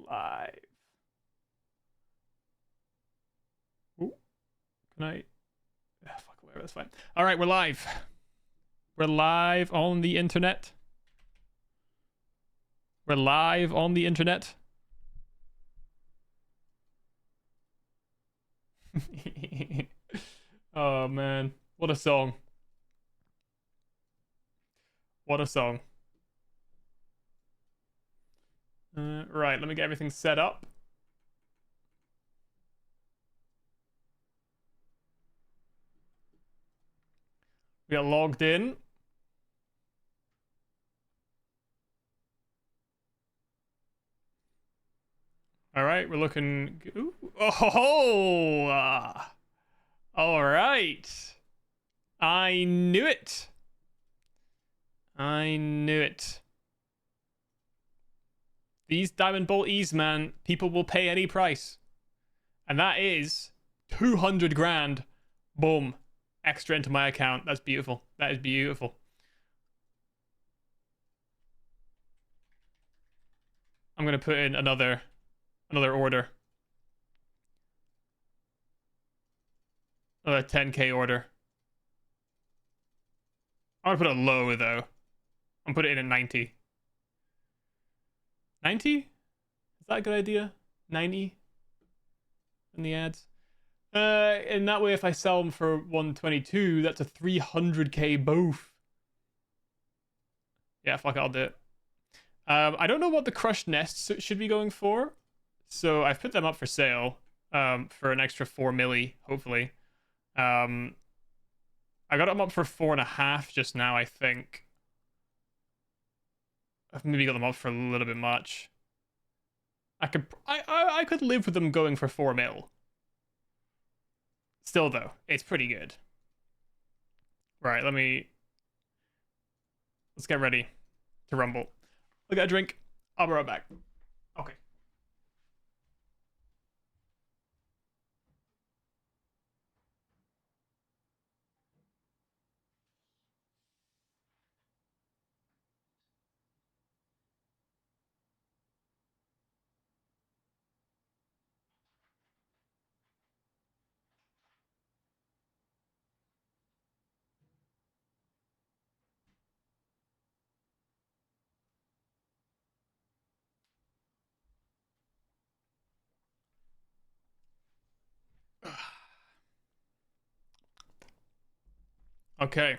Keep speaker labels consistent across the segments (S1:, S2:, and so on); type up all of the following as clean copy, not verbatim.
S1: live. Ooh, can I? Fuck, whatever, that's fine. All right, we're live. We're live on the internet. We're live on the internet. Oh, man. What a song. What a song. Right, let me get everything set up. We got logged in. All right, we're looking. Ooh. Oh, all right. I knew it. I knew it. These Diamond Bolt E's, man, people will pay any price. And that is 200 grand. Boom. Extra into my account. That's beautiful. That is beautiful. I'm going to put in another order. Another 10k order. I'm going to put it low, though. I'm put it in at 90. 90? Is that a good idea? 90? In the ads? In that way, if I sell them for 122, that's a 300k both. Yeah, fuck it, I'll do it. I don't know what the crushed nests should be going for, so I've put them up for sale for an extra 4 milli, hopefully. I got them up for 4.5 just now, I think. I've maybe got them up for a little bit much. I could live with them going for 4 mil. Still, though, it's pretty good. Right, let's get ready to rumble. I got a drink. I'll be right back. Okay. Okay.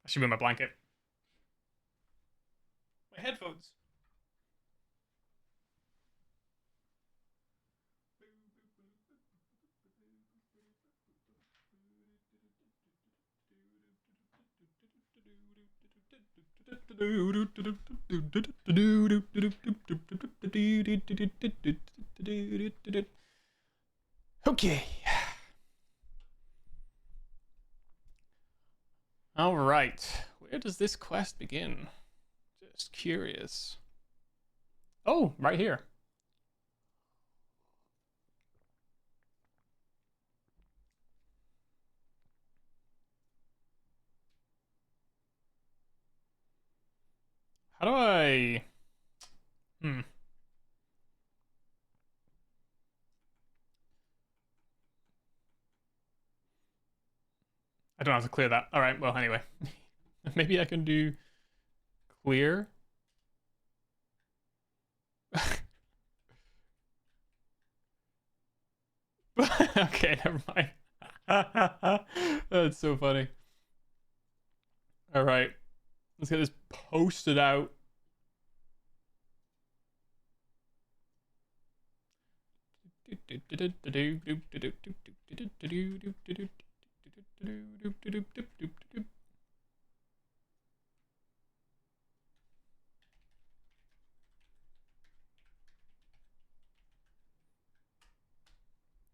S1: I should move my blanket. My headphones. Okay. All right. Where does this quest begin? Just curious. Oh, right here. How do I... I don't have to clear that. All right, well, anyway. Maybe I can do clear. Okay, never mind. That's so funny. All right. Let's get this posted out.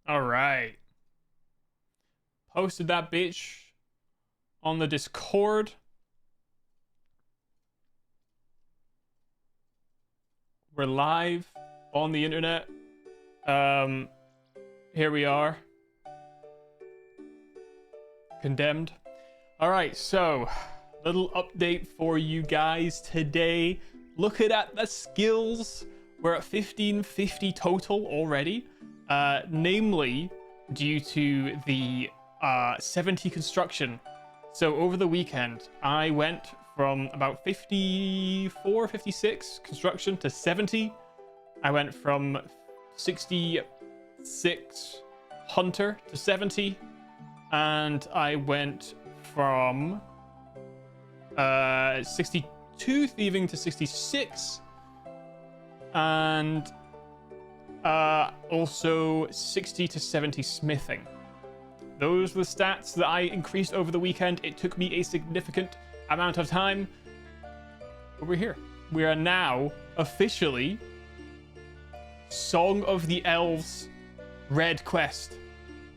S1: All right. Posted that bitch on the Discord. We're live on the internet. Here we are. Condemned. All right, so little update for you guys today. Looking at the skills, we're at 1550 total already, namely due to the 70 construction. So over the weekend, I went from about 54, 56 construction to 70. I went from 66 hunter to 70, and I went from 62 thieving to 66, and also 60 to 70 smithing. Those were the stats that I increased over the weekend. It took me a significant amount of time, but we're here. We are now officially Song of the Elves red quest.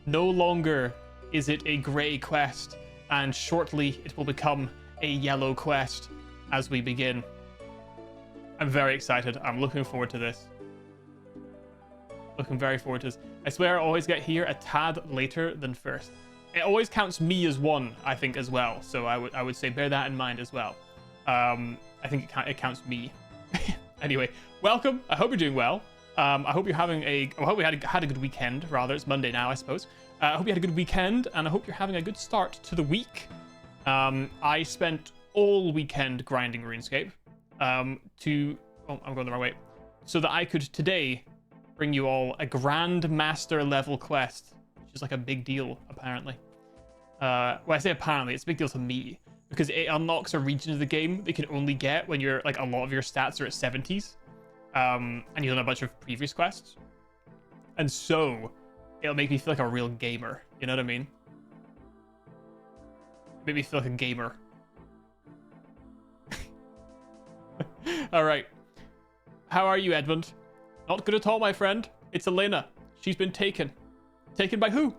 S1: No longer is it a grey quest, and shortly it will become a yellow quest as we begin. I'm very excited. I'm looking forward to this. Looking very forward to this. I swear I always get here a tad later than first. It always counts me as one, I think, as well. So I would say bear that in mind as well. I think it counts me. Anyway, welcome. I hope you're doing well. I hope you're having I hope we had a good weekend. Rather, it's Monday now, I suppose. I hope you had a good weekend, and I hope you're having a good start to the week. I spent all weekend grinding RuneScape I'm going the wrong way, so that I could today bring you all a Grandmaster level quest, which is like a big deal, apparently. Well, I say apparently, it's a big deal to me, because it unlocks a region of the game that you can only get when you're, like, a lot of your stats are at 70s, and you've done a bunch of previous quests. And so, it'll make me feel like a real gamer, you know what I mean? Make me feel like a gamer. Alright. How are you, Edmund? Not good at all, my friend. It's Elena. She's been taken. Taken by who?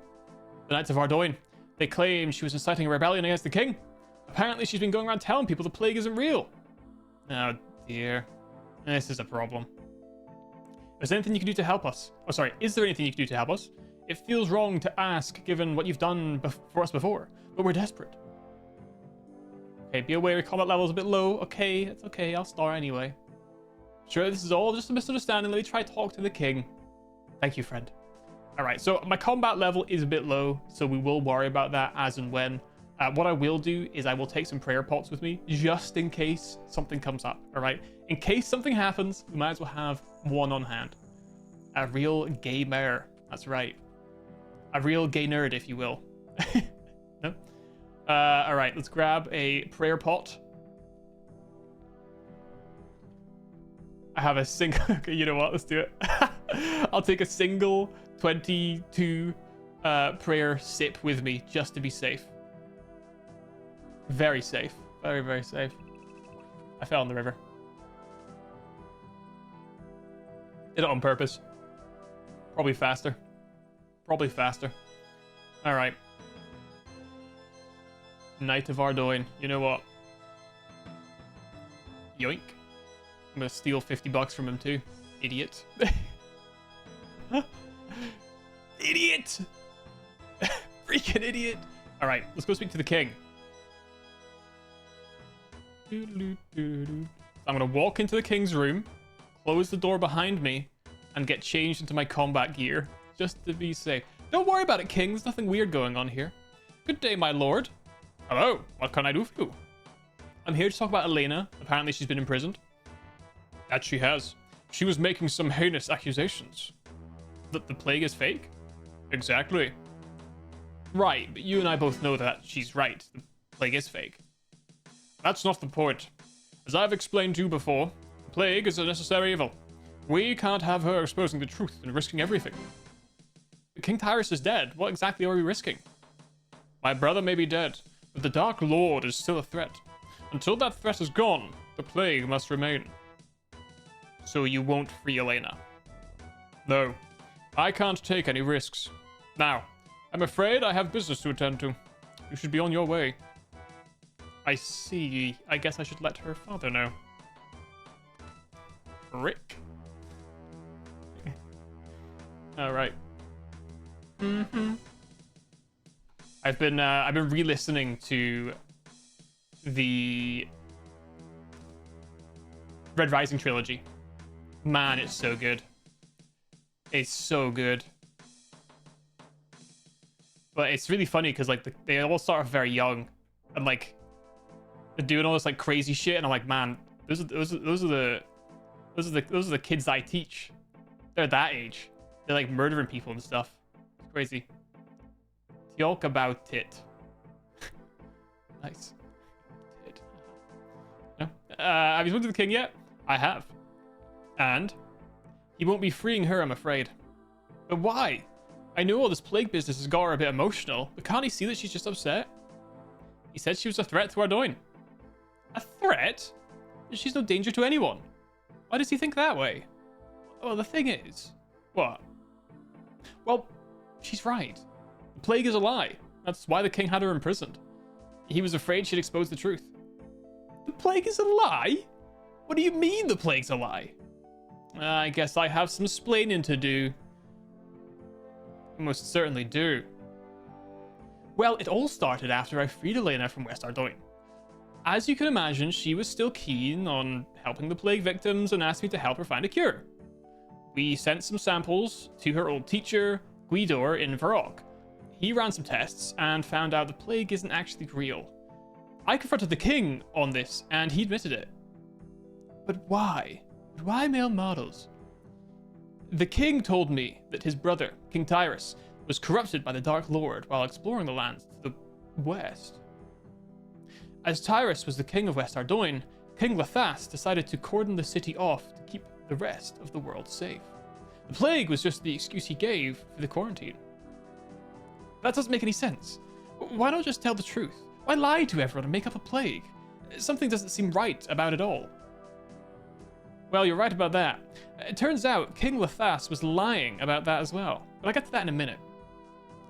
S1: The Knights of Ardoin. They claim she was inciting a rebellion against the king. Apparently she's been going around telling people the plague isn't real. Oh dear. This is a problem. Is there anything you can do to help us? Oh, sorry. Is there anything you can do to help us? It feels wrong to ask, given what you've done for us before, but we're desperate. Okay, be aware your combat level is a bit low. Okay, it's okay. I'll star anyway. Sure, this is all just a misunderstanding. Let me try to talk to the king. Thank you, friend. All right, so my combat level is a bit low, so we will worry about that as and when. What I will do is I will take some prayer pots with me, just in case something comes up, all right? In case something happens, we might as well have one on hand. A real gamer. That's right. A real gay nerd, if you will. No? All right, let's grab a prayer pot. I have a single... Okay, you know what? Let's do it. I'll take a single 22 prayer sip with me, just to be safe. Very safe. Very, very safe. I fell in the river. Did it on purpose. Probably faster. Probably faster. Alright. Knight of Ardoin. You know what? Yoink. I'm gonna steal 50 bucks from him too. Idiot. Idiot! Freaking idiot! Alright, let's go speak to the king. I'm gonna walk into the king's room, close the door behind me, and get changed into my combat gear, just to be safe. Don't worry about it, king. There's nothing weird going on here. Good day, my lord. Hello, what can I do for you? I'm here to talk about Elena. Apparently she's been imprisoned. That she has. She was making some heinous accusations. That the plague is fake? Exactly. Right, but you and I both know that she's right. The plague is fake. That's not the point. As I've explained to you before, the plague is a necessary evil. We can't have her exposing the truth and risking everything. King Tyrus is dead. What exactly are we risking? My brother may be dead, but the Dark Lord is still a threat. Until that threat is gone, the plague must remain. So you won't free Elena? No. I can't take any risks. Now, I'm afraid I have business to attend to. You should be on your way. I see. I guess I should let her father know. Rick. Alright. I I've been re-listening to the Red Rising trilogy. Man, it's so good. It's so good. But it's really funny because like they all start off very young, and like they're doing all this like crazy shit, and I'm like, man, those are the kids I teach. They're that age. They're like murdering people and stuff. It's crazy. Talk about it. Nice. No. Have you spoken to the king yet? I have. And he won't be freeing her, I'm afraid. But why? I know all this plague business has got her a bit emotional, but can't he see that she's just upset? He said she was a threat to Ardoin. A threat? She's no danger to anyone. Why does he think that way? Well, the thing is... What? Well, she's right. The plague is a lie. That's why the king had her imprisoned. He was afraid she'd expose the truth. The plague is a lie? What do you mean the plague's a lie? I guess I have some splaining to do. You most certainly do. Well, it all started after I freed Elena from West Ardoin. As you can imagine, she was still keen on helping the plague victims and asked me to help her find a cure. We sent some samples to her old teacher, Guidor, in Varrock. He ran some tests and found out the plague isn't actually real. I confronted the king on this, and he admitted it. But why? Why male models? The king told me that his brother, King Tyrus, was corrupted by the Dark Lord while exploring the lands to the west. As Tyrus was the king of West Ardoin, King Lethas decided to cordon the city off to keep the rest of the world safe. The plague was just the excuse he gave for the quarantine. That doesn't make any sense. Why not just tell the truth? Why lie to everyone and make up a plague? Something doesn't seem right about it all. Well, you're right about that. It turns out King Lethas was lying about that as well, but I'll get to that in a minute.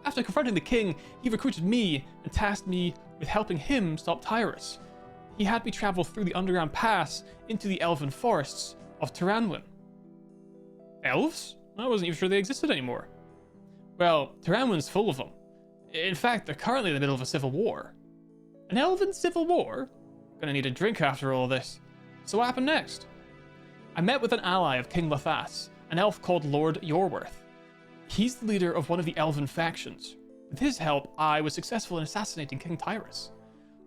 S1: After confronting the king, he recruited me and tasked me with helping him stop Tyrus. He had me travel through the underground pass into the elven forests of Tyranwin. Elves? I wasn't even sure they existed anymore. Well, Tyranwin's full of them. In fact, they're currently in the middle of a civil war. An elven civil war? Gonna need a drink after all this. So what happened next? I met with an ally of King Lethas, an elf called Lord Yorworth. He's the leader of one of the elven factions. With his help, I was successful in assassinating King Tyrus.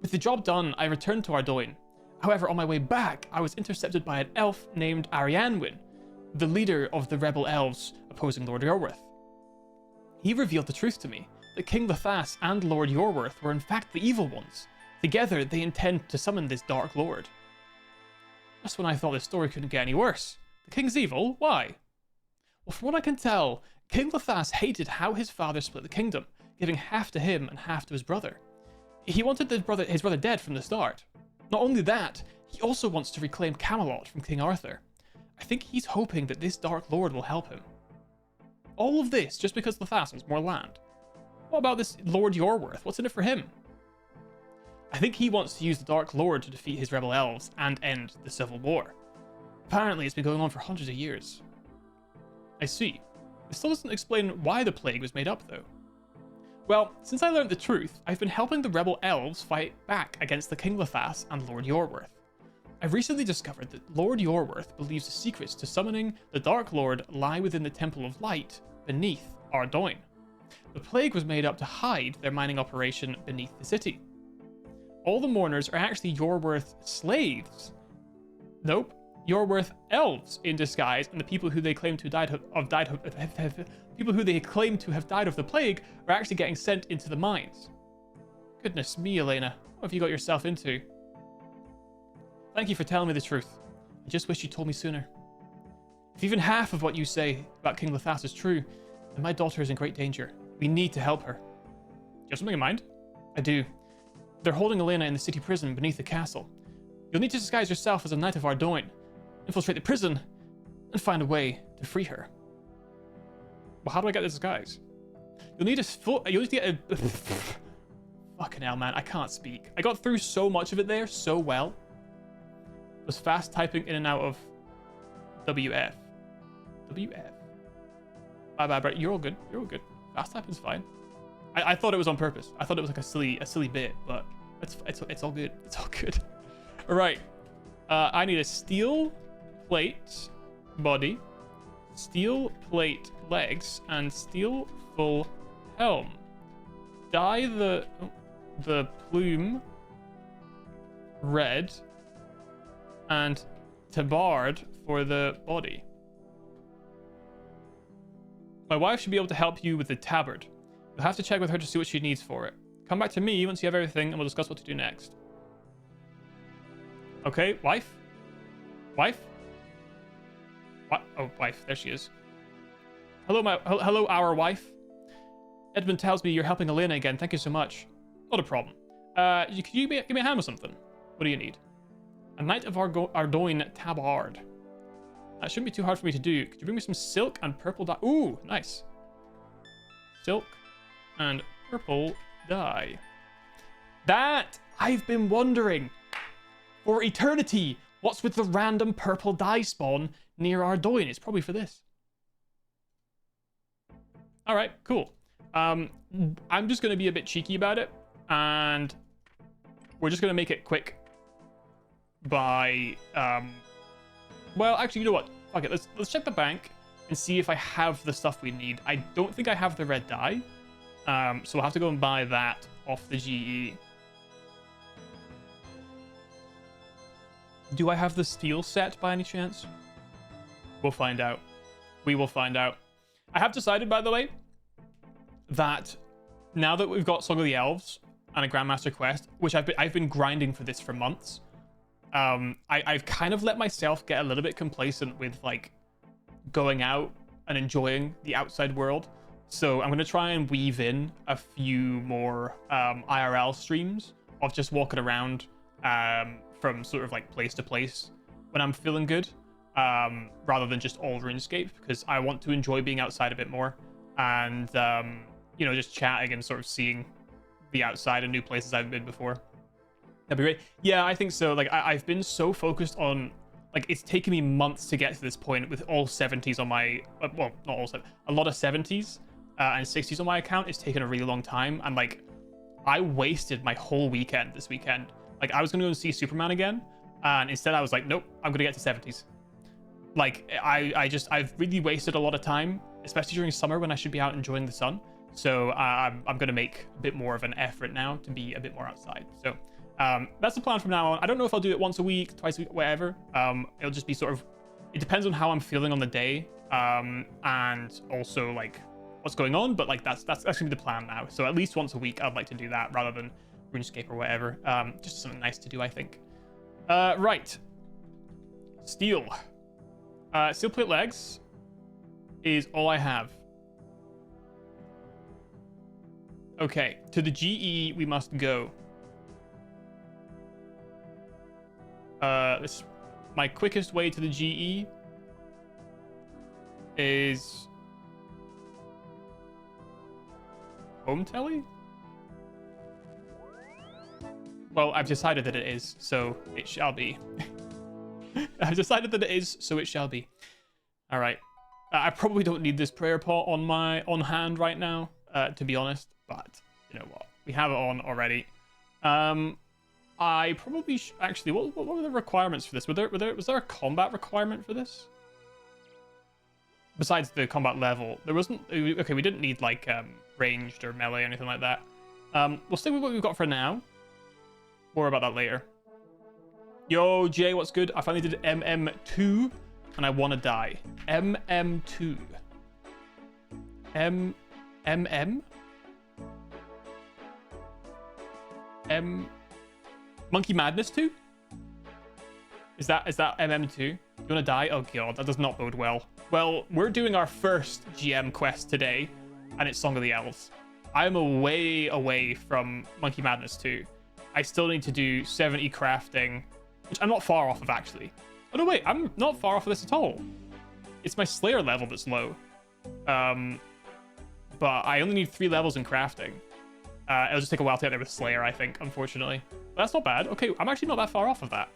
S1: With the job done, I returned to Ardoin. However, on my way back, I was intercepted by an elf named Arianwin, the leader of the rebel elves opposing Lord Yorworth. He revealed the truth to me, that King Lethas and Lord Yorworth were in fact the evil ones. Together, they intend to summon this Dark Lord. That's when I thought this story couldn't get any worse. The king's evil? Why? Well, from what I can tell, King Lethas hated how his father split the kingdom, giving half to him and half to his brother. He wanted his brother dead from the start. Not only that, he also wants to reclaim Camelot from King Arthur. I think he's hoping that this Dark Lord will help him. All of this just because Lethas wants more land. What about this Lord Yorworth? What's in it for him? I think he wants to use the Dark Lord to defeat his rebel elves and end the civil war. Apparently it's been going on for hundreds of years. I see. This still doesn't explain why the plague was made up though. Well, since I learned the truth, I've been helping the rebel elves fight back against the King Lethas and Lord Yorworth. I've recently discovered that Lord Yorworth believes the secrets to summoning the Dark Lord lie within the Temple of Light beneath Ardoin. The plague was made up to hide their mining operation beneath the city. All the mourners are actually Yorworth slaves. Nope, Yorworth elves in disguise, and the people who they claim to have died of the plague are actually getting sent into the mines. Goodness me, Elena, what have you got yourself into? Thank you for telling me the truth. I just wish you told me sooner. If even half of what you say about King Lethas is true, then my daughter is in great danger. We need to help her. Do you have something in mind? I do. They're holding Elena in the city prison beneath the castle. You'll need to disguise yourself as a knight of Ardoin, infiltrate the prison, and find a way to free her. Well, how do I get the disguise? You'll need to get a... Fucking hell, man. I can't speak. I got through so much of it there so well. I was fast typing in and out of WF. WF. Bye, you're all good. You're all good. Fast typing's fine. I thought it was on purpose. I thought it was like a silly bit, but it's all good. It's all good. All right. I need a steel plate body, steel plate legs, and steel full helm. Dye the plume red and tabard for the body. My wife should be able to help you with the tabard. You'll have to check with her to see what she needs for it. Come back to me once you have everything and we'll discuss what to do next. Okay, wife? Wife? What? Oh, wife. There she is. Hello, our wife. Edmund tells me you're helping Elena again. Thank you so much. Not a problem. Could you give me a hand with something? What do you need? A Knight of Ardoin tabard. That shouldn't be too hard for me to do. Could you bring me some silk and purple dye? Ooh, nice. Silk and purple dye. That I've been wondering for eternity. What's with the random purple dye spawn near Ardoin? It's probably for this. All right, cool. I'm just going to be a bit cheeky about it, and we're just going to make it quick by well, actually, you know what? Okay, let's check the bank and see if I have the stuff we need. I don't think I have the red dye, so we'll have to go and buy that off the GE. Do I have the steel set by any chance? We'll find out. We will find out. I have decided, by the way, that now that we've got Song of the Elves and a Grandmaster quest, which I've been grinding for this for months, I've kind of let myself get a little bit complacent with like going out and enjoying the outside world. So I'm going to try and weave in a few more IRL streams of just walking around from sort of like place to place when I'm feeling good, rather than just all RuneScape, because I want to enjoy being outside a bit more and you know, just chatting and sort of seeing the outside and new places I haven't been before. That'd be great. Yeah, I think so. Like I've been so focused on, like, it's taken me months to get to this point with all 70s on my well, not all 70s, a lot of 70s and 60s on my account. It's taken a really long time, and like I wasted my whole weekend this weekend. Like I was gonna go and see Superman again, and instead I was like, nope, I'm gonna get to 70s. Like I've really wasted a lot of time, especially during summer when I should be out enjoying the sun. So I'm gonna make a bit more of an effort now to be a bit more outside. So that's the plan from now on. I don't know if I'll do it once a week, twice a week, whatever. It'll just be sort of, it depends on how I'm feeling on the day, and also like what's going on. But like that's gonna be the plan now. So at least once a week, I'd like to do that rather than RuneScape or whatever. Just something nice to do, I think. Right. Steel. Steel plate legs is all I have. Okay, to the GE we must go. My quickest way to the GE is home telly? Well, I've decided that it is, so it shall be. I've decided that it is, so it shall be. All right. I probably don't need this prayer pot on hand right now, to be honest. But you know what? We have it on already. I probably actually. What were the requirements for this? Was there a combat requirement for this? Besides the combat level, there wasn't. Okay, we didn't need like ranged or melee or anything like that. We'll stick with what we've got for now. More about that later. Yo, Jay, what's good? I finally did MM2, and I want to die. MM2. Monkey Madness 2? Is that MM2? You want to die? Oh god, that does not bode well. Well, we're doing our first GM quest today, and it's Song of the Elves. I'm a way away from Monkey Madness 2. I still need to do 70 crafting, which I'm not far off of, actually. Oh, no, wait. I'm not far off of this at all. It's my Slayer level that's low. But I only need 3 levels in crafting. It'll just take a while to get there with Slayer, I think, unfortunately. But that's not bad. Okay, I'm actually not that far off of that.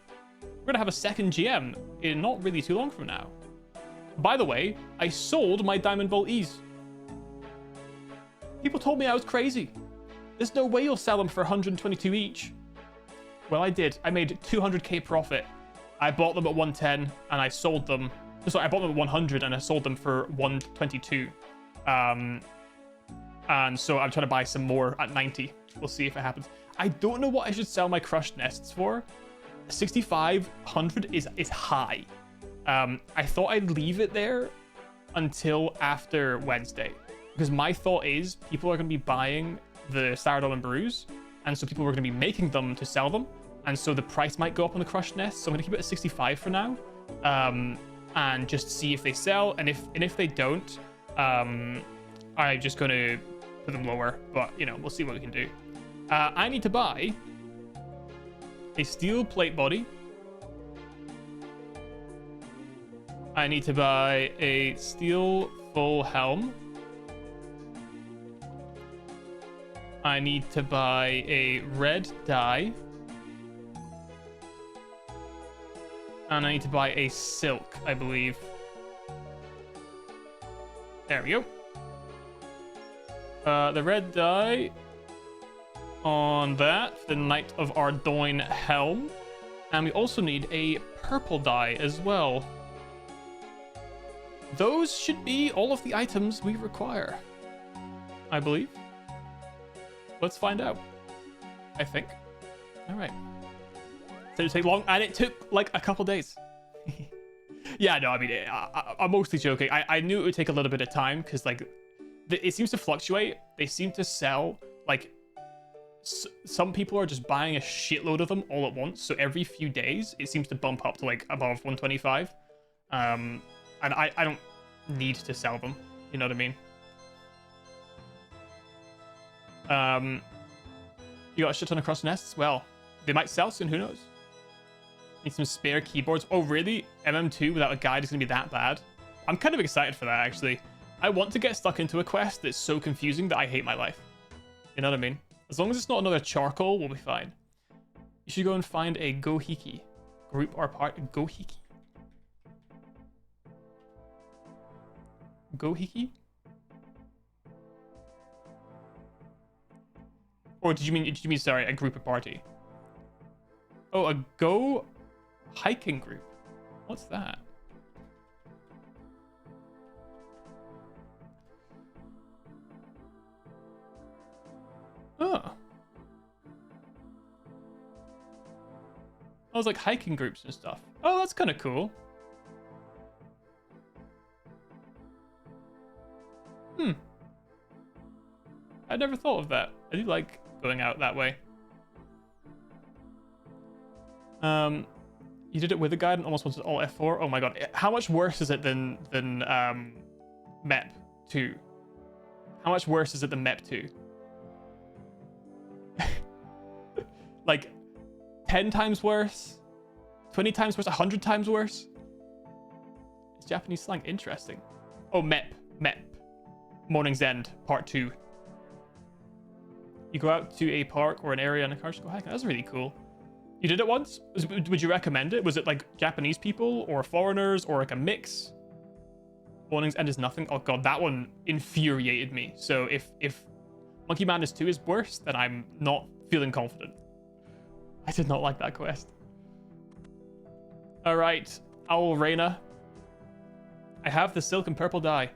S1: We're going to have a second GM in not really too long from now. By the way, I sold my Diamond Bolt E's. People told me I was crazy. There's no way you'll sell them for 122 each. Well, I did. I made 200k profit. I bought them at 110 and I sold them. Sorry, I bought them at 100 and I sold them for 122. And so I'm trying to buy some more at 90. We'll see if it happens. I don't know what I should sell my crushed nests for. 6,500 is high. I thought I'd leave it there until after Wednesday, because my thought is people are going to be buying the sourdough and brews, and so people are going to be making them to sell them, and so the price might go up on the crushed nest. So I'm going to keep it at 65 for now, and just see if they sell, and if they don't, I'm just going to put them lower. But you know, we'll see what we can do. I need to buy a steel plate body. I need to buy a steel full helm. I need to buy a red dye. And I need to buy a silk, I believe. There we go. The red dye on that, the Knight of Ardoin helm. And we also need a purple dye as well. Those should be all of the items we require, I believe. Let's find out, I think. All right. Did it take long? And it took like a couple days. Yeah, no, I mean, I'm mostly joking. I knew it would take a little bit of time because like it seems to fluctuate. They seem to sell like some people are just buying a shitload of them all at once. So every few days, it seems to bump up to like above 125. And I don't need to sell them. You know what I mean? You got a shit ton of crushed nests? Well, they might sell soon. Who knows? Need some spare keyboards. Oh, really? MM2 without a guide is going to be that bad? I'm kind of excited for that, actually. I want to get stuck into a quest that's so confusing that I hate my life. You know what I mean? As long as it's not another charcoal, we'll be fine. You should go and find a Gohiki. Group or part. Gohiki? Gohiki? Or did you mean sorry, a group or party? Oh, a go hiking group. What's that? Oh. I was like hiking groups and stuff. Oh, that's kind of cool. I never thought of that. I do like going out that way. You did it with a guide and almost wanted all F4. Oh my god. How much worse is it than MEP 2? How much worse is it than MEP 2? Like 10 times worse? 20 times worse? 100 times worse? It's Japanese slang. Interesting. Oh, MEP. Morning's End, part 2. You go out to a park or an area in a car, just go hiking. That's really cool. You did it once? Would you recommend it? Was it like Japanese people or foreigners or like a mix? Morning's End is nothing. Oh god, that one infuriated me. So if Monkey Madness 2 is worse, then I'm not feeling confident. I did not like that quest. All right, Owl Reina. I have the silk and purple dye.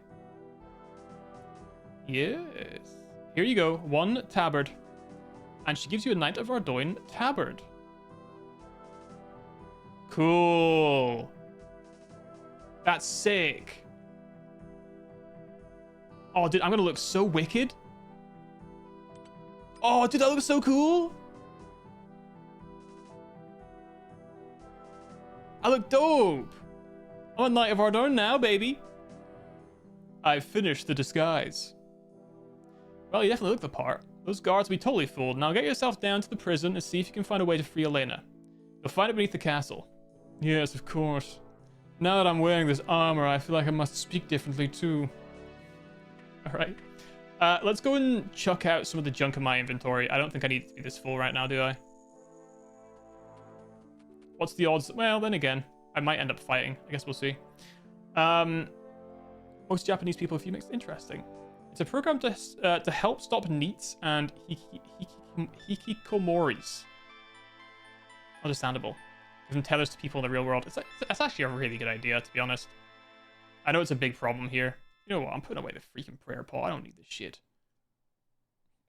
S1: Yes. Here you go. 1 tabard. And she gives you a Knight of Ardoin tabard. Cool. That's sick. Oh, dude, I'm gonna look so wicked. Oh, dude, that looks so cool. I look dope. I'm a Knight of Ardoin now, baby. I've finished the disguise. Well, you definitely look the part. Those guards will be totally fooled. Now get yourself down to the prison and see if you can find a way to free Elena. You'll find it beneath the castle. Yes, of course. Now that I'm wearing this armor, I feel like I must speak differently too. Alright. Let's go and chuck out some of the junk in my inventory. I don't think I need to be this full right now, do I? What's the odds? Well, then again, I might end up fighting. I guess we'll see. Most Japanese people, if you mix, interesting. It's a program to help stop NEETs and hikikomoris. Understandable. Give them tethers to people in the real world. It's actually a really good idea, to be honest. I know it's a big problem here. You know what? I'm putting away the freaking prayer pot. I don't need this shit.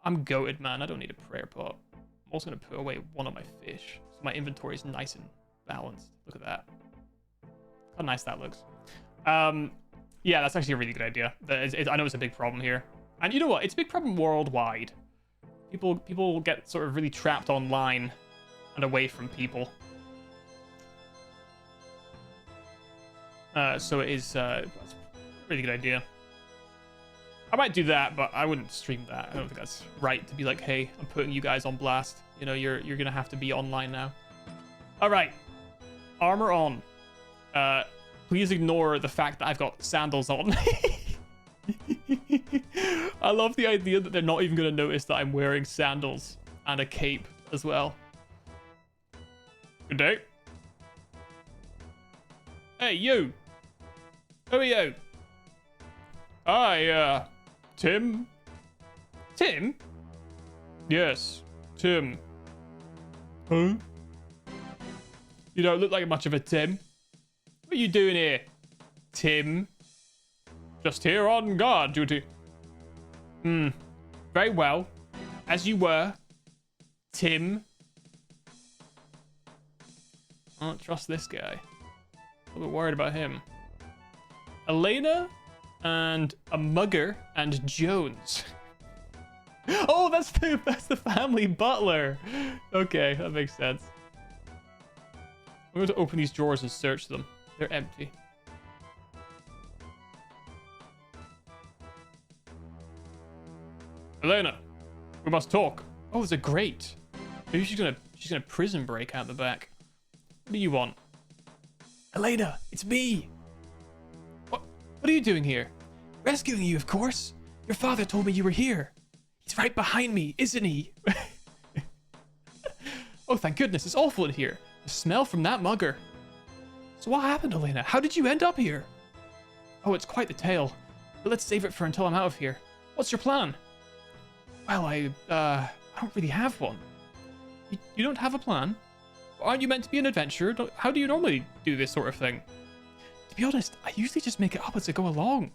S1: I'm goated, man. I don't need a prayer pot. I'm also going to put away one of my fish. So my inventory is nice and balanced. Look at that. How nice that looks. Yeah, that's actually a really good idea. I know it's a big problem here. And you know what? It's a big problem worldwide. People get sort of really trapped online and away from people. So it is that's a really good idea. I might do that, but I wouldn't stream that. I don't think that's right to be like, hey, I'm putting you guys on blast. You know, you're gonna have to be online now. All right, armor on. Please ignore the fact that I've got sandals on. I love the idea that they're not even gonna notice that I'm wearing sandals and a cape as well. Good day. Hey, you. Who are you? Hi, Tim? Tim? Yes, Tim. Huh? You don't look like much of a Tim. What are you doing here, Tim? Just here on guard duty. Very well. As you were, Tim. I don't trust this guy. A little bit worried about him. Elena and a mugger and Jones. Oh, that's the family butler. Okay, that makes sense. I'm going to open these drawers and search them. They're empty. Elena, we must talk. Oh, there's a grate. Maybe she's gonna prison break out the back. What do you want? Elena, it's me. What are you doing here? Rescuing you, of course. Your father told me you were here. He's right behind me, isn't he? Oh, thank goodness. It's awful in here. The smell from that mugger. So what happened, Elena? How did you end up here? Oh, it's quite the tale. But let's save it for until I'm out of here. What's your plan? Well, I don't really have one. You don't have a plan? Aren't you meant to be an adventurer? How do you normally do this sort of thing? To be honest, I usually just make it up as I go along.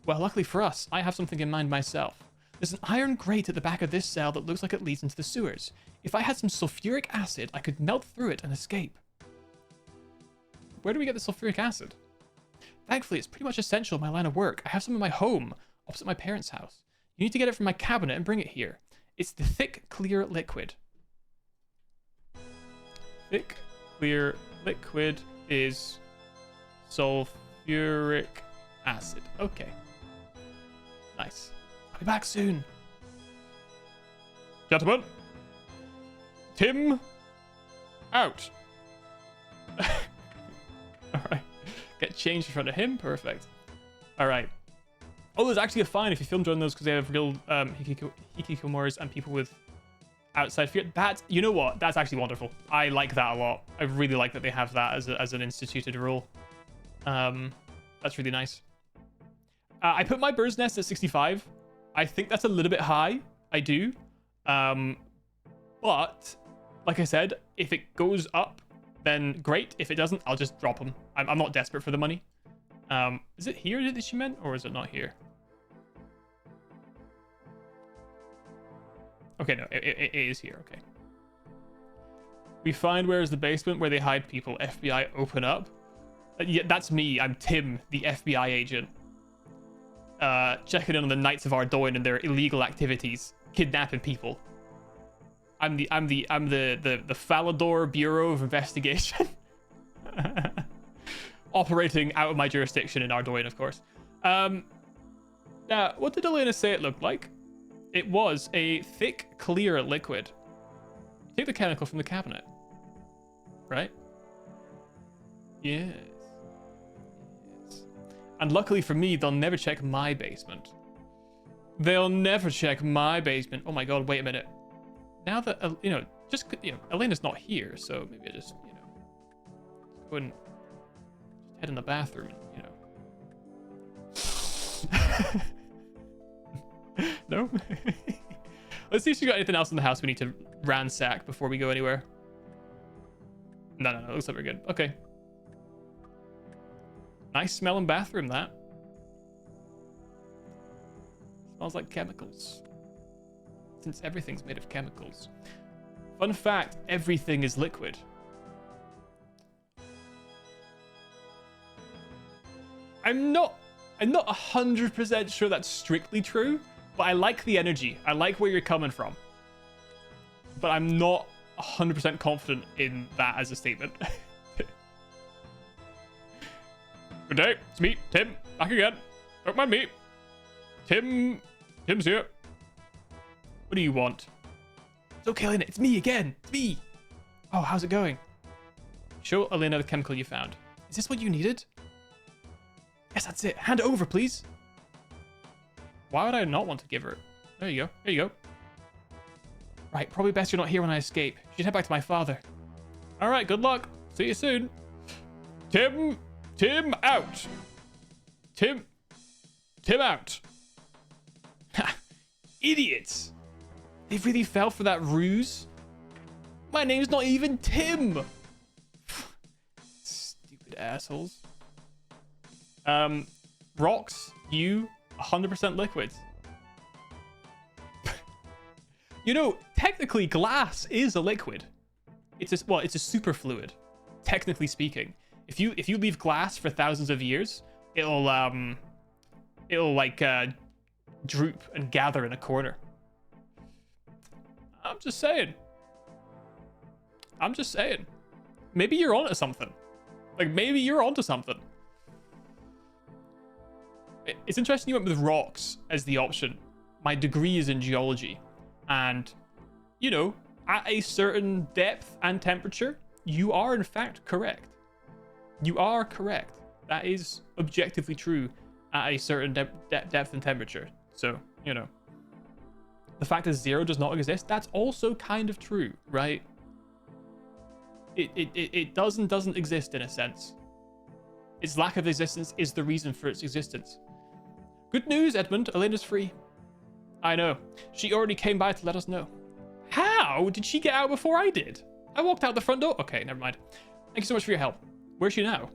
S1: Well, luckily for us, I have something in mind myself. There's an iron grate at the back of this cell that looks like it leads into the sewers. If I had some sulfuric acid, I could melt through it and escape. Where do we get the sulfuric acid? Thankfully, it's pretty much essential in my line of work. I have some in my home, opposite my parents' house. You need to get it from my cabinet and bring it here. It's the thick, clear liquid. Thick, clear liquid is sulfuric acid. Okay. Nice. I'll be back soon. Gentlemen. Tim. Out. Alright. Get changed in front of him. Perfect. Alright. Oh, there's actually a fine if you film during those because they have real hikikomoris and people with outside fear. That's, you know what? That's actually wonderful. I like that a lot. I really like that they have that as an instituted rule. That's really nice. I put my bird's nest at 65. I think that's a little bit high. I do. But like I said, if it goes up, then great. If it doesn't, I'll just drop them. I'm not desperate for the money. Is it here that she meant, or is it not here? Okay, no, it is here. Okay. We find where is the basement where they hide people. FBI open up. Yeah, that's me. I'm Tim, the FBI agent. Checking in on the Knights of Ardoin and their illegal activities, kidnapping people. I'm the Falador Bureau of Investigation. Operating out of my jurisdiction in Ardoin, of course. Now, what did Elena say it looked like? It was a thick, clear liquid. Take the chemical from the cabinet. Right? Yes. Yes. And luckily for me, they'll never check my basement. They'll never check my basement. Oh my god, wait a minute. Now that, Elena's not here, so maybe I just, go and head in the bathroom, No? Let's see if she's got anything else in the house we need to ransack before we go anywhere. No. Looks like we're good. Okay. Nice smelling bathroom, that. Smells like chemicals. Since everything's made of chemicals. Fun fact, everything is liquid. I'm not 100% sure that's strictly true, but I like the energy. I like where you're coming from. But I'm not 100% confident in that as a statement. Good day, it's me, Tim, back again. Don't mind me. Tim's here. What do you want? It's okay, Elena, it's me again. It's me. Oh, how's it going? Show Elena the chemical you found. Is this what you needed? Yes, that's it. Hand it over, please. Why would I not want to give her it? There you go. There you go. Right, probably best you're not here when I escape. You should head back to my father. All right, good luck. See you soon. Tim out. Tim out. Ha! Idiots. They really fell for that ruse. My name's not even Tim. Stupid assholes. Rocks, you 100% liquids. You know, technically glass is a liquid. It's a super fluid, technically speaking. If you leave glass for thousands of years, it'll like droop and gather in a corner. I'm just saying. Maybe you're onto something. Like, maybe you're onto something. It's interesting you went with rocks as the option. My degree is in geology. And, you know, at a certain depth and temperature, you are in fact correct. You are correct. That is objectively true at a certain depth and temperature. So, you know. The fact that zero does not exist, that's also kind of true, right? It does and doesn't exist in a sense. Its lack of existence is the reason for its existence. Good news, Edmund. Elena's free. I know. She already came by to let us know. How did she get out before I did? I walked out the front door. Okay, never mind. Thank you so much for your help. Where's she now?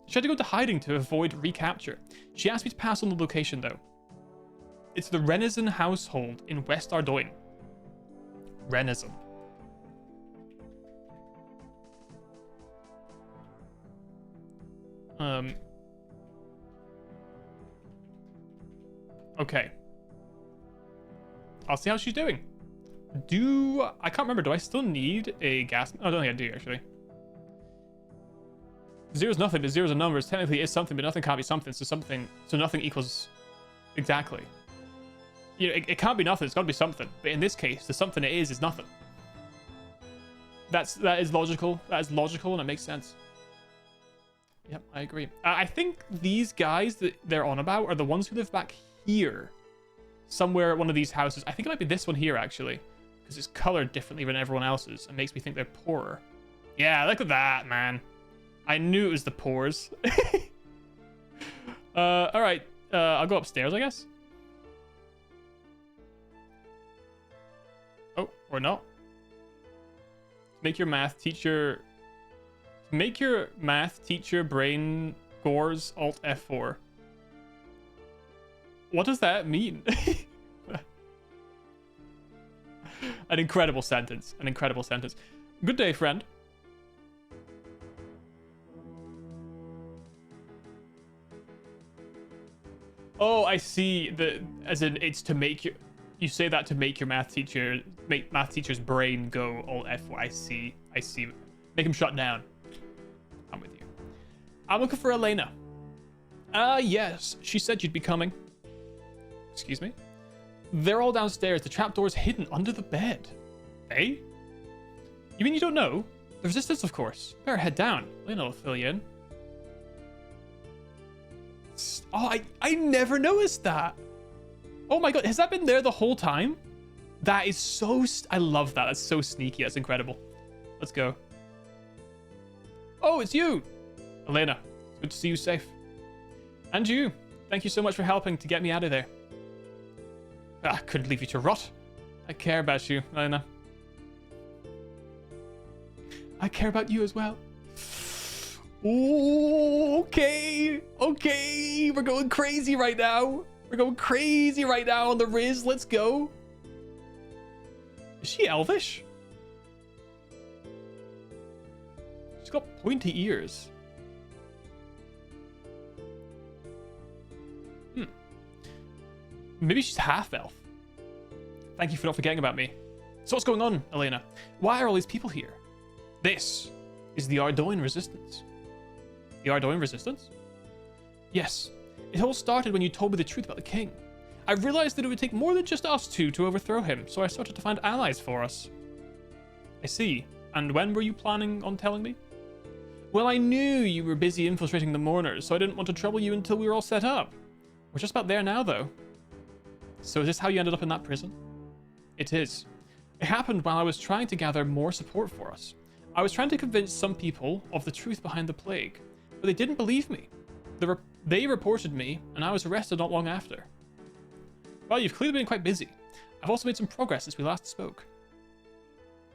S1: She had to go into hiding to avoid recapture. She asked me to pass on the location, though. It's the Renison household in West Ardoyne. Renison. Okay. I'll see how she's doing. I can't remember. Do I still need a gas? Oh, I don't think I do, actually. Zero's nothing, but zero's a number. Technically is something, but nothing can't be something. So nothing equals exactly. You know, it can't be nothing. It's got to be something. But in this case, the something it is nothing. That is logical. That is logical, and it makes sense. Yep, I agree. I think these guys that they're on about are the ones who live back here. Somewhere at one of these houses. I think it might be this one here, actually. Because it's colored differently than everyone else's. It makes me think they're poorer. Yeah, look at that, man. I knew it was the pores. Alright. I'll go upstairs, I guess. Oh, or not. Make your math teacher brain gores Alt F4. What does that mean? An incredible sentence. An incredible sentence. Good day, friend. Oh, I see. As in, it's to make your... You say that to make your math teacher's brain go Alt F4. I see. I see. Make him shut down. I'm with you. I'm looking for Elena. Yes. She said you'd be coming. Excuse me? They're all downstairs. The trapdoor's hidden under the bed. Eh? You mean you don't know? The resistance, of course. Better head down. Elena will fill you in. Oh, I never noticed that. Oh my god, has that been there the whole time? That is so... I love that. That's so sneaky. That's incredible. Let's go. Oh, it's you. Elena, it's good to see you safe. And you. Thank you so much for helping to get me out of there. I couldn't leave you to rot. I care about you, Elena. I care about you as well. Ooh, okay. Okay. We're going crazy right now. We're going crazy right now on the Riz. Let's go. Is she Elvish? She's got pointy ears. Maybe she's half-elf. Thank you for not forgetting about me. So what's going on, Elena? Why are all these people here? This is the Ardoin Resistance. The Ardoin Resistance? Yes. It all started when you told me the truth about the king. I realized that it would take more than just us two to overthrow him, so I started to find allies for us. I see. And when were you planning on telling me? Well, I knew you were busy infiltrating the mourners, so I didn't want to trouble you until we were all set up. We're just about there now, though. So is this how you ended up in that prison? It is. It happened while I was trying to gather more support for us. I was trying to convince some people of the truth behind the plague, but they didn't believe me. They reported me, and I was arrested not long after. Well, you've clearly been quite busy. I've also made some progress since we last spoke.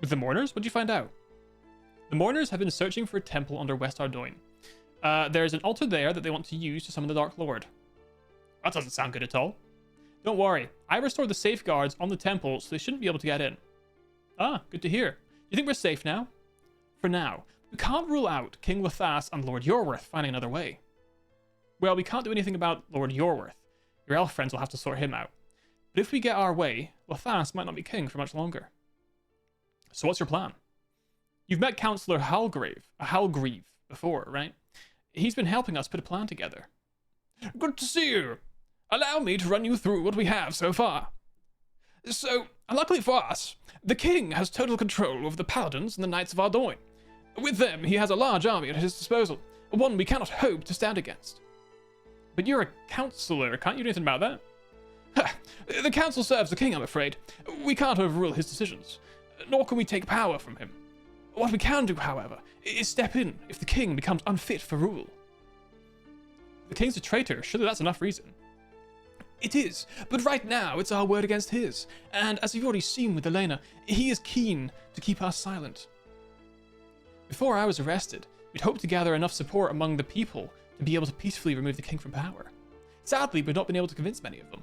S1: With the mourners? What did you find out? The mourners have been searching for a temple under West Ardoin. There's an altar there that they want to use to summon the Dark Lord. That doesn't sound good at all. Don't worry, I restored the safeguards on the temple, so they shouldn't be able to get in. Ah, good to hear. You think we're safe now? For now. We can't rule out King Lothas and Lord Yorworth finding another way. Well, we can't do anything about Lord Yorworth. Your elf friends will have to sort him out. But if we get our way, Lothas might not be king for much longer. So what's your plan? You've met Councillor Halgreave before, right? He's been helping us put a plan together. Good to see you. Allow me to run you through what we have so far. So, luckily for us, the king has total control over the paladins and the knights of Ardoin. With them, he has a large army at his disposal, one we cannot hope to stand against. But you're a councillor, can't you do anything about that? Ha! The council serves the king, I'm afraid. We can't overrule his decisions, nor can we take power from him. What we can do, however, is step in if the king becomes unfit for rule. The king's a traitor, surely that's enough reason. It is, but right now it's our word against his, and as you've already seen with Elena, he is keen to keep us silent. Before I was arrested, we'd hoped to gather enough support among the people to be able to peacefully remove the king from power. Sadly, we've not been able to convince many of them.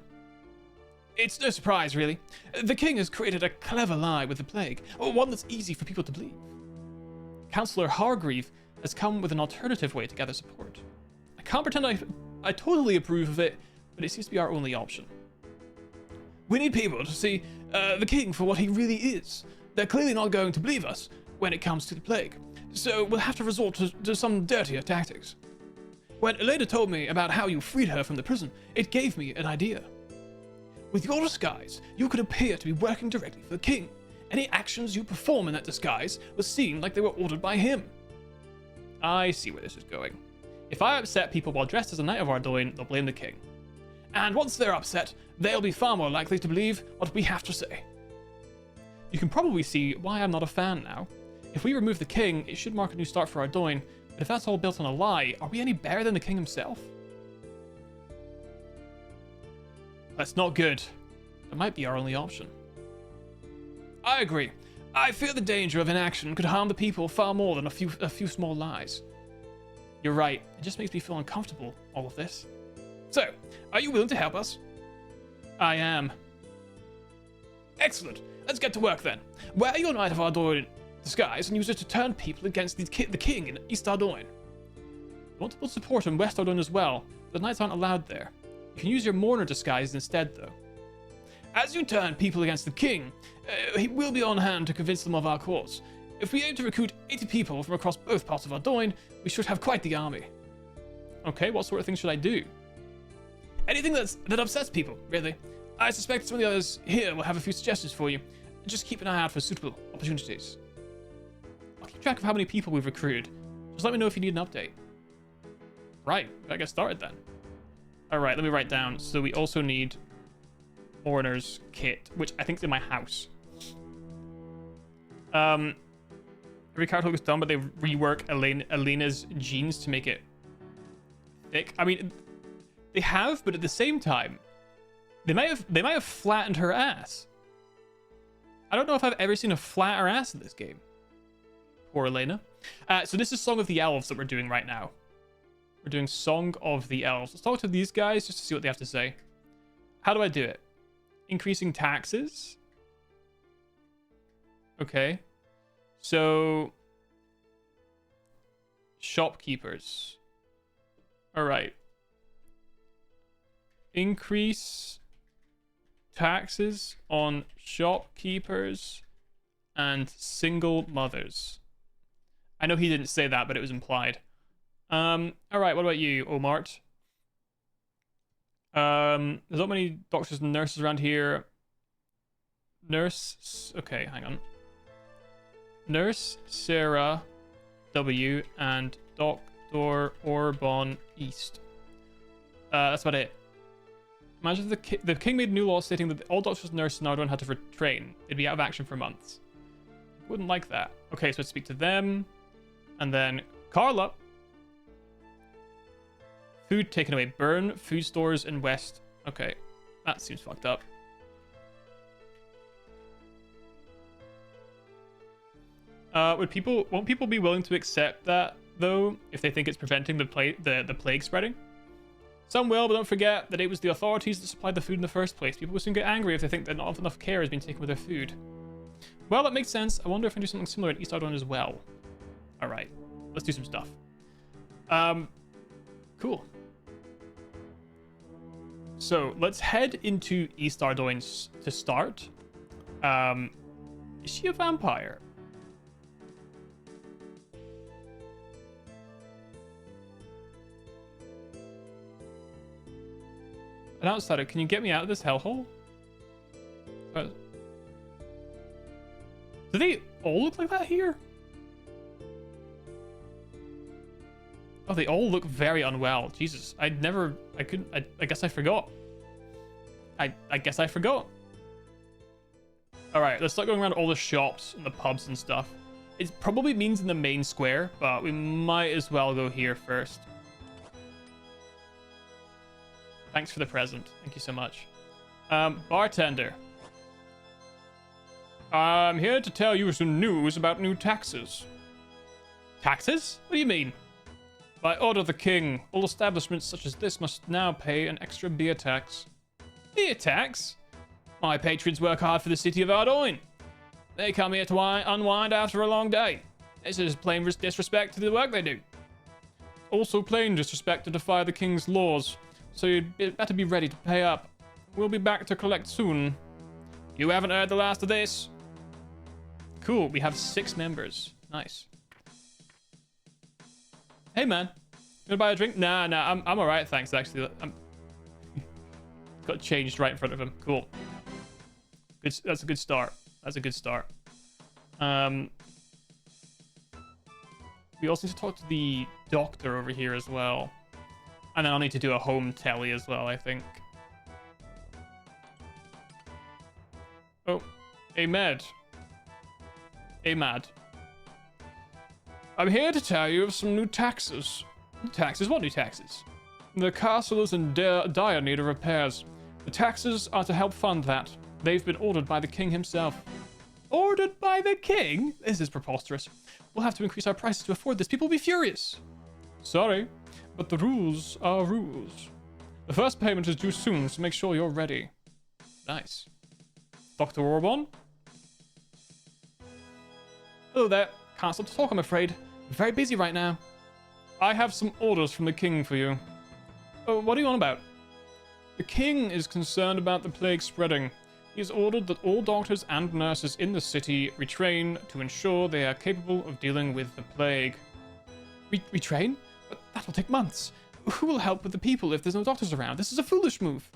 S1: It's no surprise, really. The king has created a clever lie with the plague, one that's easy for people to believe. Councillor Hargreave has come with an alternative way to gather support. I can't pretend I totally approve of it, but it seems to be our only option. We need people to see the king for what he really is. They're clearly not going to believe us when it comes to the plague, so we'll have to resort to some dirtier tactics. When Elena told me about how you freed her from the prison, it gave me an idea. With your disguise, you could appear to be working directly for the king. Any actions you perform in that disguise will seem like they were ordered by him. I see where this is going. If I upset people while dressed as a knight of Ardoin, they'll blame the king. And once they're upset, they'll be far more likely to believe what we have to say. You can probably see why I'm not a fan now. If we remove the king, it should mark a new start for Ardoin, but if that's all built on a lie, are we any better than the king himself? That's not good. That might be our only option. I agree. I fear the danger of inaction could harm the people far more than a few small lies. You're right. It just makes me feel uncomfortable, all of this. So, are you willing to help us? I am. Excellent. Let's get to work then. Wear your Knight of Ardoin disguise and use it to turn people against the king in East Ardoin. You want to build support in West Ardoin as well, but the knights aren't allowed there. You can use your mourner disguise instead, though. As you turn people against the king, he will be on hand to convince them of our cause. If we aim to recruit 80 people from across both parts of Ardoin, we should have quite the army. Okay, what sort of things should I do? Anything that upsets people, really. I suspect some of the others here will have a few suggestions for you. Just keep an eye out for suitable opportunities. I'll keep track of how many people we've recruited. Just let me know if you need an update. Right, I get started then. Alright, let me write down. So we also need Mourner's kit, which I think is in my house. Every character looks dumb, but they rework Elena's jeans to make it thick. I mean, they have, but at the same time, They might have flattened her ass. I don't know if I've ever seen a flatter ass in this game. Poor Elena. So this is Song of the Elves that we're doing right now. We're doing Song of the Elves. Let's talk to these guys just to see what they have to say. How do I do it? Increasing taxes. Okay. So shopkeepers. All right. Increase taxes on shopkeepers and single mothers. I know he didn't say that, but it was implied. All right, what about you, Omart? There's not many doctors and nurses around here. Nurse, okay, hang on. Nurse Sarah W and Dr. Orbon East. That's about it. Imagine if the king made a new law stating that all doctors and nurses now don't have to retrain. They'd be out of action for months. Wouldn't like that. Okay, so let's speak to them. And then Carla. Food taken away. Burn food stores in West. Okay, that seems fucked up. Won't people be willing to accept that though if they think it's preventing the plague spreading? Some will, but don't forget that it was the authorities that supplied the food in the first place. People will soon get angry if they think that not enough care has been taken with their food. Well, that makes sense. I wonder if I can do something similar in East Ardougne as well. All right, let's do some stuff. Cool. So let's head into East Ardougne to start. Is she a vampire? An outsider, can you get me out of this hellhole? Do they all look like that here? Oh, they all look very unwell. Jesus, I guess I forgot. I guess I forgot. All right, let's start going around all the shops and the pubs and stuff. It probably means in the main square, but we might as well go here first. Thanks for the present. Thank you so much. Bartender. I'm here to tell you some news about new taxes. Taxes? What do you mean? By order of the king, all establishments such as this must now pay an extra beer tax. Beer tax? My patrons work hard for the city of Ardougne. They come here to unwind after a long day. This is plain disrespect to the work they do. Also plain disrespect to defy the king's laws. So you'd better be ready to pay up. We'll be back to collect soon. You haven't heard the last of this? Cool, we have 6 members. Nice. Hey man, you wanna buy a drink? Nah, I'm alright, thanks actually. Got changed right in front of him. Cool. That's a good start. That's a good start. We also need to talk to the doctor over here as well. And then I'll need to do a home telly as well, I think. Oh, Ahmed. Ahmad. I'm here to tell you of some new taxes. Taxes? What new taxes? The castle is in dire need of repairs. The taxes are to help fund that. They've been ordered by the king himself. Ordered by the king? This is preposterous. We'll have to increase our prices to afford this. People will be furious. Sorry, but the rules are rules. The first payment is due soon, so make sure you're ready. Nice. Dr. Orbon? Hello there. Can't stop to talk, I'm afraid. I'm very busy right now. I have some orders from the king for you. Oh, what are you on about? The king is concerned about the plague spreading. He has ordered that all doctors and nurses in the city retrain to ensure they are capable of dealing with the plague. Retrain? But that'll take months. Who will help with the people if there's no doctors around? This is a foolish move.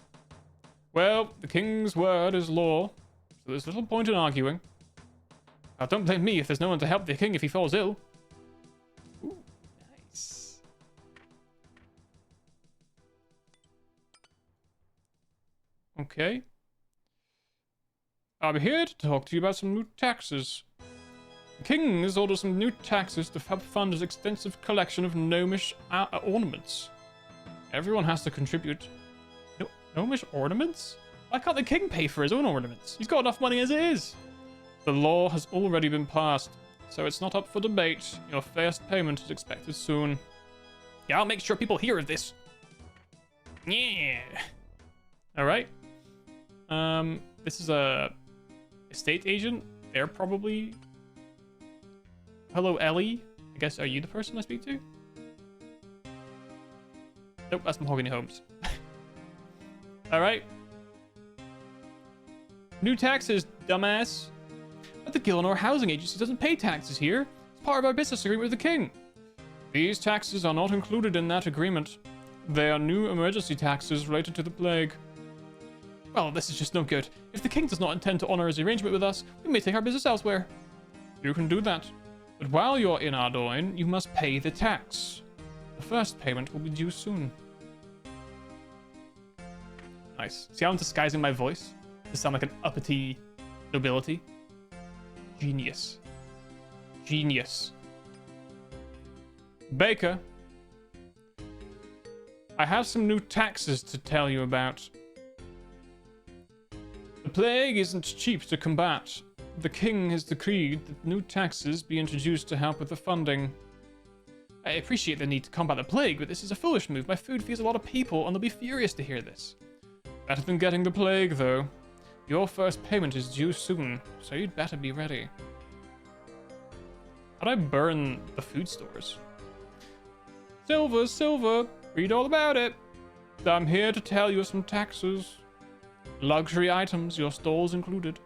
S1: Well, the king's word is law, so there's little point in arguing. Now, don't blame me if there's no one to help the king if he falls ill. Ooh, nice. Okay. I'm here to talk to you about some new taxes. The king has ordered some new taxes to help fund his extensive collection of gnomish ornaments. Everyone has to contribute. No, gnomish ornaments? Why can't the king pay for his own ornaments? He's got enough money as it is. The law has already been passed, so it's not up for debate. Your first payment is expected soon. Yeah, I'll make sure people hear of this. Yeah. All right. This is a estate agent. They're probably... Hello, Ellie. I guess, are you the person I speak to? Nope, that's Mahogany Homes. All right. New taxes, dumbass. But the Gillinor Housing Agency doesn't pay taxes here. It's part of our business agreement with the king. These taxes are not included in that agreement. They are new emergency taxes related to the plague. Well, this is just no good. If the king does not intend to honor his arrangement with us, we may take our business elsewhere. You can do that. But while you're in Ardoin, you must pay the tax. The first payment will be due soon. Nice. See how I'm disguising my voice to sound like an uppity nobility? Genius. Genius. Baker. I have some new taxes to tell you about. The plague isn't cheap to combat. The king has decreed that new taxes be introduced to help with the funding. I appreciate the need to combat the plague, but this is a foolish move. My food feeds a lot of people, and they'll be furious to hear this. Better than getting the plague, though. Your first payment is due soon, so you'd better be ready. How'd I burn the food stores? Silver, silver, read all about it. I'm here to tell you some taxes. Luxury items, your stalls included.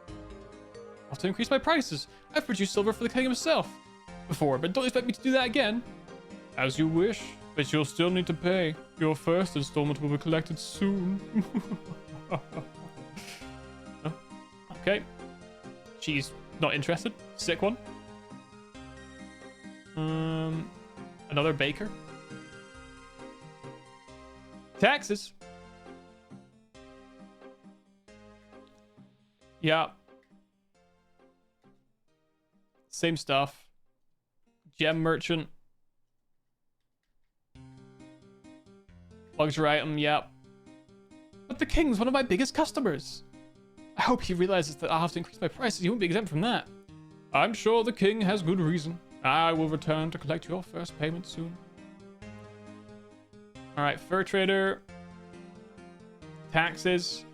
S1: I'll have to increase my prices. I've produced silver for the king himself before, but don't expect me to do that again. As you wish, but you'll still need to pay. Your first installment will be collected soon. Oh, okay. She's not interested. Sick one. Another baker. Taxes. Yeah. Same stuff. Gem merchant. Luxury item, yep. But the king's one of my biggest customers. I hope he realizes that I'll have to increase my prices. He won't be exempt from that. I'm sure the king has good reason. I will return to collect your first payment soon. Alright, fur trader. Taxes.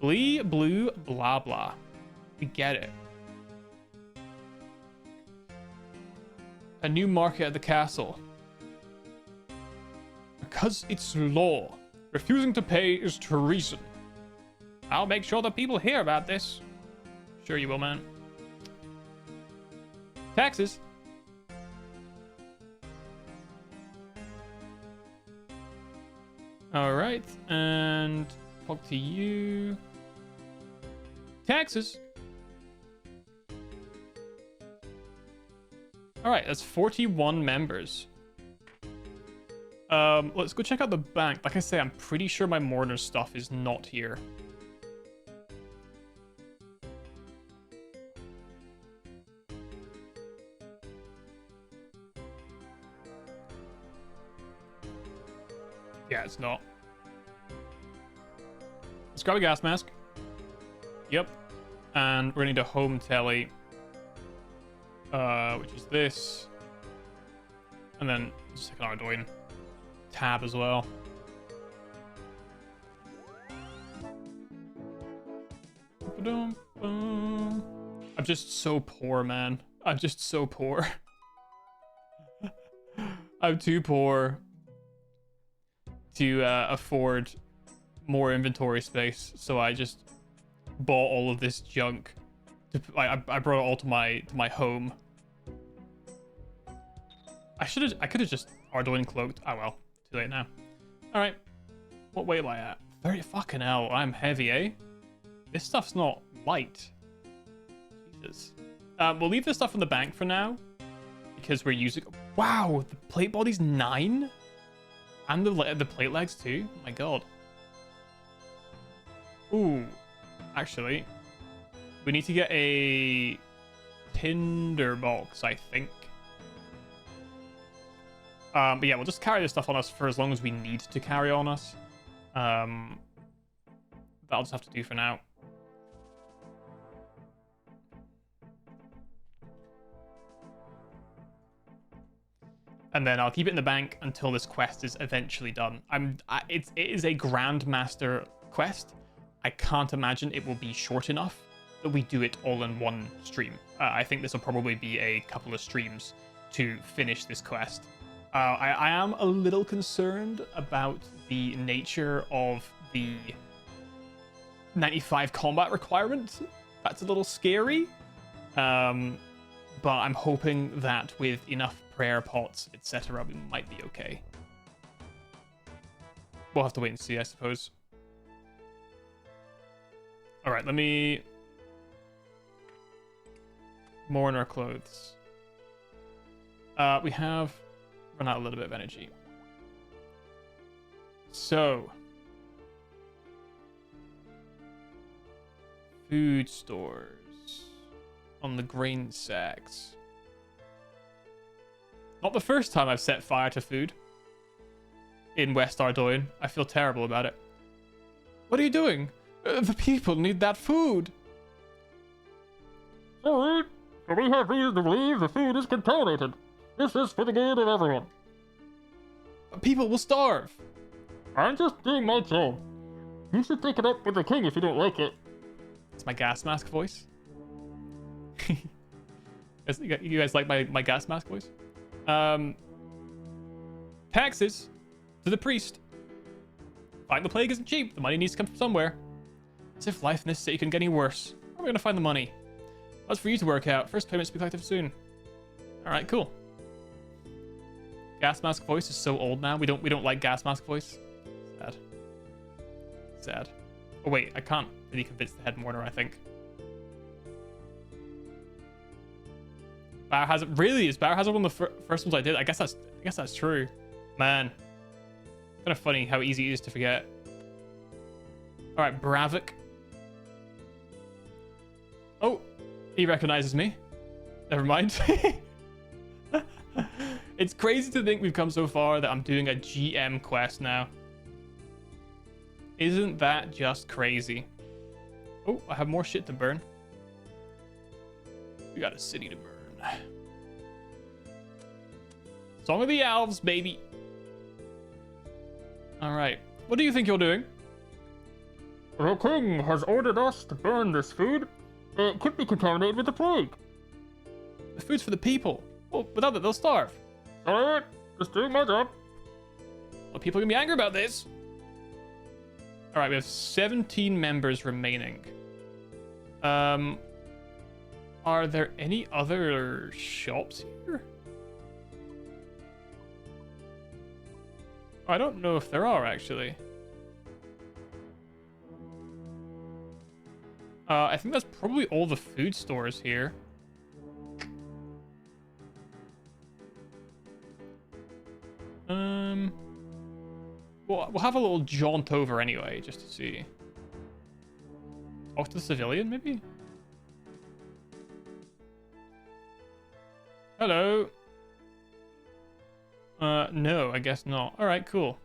S1: Blue, blah, blah. We get it. A new market at the castle. Because it's law. Refusing to pay is treason. I'll make sure that people hear about this. Sure you will, man. Taxes. Alright, and talk to you. Taxes. Alright, that's 41 members. Let's go check out the bank. Like I say, I'm pretty sure my mourner stuff is not here. Yeah, it's not. Let's grab a gas mask. Yep. And we're gonna need a home telly. Which is this. And then just take an Ardoin tab as well. I'm just so poor, man. I'm just so poor. I'm too poor to afford more inventory space, so I just bought all of this junk. I brought it all to my home. I could have just Ardoin cloaked. Oh well, too late now. All right, what weight am I at? 30. Fucking hell, I'm heavy, eh? This stuff's not light. Jesus. We'll leave this stuff in the bank for now because we're using. Wow, the plate body's 9, and the plate legs too. Oh my god. Ooh, actually, we need to get a tinder box, I think. But yeah, we'll just carry this stuff on us for as long as we need to carry on us. That'll just have to do for now. And then I'll keep it in the bank until this quest is eventually done. It is a Grandmaster quest. I can't imagine it will be short enough that we do it all in one stream. I think this will probably be a couple of streams to finish this quest. I am a little concerned about the nature of the 95 combat requirement. That's a little scary. But I'm hoping that with enough prayer pots, etc., we might be okay. We'll have to wait and see, I suppose. All right, let me mourn our clothes. We have run out a little bit of energy. So, food stores on the grain sacks. Not the first time I've set fire to food in West Ardoin. I feel terrible about it. What are you doing? The people need that food.
S2: Sorry, but we have reason to believe the food is contaminated. This is for the good of everyone.
S1: People will starve.
S2: I'm just doing my job. You should take it up with the king if you don't like it.
S1: It's my gas mask voice. You guys like my gas mask voice? Taxes to the priest. Fighting the plague isn't cheap. The money needs to come from somewhere. As if life in this city couldn't get any worse. Where are we gonna find the money? That's for you to work out. First payments to be collected soon. All right, cool. Gas mask voice is so old now. We don't like gas mask voice. Sad. Sad. Oh wait, I can't really convince the head mourner, I think. Biohazard really is Biohazard one of the first ones I did. I guess that's true. Man, kind of funny how easy it is to forget. All right, Bravik. Oh, he recognizes me. Never mind. It's crazy to think we've come so far that I'm doing a GM quest now. Isn't that just crazy? Oh, I have more shit to burn. We got a city to burn. Song of the Elves, baby. All right. What do you think you're doing?
S2: The king has ordered us to burn this food. It could be contaminated with the plague.
S1: The food's for the people. Well, without it, they'll starve.
S2: Alright, just doing my job.
S1: Well, people are gonna be angry about this. All right, we have 17 members remaining. Are there any other shops here? I don't know if there are, actually. I think that's probably all the food stores here. We'll have a little jaunt over anyway, just to see. Talk to the civilian, maybe? Hello. No, I guess not. All right, cool.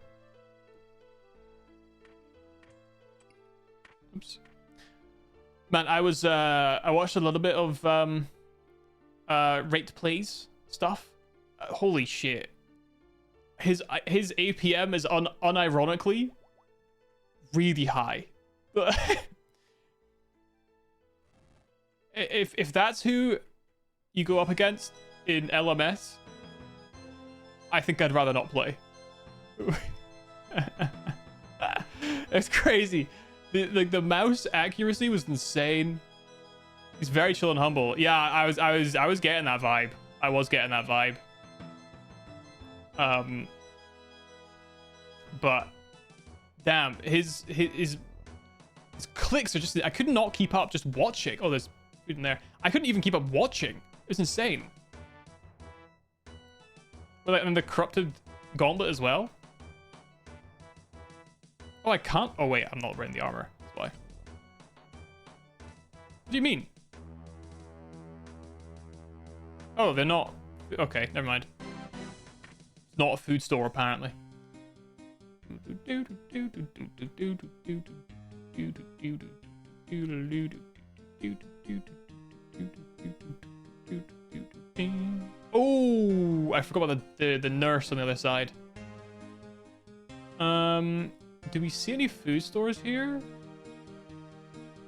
S1: Oops. Man, I watched a little bit of Rate Plays stuff. Holy shit. His APM is unironically really high. if that's who you go up against in LMS, I think I'd rather not play. It's crazy. The mouse accuracy was insane. He's very chill and humble. Yeah, I was getting that vibe. I was getting that vibe. But damn, his clicks are just, I could not keep up just watching. Oh, there's food in there. I couldn't even keep up watching. It was insane. And the corrupted gauntlet as well. Oh, I can't. Oh wait, I'm not wearing the armor. That's why. What do you mean? Oh, they're not. Okay, never mind. It's not a food store apparently. Oh, I forgot about the nurse on the other side. Do we see any food stores here?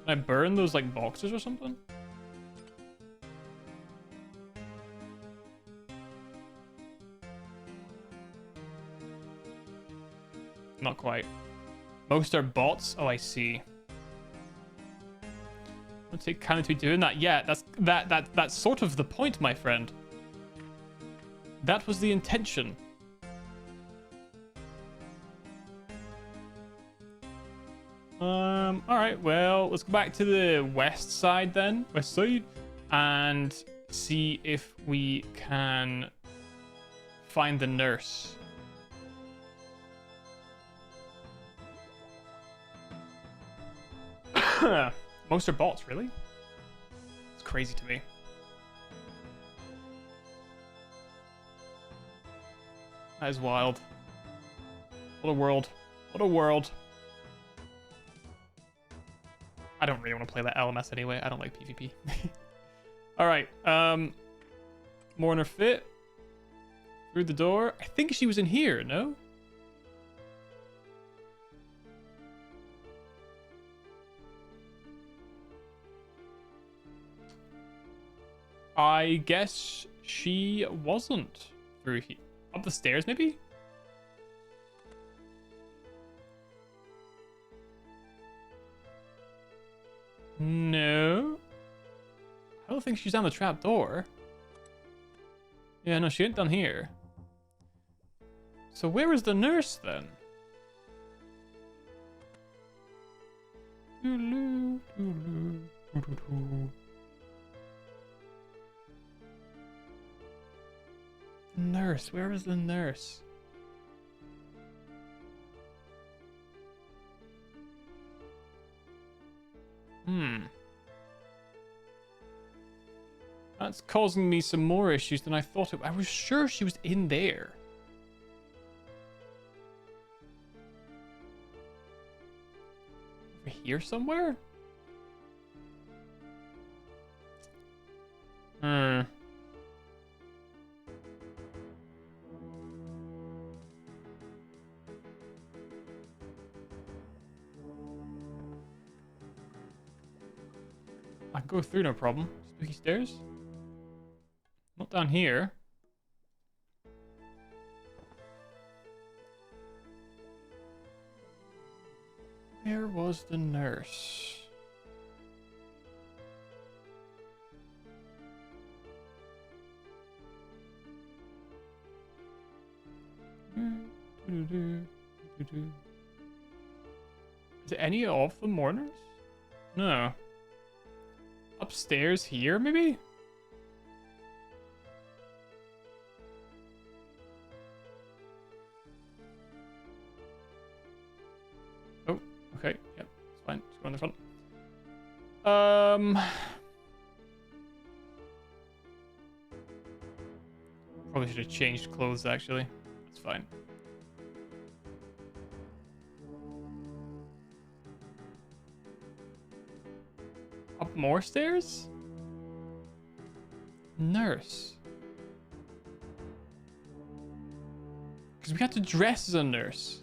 S1: Can I burn those like boxes or something? Not quite. Most are bots. Oh, I see. I don't take kind of to be doing that yet. That's sort of the point, my friend. That was the intention. All right. Well, let's go back to the west side then, west side, and see if we can find the nurse. Most are bots, really? It's crazy to me. That is wild. What a world. What a world. I don't really want to play that LMS anyway. I don't like PvP. Alright, Mourner fit. Through the door. I think she was in here, no? I guess she wasn't through here. Up the stairs, maybe? No. I don't think she's down the trap door. Yeah, no, she ain't down here. So where is the nurse then? Nurse, where is the nurse? That's causing me some more issues than I thought it. I was sure she was in there. Over here somewhere? I can go through, no problem. Spooky stairs? Not down here. Where was the nurse? Is it any of the mourners? No. Upstairs here, maybe? Oh, okay. Yep, it's fine. Just go in the front. Probably should have changed clothes, actually. It's fine. Up more stairs? Nurse. Because we had to dress as a nurse.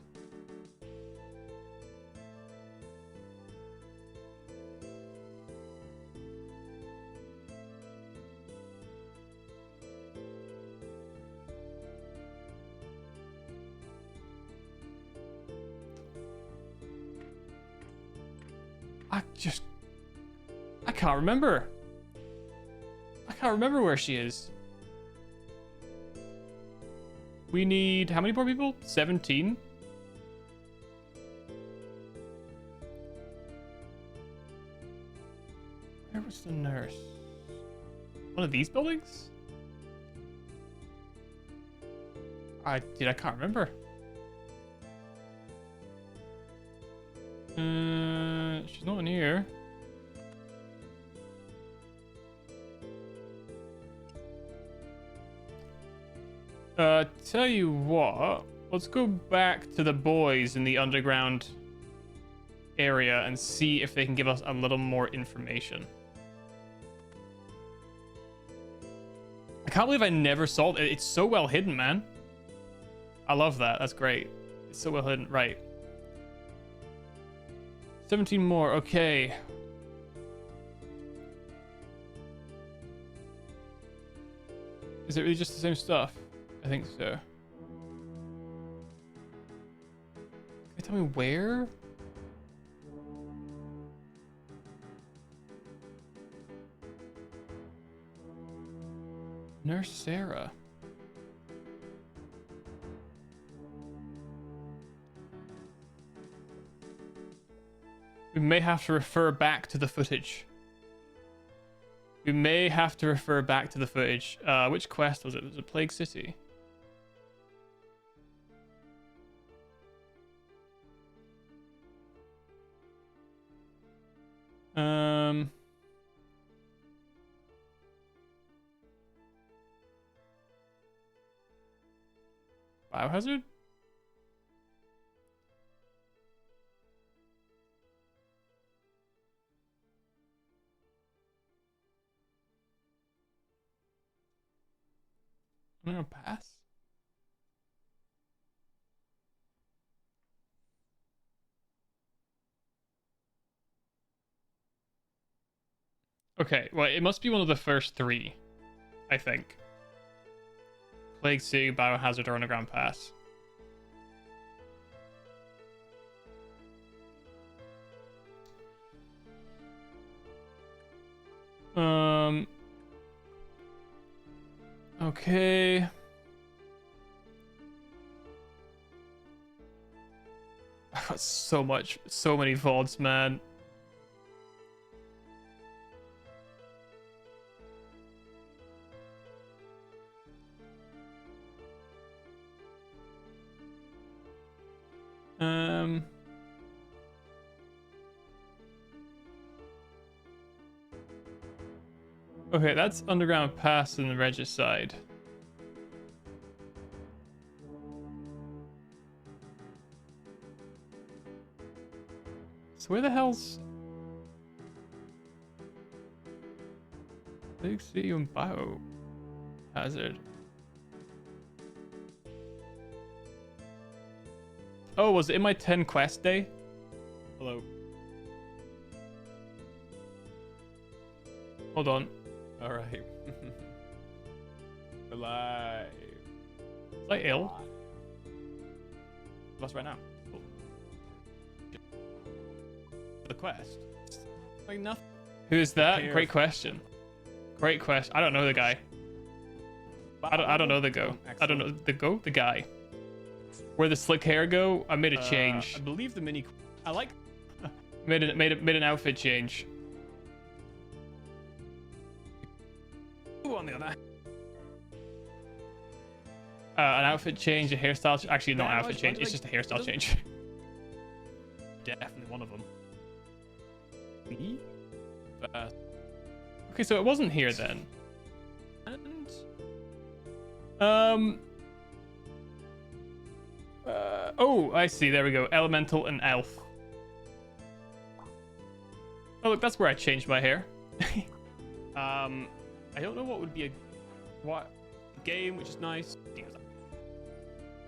S1: I can't remember. I can't remember where she is. We need how many more people? 17? Where was the nurse? One of these buildings? I can't remember. She's not in here. Tell you what, Let's go back to the boys in the underground area and see if they can give us a little more information. I can't believe I never saw it. It's so well hidden, man. I love that. That's great. It's so well hidden. Right. 17 more. Okay. Is it really just the same stuff? I think so. Can you tell me where? Nurse Sarah. We may have to refer back to the footage. We may have to refer back to the footage. Which quest was it? Was it Plague City? Biohazard? I'm gonna pass. Okay, well, it must be one of the first three, I think. Plague City, Biohazard, or Underground Pass. Okay. I've got so many VODs, man. Okay, that's Underground Pass in the Regicide. So where the hell's Big City and Biohazard? Oh, was it in my 10 quest day? Hello. Hold on.
S3: All right. Alive.
S1: Is I ill?
S3: Lost right now. Cool. The quest. Like nothing.
S1: Who is that? Great question. Great question. I don't know the guy. I don't know the go. I don't know the go. The guy. Where the slick hair go? I made a change.
S3: I believe the mini. I like.
S1: made an outfit change.
S3: Ooh, on the other.
S1: An outfit change, a hairstyle. Actually, not an outfit change. It's
S3: like,
S1: just a hairstyle change.
S3: Definitely one of them.
S1: Okay, so it wasn't here then.
S3: And
S1: oh, I see. There we go. Elemental and elf. Oh, look, that's where I changed my hair.
S3: I don't know what would be a game, which is nice.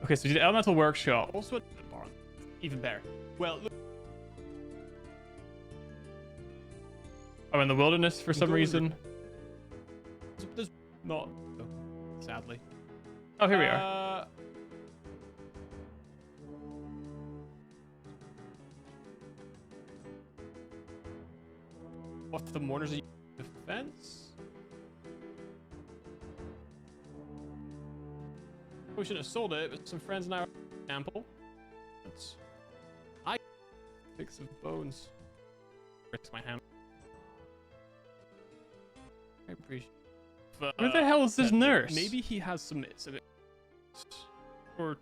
S1: Okay, so we did elemental workshop.
S3: Also, a barn, even better. Well, look,
S1: I'm in the wilderness for some reason.
S3: there's not, sadly.
S1: Oh, here we are.
S3: What the mourners are defense? We should have sold it, but some friends and I are ample. I fix of bones. Breaks my hand. I appreciate.
S1: Where the hell is this nurse?
S3: Maybe he has some or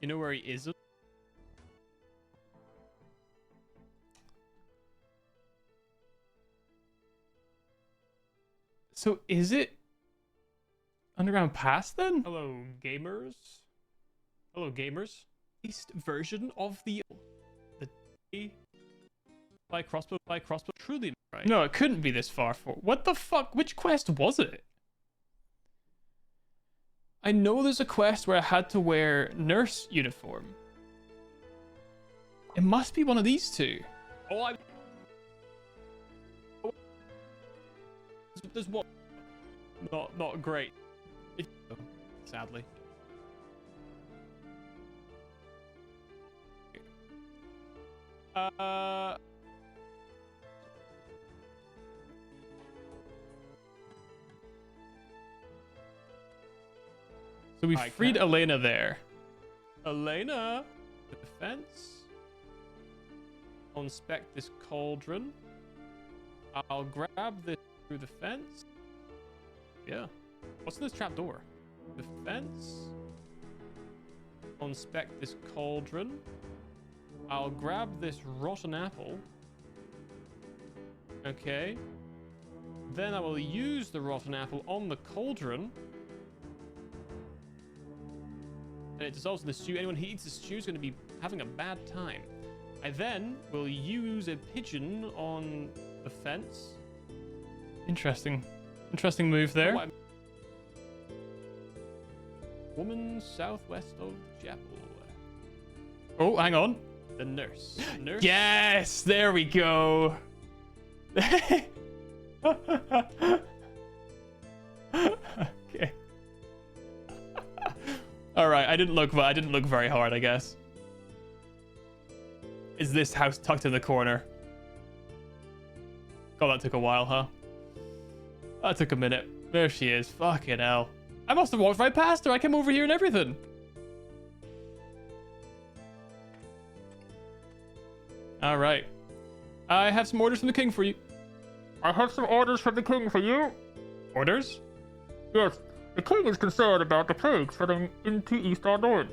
S3: you know where he is?
S1: So is it underground pass then? Hello, gamers. Hello, gamers. East version of the by crossbow. Truly right. No, it couldn't be this far for. What the fuck? Which quest was it? I know there's a quest where I had to wear nurse uniform. It must be one of these two. Oh, there's one. Not great. Sadly. So we freed Elena there. Elena, the defense. I'll inspect this cauldron. I'll grab this through the fence. Yeah. What's in this trapdoor? The fence. I'll inspect this cauldron. I'll grab this rotten apple. Okay. Then I will use the rotten apple on the cauldron. And it dissolves in the stew. Anyone who eats the stew is going to be having a bad time. I then will use a pigeon on the fence. Interesting. Interesting move there. Oh, woman southwest of chapel. Oh, hang on. The nurse. Nurse. Yes, there we go. Okay. All right, I didn't look very hard, I guess. Is this house tucked in the corner? God, that took a while, huh? That took a minute. There she is. Fucking hell. I must have walked right past her. I came over here and everything. All right. I have some orders from the king for you.
S2: I have some orders from the king for you.
S1: Orders?
S2: Yes, the king is concerned about the plague spreading into East Ardoin.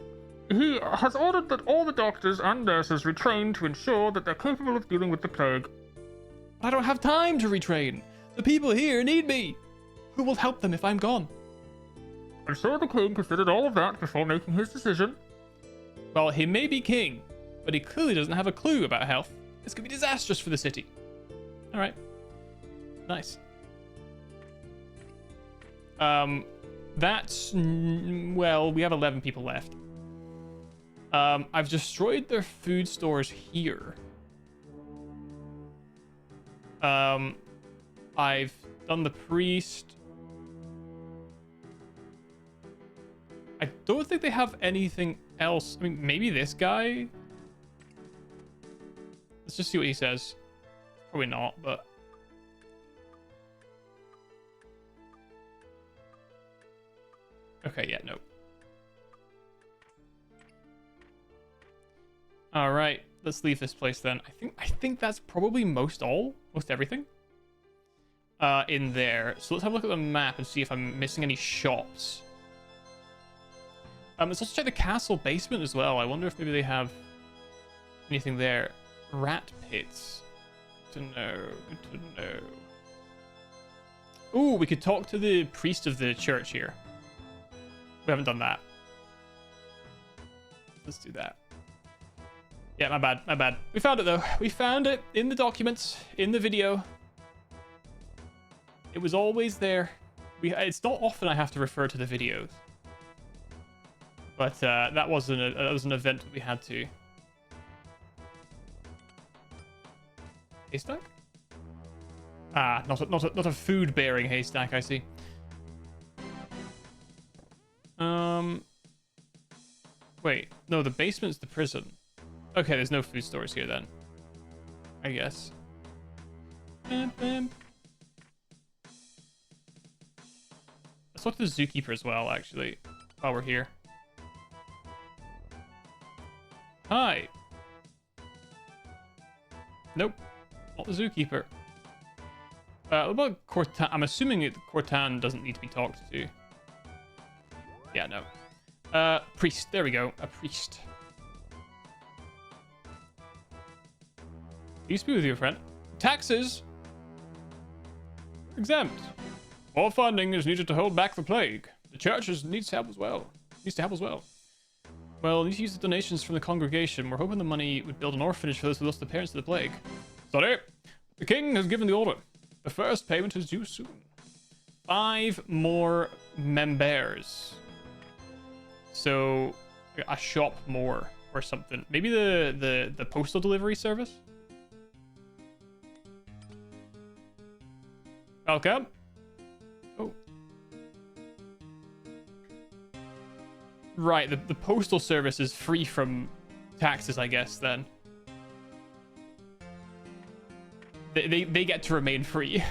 S2: He has ordered that all the doctors and nurses retrain to ensure that they're capable of dealing with the plague.
S1: I don't have time to retrain. The people here need me. Who will help them if I'm gone?
S2: I'm sure the king considered all of that before making his decision.
S1: Well, he may be king, but he clearly doesn't have a clue about health. This could be disastrous for the city. All right. Nice. That's... Well, we have 11 people left. I've destroyed their food stores here. I've done the priest. I don't think they have anything else. I mean, maybe this guy? Let's just see what he says. Probably not, but... Okay, yeah, nope. All right, let's leave this place then. I think that's probably most everything in there. So let's have a look at the map and see if I'm missing any shops. Let's also check the castle basement as well. I wonder if maybe they have anything there. Rat pits. Good to know. Good to know. Ooh, we could talk to the priest of the church here. We haven't done that. Let's do that. Yeah, my bad, my bad. We found it though. We found it in the documents, in the video. It was always there. It's not often I have to refer to the videos. But that was an event that we had to. Haystack? Ah, not a food-bearing haystack, I see. Wait, no, the basement's the prison. Okay, there's no food stores here then. I guess. Bam, bam. Let's talk to the zookeeper as well, actually, while we're here. Hi. Nope, not the zookeeper. What about Cortan? I'm assuming Cortan doesn't need to be talked to. Yeah, no. Priest. There we go. A priest. Peace be with you, friend. Taxes. Exempt. More funding is needed to hold back the plague. The church needs help as well. Well, need to use the donations from the congregation. We're hoping the money would build an orphanage for those who lost their parents to the plague. Sorry. The king has given the order. The first payment is due soon. 5 more members. So, a shop more or something. Maybe the postal delivery service? Welcome. Oh. Right, the postal service is free from taxes, I guess, then. They get to remain free.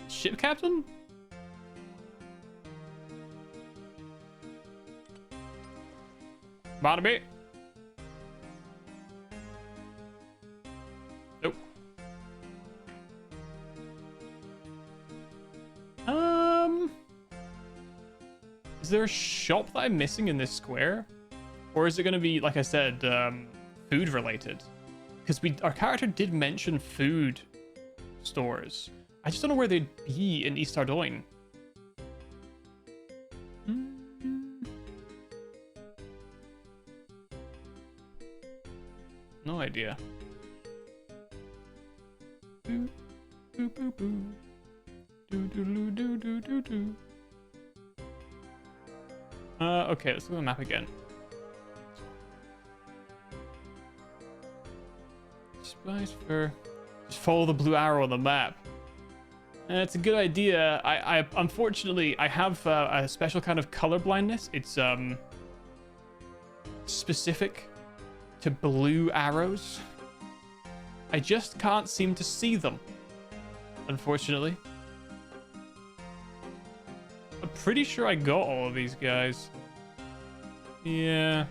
S1: Ship captain? Barnaby? Nope. Is there a shop that I'm missing in this square? Or is it going to be, like I said, food related? Because our character did mention food stores. I just don't know where they'd be in East Ardoin. No idea. Okay, let's look at the map again. Spice for... Just follow the blue arrow on the map. It's a good idea. I unfortunately, I have a special kind of color blindness. It's specific to blue arrows. I just can't seem to see them, unfortunately. I'm pretty sure I got all of these guys. Yeah.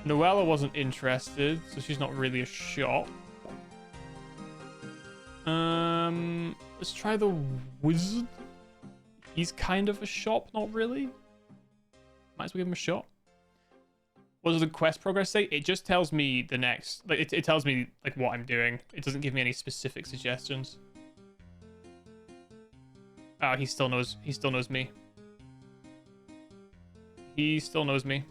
S1: Noella wasn't interested, so she's not really a shop. Let's try the wizard. He's kind of a shop, not really. Might as well give him a shot. What does the quest progress say? It just tells me the next, like it tells me like what I'm doing. It doesn't give me any specific suggestions. Oh, he still knows me. He still knows me.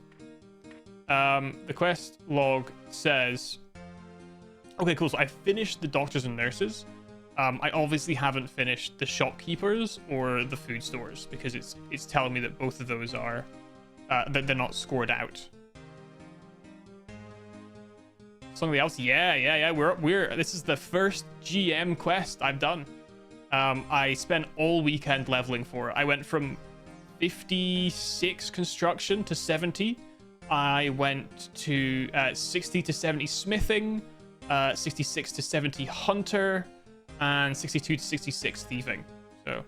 S1: The quest log says, okay, cool. So I finished the doctors and nurses. I obviously haven't finished the shopkeepers or the food stores because it's telling me that both of those are that they're not scored out. Something else? Yeah. We're this is the first GM quest I've done. I spent all weekend leveling for it. I went from 56 construction to 70. I went to 60 to 70 smithing, 66 to 70 hunter, and 62 to 66 thieving. So,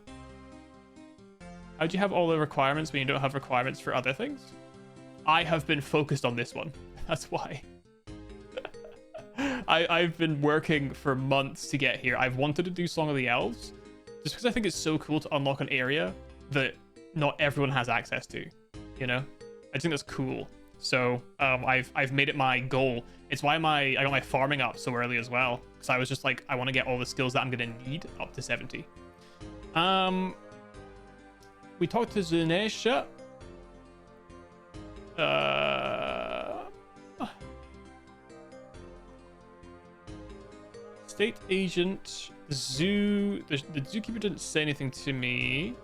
S1: how do you have all the requirements when you don't have requirements for other things? I have been focused on this one. That's why. I've been working for months to get here. I've wanted to do Song of the Elves, just because I think it's so cool to unlock an area that not everyone has access to. You know, I think that's cool. So I've made it my goal. It's why I got my farming up so early as well, because I was just like, I want to get all the skills that I'm gonna need up to 70. We talked to Zunesha. State agent, zoo. The zookeeper didn't say anything to me.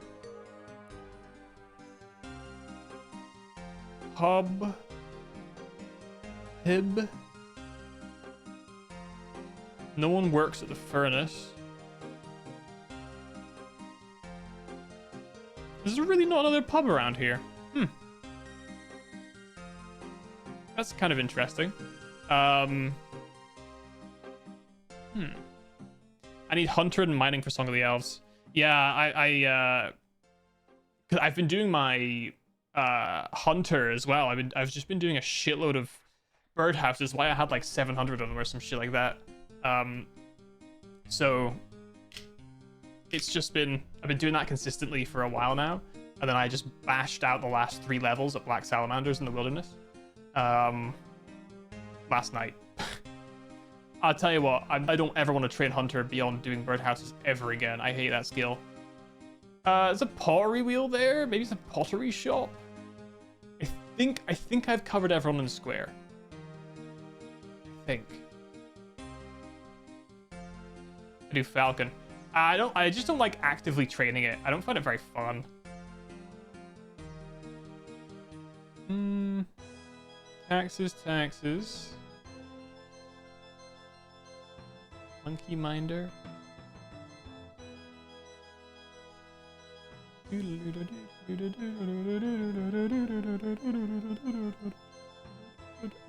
S1: Hib. No one works at the furnace. Is there really not another pub around here? That's kind of interesting. I need hunter and mining for Song of the Elves. Yeah, cause I've been doing my hunter as well. I've just been doing a shitload of birdhouses. Why I had like 700 of them or some shit like that. So it's just been, I've been doing that consistently for a while now, and then I just bashed out the last 3 levels of black salamanders in the wilderness last night. I'll tell you what, I don't ever want to train Hunter beyond doing birdhouses ever again. I hate that skill. There's a pottery wheel there. Maybe it's a pottery shop. I think I've covered everyone in the square. I think. I do Falcon. I just don't like actively training it. I don't find it very fun. Taxes. Monkey Minder.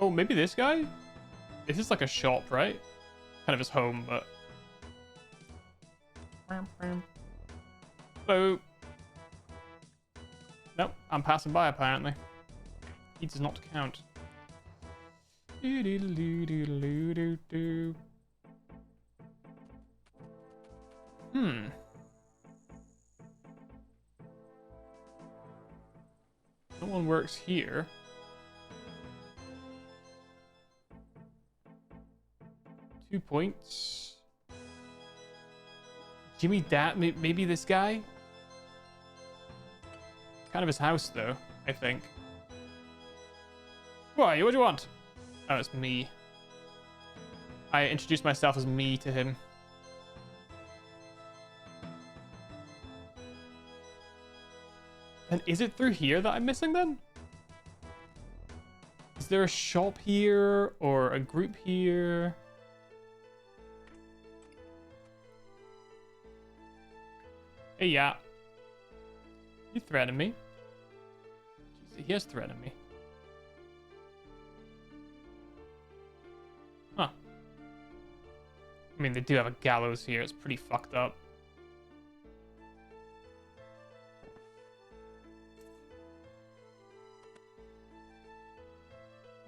S1: Oh, maybe this guy? This is like a shop, right? Kind of his home, but... Hello. Nope, I'm passing by apparently. He does not count. No one works here. Two points. Jimmy maybe this guy? Kind of his house though, I think. Who are you? What do you want? Oh, it's me. I introduced myself as me to him. And is it through here that I'm missing then? Is there a shop here or a group here? Hey, yeah. You threatened me. Jeez, he has threatened me. Huh. I mean, they do have a gallows here. It's pretty fucked up.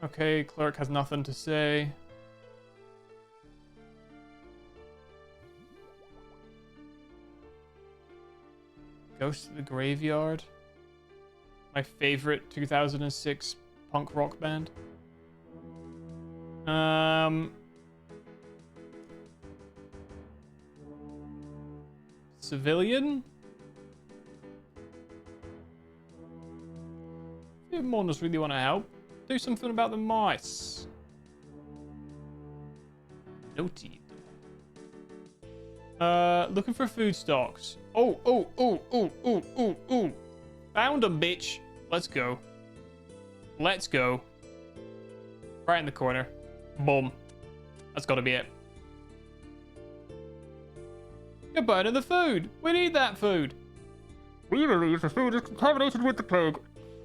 S1: Okay, clerk has nothing to say. Ghost of the Graveyard. My favorite 2006 punk rock band. Civilian? If Mourners really want to help, do something about the mice. Noted. Looking for food stocks. Oh. Found them, bitch. Let's go. Right in the corner. Boom. That's gotta be it. You're burning the food. We need that food.
S2: We believe the food is contaminated with the plague.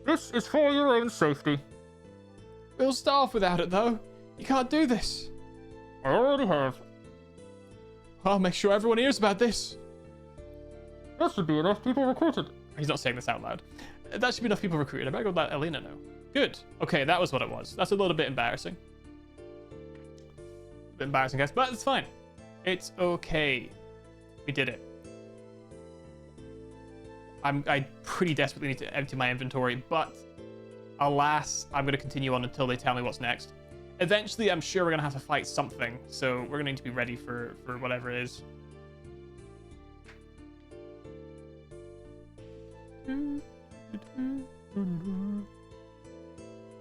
S2: This is for your own safety.
S1: We'll starve without it, though. You can't do this.
S2: I already have.
S1: I'll make sure everyone hears about this.
S2: That should be enough people recruited.
S1: He's not saying this out loud. That should be enough people recruited. I better go let Elena know. Good. Okay, that was what it was. That's a little bit embarrassing. A bit embarrassing, guys, but it's fine. It's okay. We did it. I pretty desperately need to empty my inventory, but alas, I'm going to continue on until they tell me what's next. Eventually, I'm sure we're going to have to fight something, so we're going to need to be ready for whatever it is.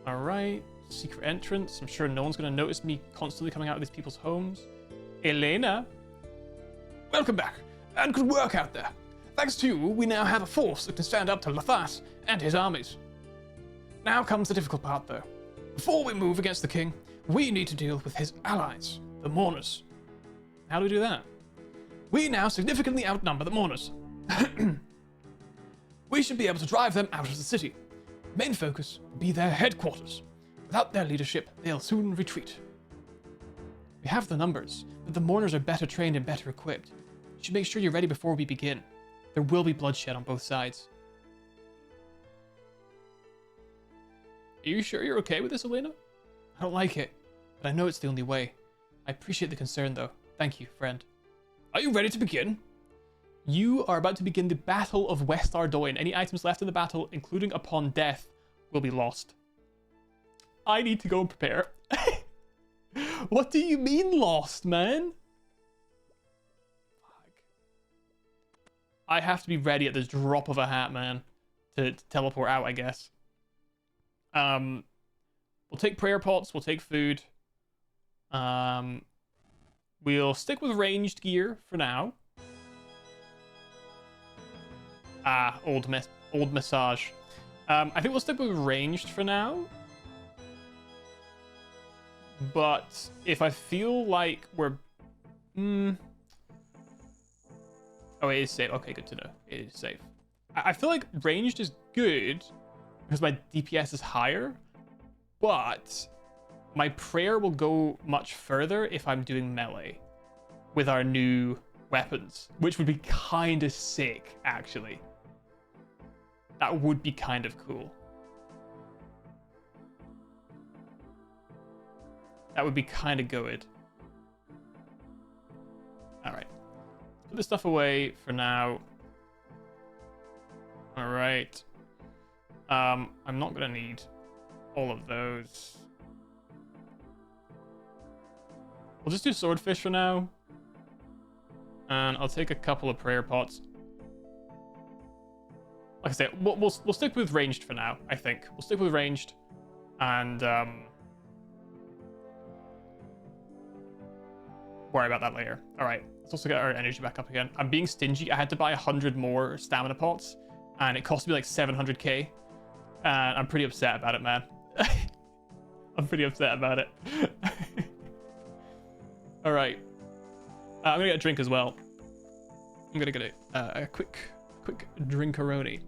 S1: Alright, secret entrance. I'm sure no one's going to notice me constantly coming out of these people's homes. Elena? Welcome back, and good work out there. Thanks to you, we now have a force that can stand up to Lathat and his armies. Now comes the difficult part, though. Before we move against the king, we need to deal with his allies, the Mourners. How do we do that? We now significantly outnumber the Mourners. We should be able to drive them out of the city. Main focus will be their headquarters. Without their leadership, they'll soon retreat. We have the numbers, but the Mourners are better trained and better equipped. You should make sure you're ready before we begin. There will be bloodshed on both sides. Are you sure you're okay with this, Elena? I don't like it, but I know it's the only way. I appreciate the concern, though. Thank you, friend. Are you ready to begin? You are about to begin the Battle of West Ardoin. Any items left in the battle, including upon death, will be lost. I need to go and prepare. What do you mean lost, man? Fuck. I have to be ready at the drop of a hat, man, to teleport out, I guess. We'll take prayer pots. We'll take food. We'll stick with ranged gear for now. Old massage. I think we'll stick with ranged for now. But if I feel like we're... Oh, it is safe. Okay, good to know. It is safe. I feel like ranged is good because my DPS is higher. But my prayer will go much further if I'm doing melee with our new weapons, which would be kind of sick, actually. That would be kind of cool. That would be kind of good. All right. Let's put this stuff away for now. All right. I'm not going to need all of those. We'll just do swordfish for now. And I'll take a couple of prayer pots. Like I said, we'll stick with ranged for now, I think. We'll stick with ranged. And worry about that later. All right, let's also get our energy back up again. I'm being stingy. I had to buy 100 more stamina pots, and it cost me like 700k. And I'm pretty upset about it, man. I'm pretty upset about it. All right. I'm gonna get a drink as well. I'm gonna get a quick drinkaroni.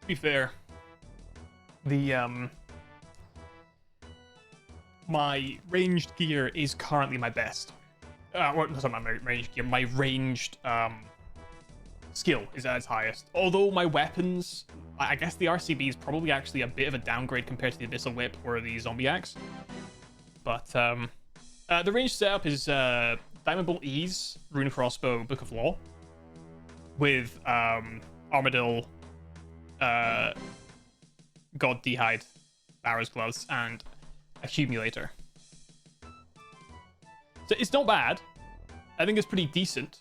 S1: To be fair, the my ranged gear is currently my best. Well, not my ranged gear. My ranged skill is at its highest. Although my weapons, I guess the RCB is probably actually a bit of a downgrade compared to the Abyssal Whip or the Zombie Axe. But the ranged setup is Diamond Bolt Ease, Rune Crossbow, Book of Law, with Armadillo, God D'hide, Barrow's Gloves, and Accumulator. So it's not bad. I think it's pretty decent,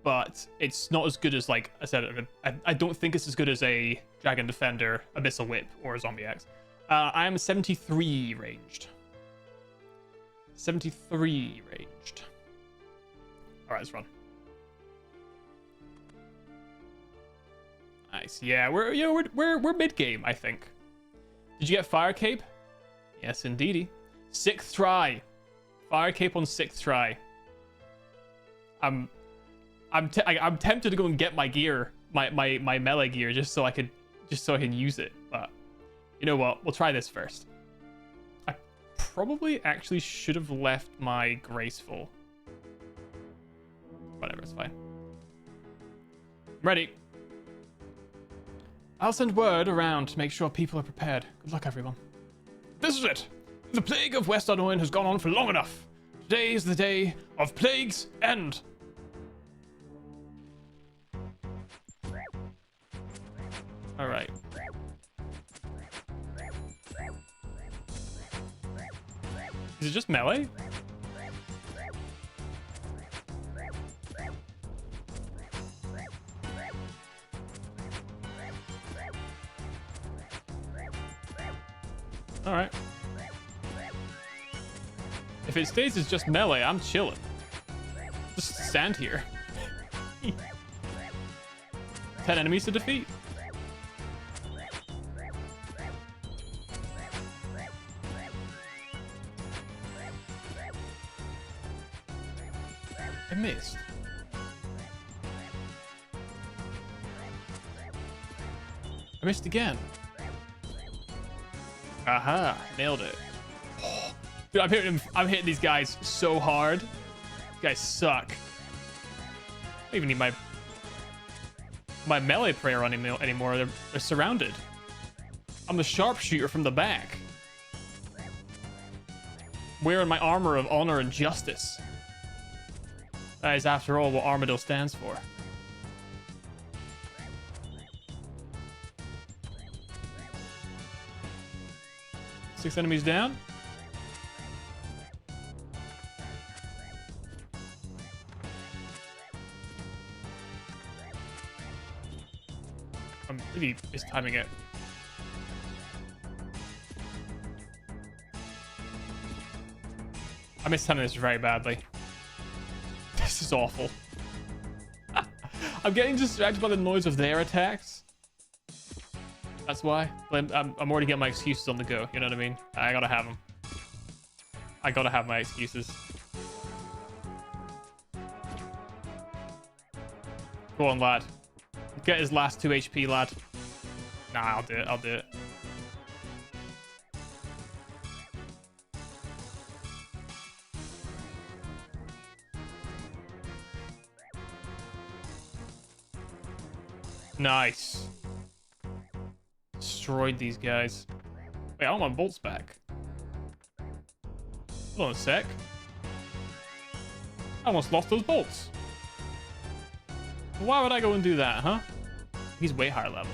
S1: but it's not as good as, like I said, I don't think it's as good as a Dragon Defender, Abyssal Whip, or a Zombie Axe. I am 73 ranged. 73 ranged. Alright, let's run. Nice. Yeah, we're mid game, I think. Did you get Fire Cape? Yes, indeedy. 6th try. Fire Cape on 6th try. I'm tempted to go and get my gear, my melee gear, just so I can use it. But you know what? We'll try this first. I probably actually should have left my graceful. Whatever, it's fine. I'm ready. I'll send word around to make sure people are prepared. Good luck, everyone. This is it. The plague of West Arnoin has gone on for long enough. Today is the day of plague's end. All right. Is it just melee? All right. If it stays as just melee, I'm chilling. Just stand here. 10 enemies to defeat. I missed. I missed again. Aha, nailed it. Dude, I'm hitting these guys so hard. These guys suck. I don't even need my melee prayer on him anymore. They're surrounded. I'm the sharpshooter from the back. Wearing my armor of honor and justice. That is, after all, what Armadillo stands for. Six enemies down. I'm really mistiming it. I mistiming this very badly. This is awful. I'm getting distracted by the noise of their attacks. That's why. I'm already getting my excuses on the go. You know what I mean? I gotta have them. I gotta have my excuses. Go on, lad. Get his last 2 HP, lad. Nah, I'll do it. I'll do it. Nice. Destroyed these guys. Wait, I want my bolts back. Hold on a sec. I almost lost those bolts. Why would I go and do that, huh? He's way higher level.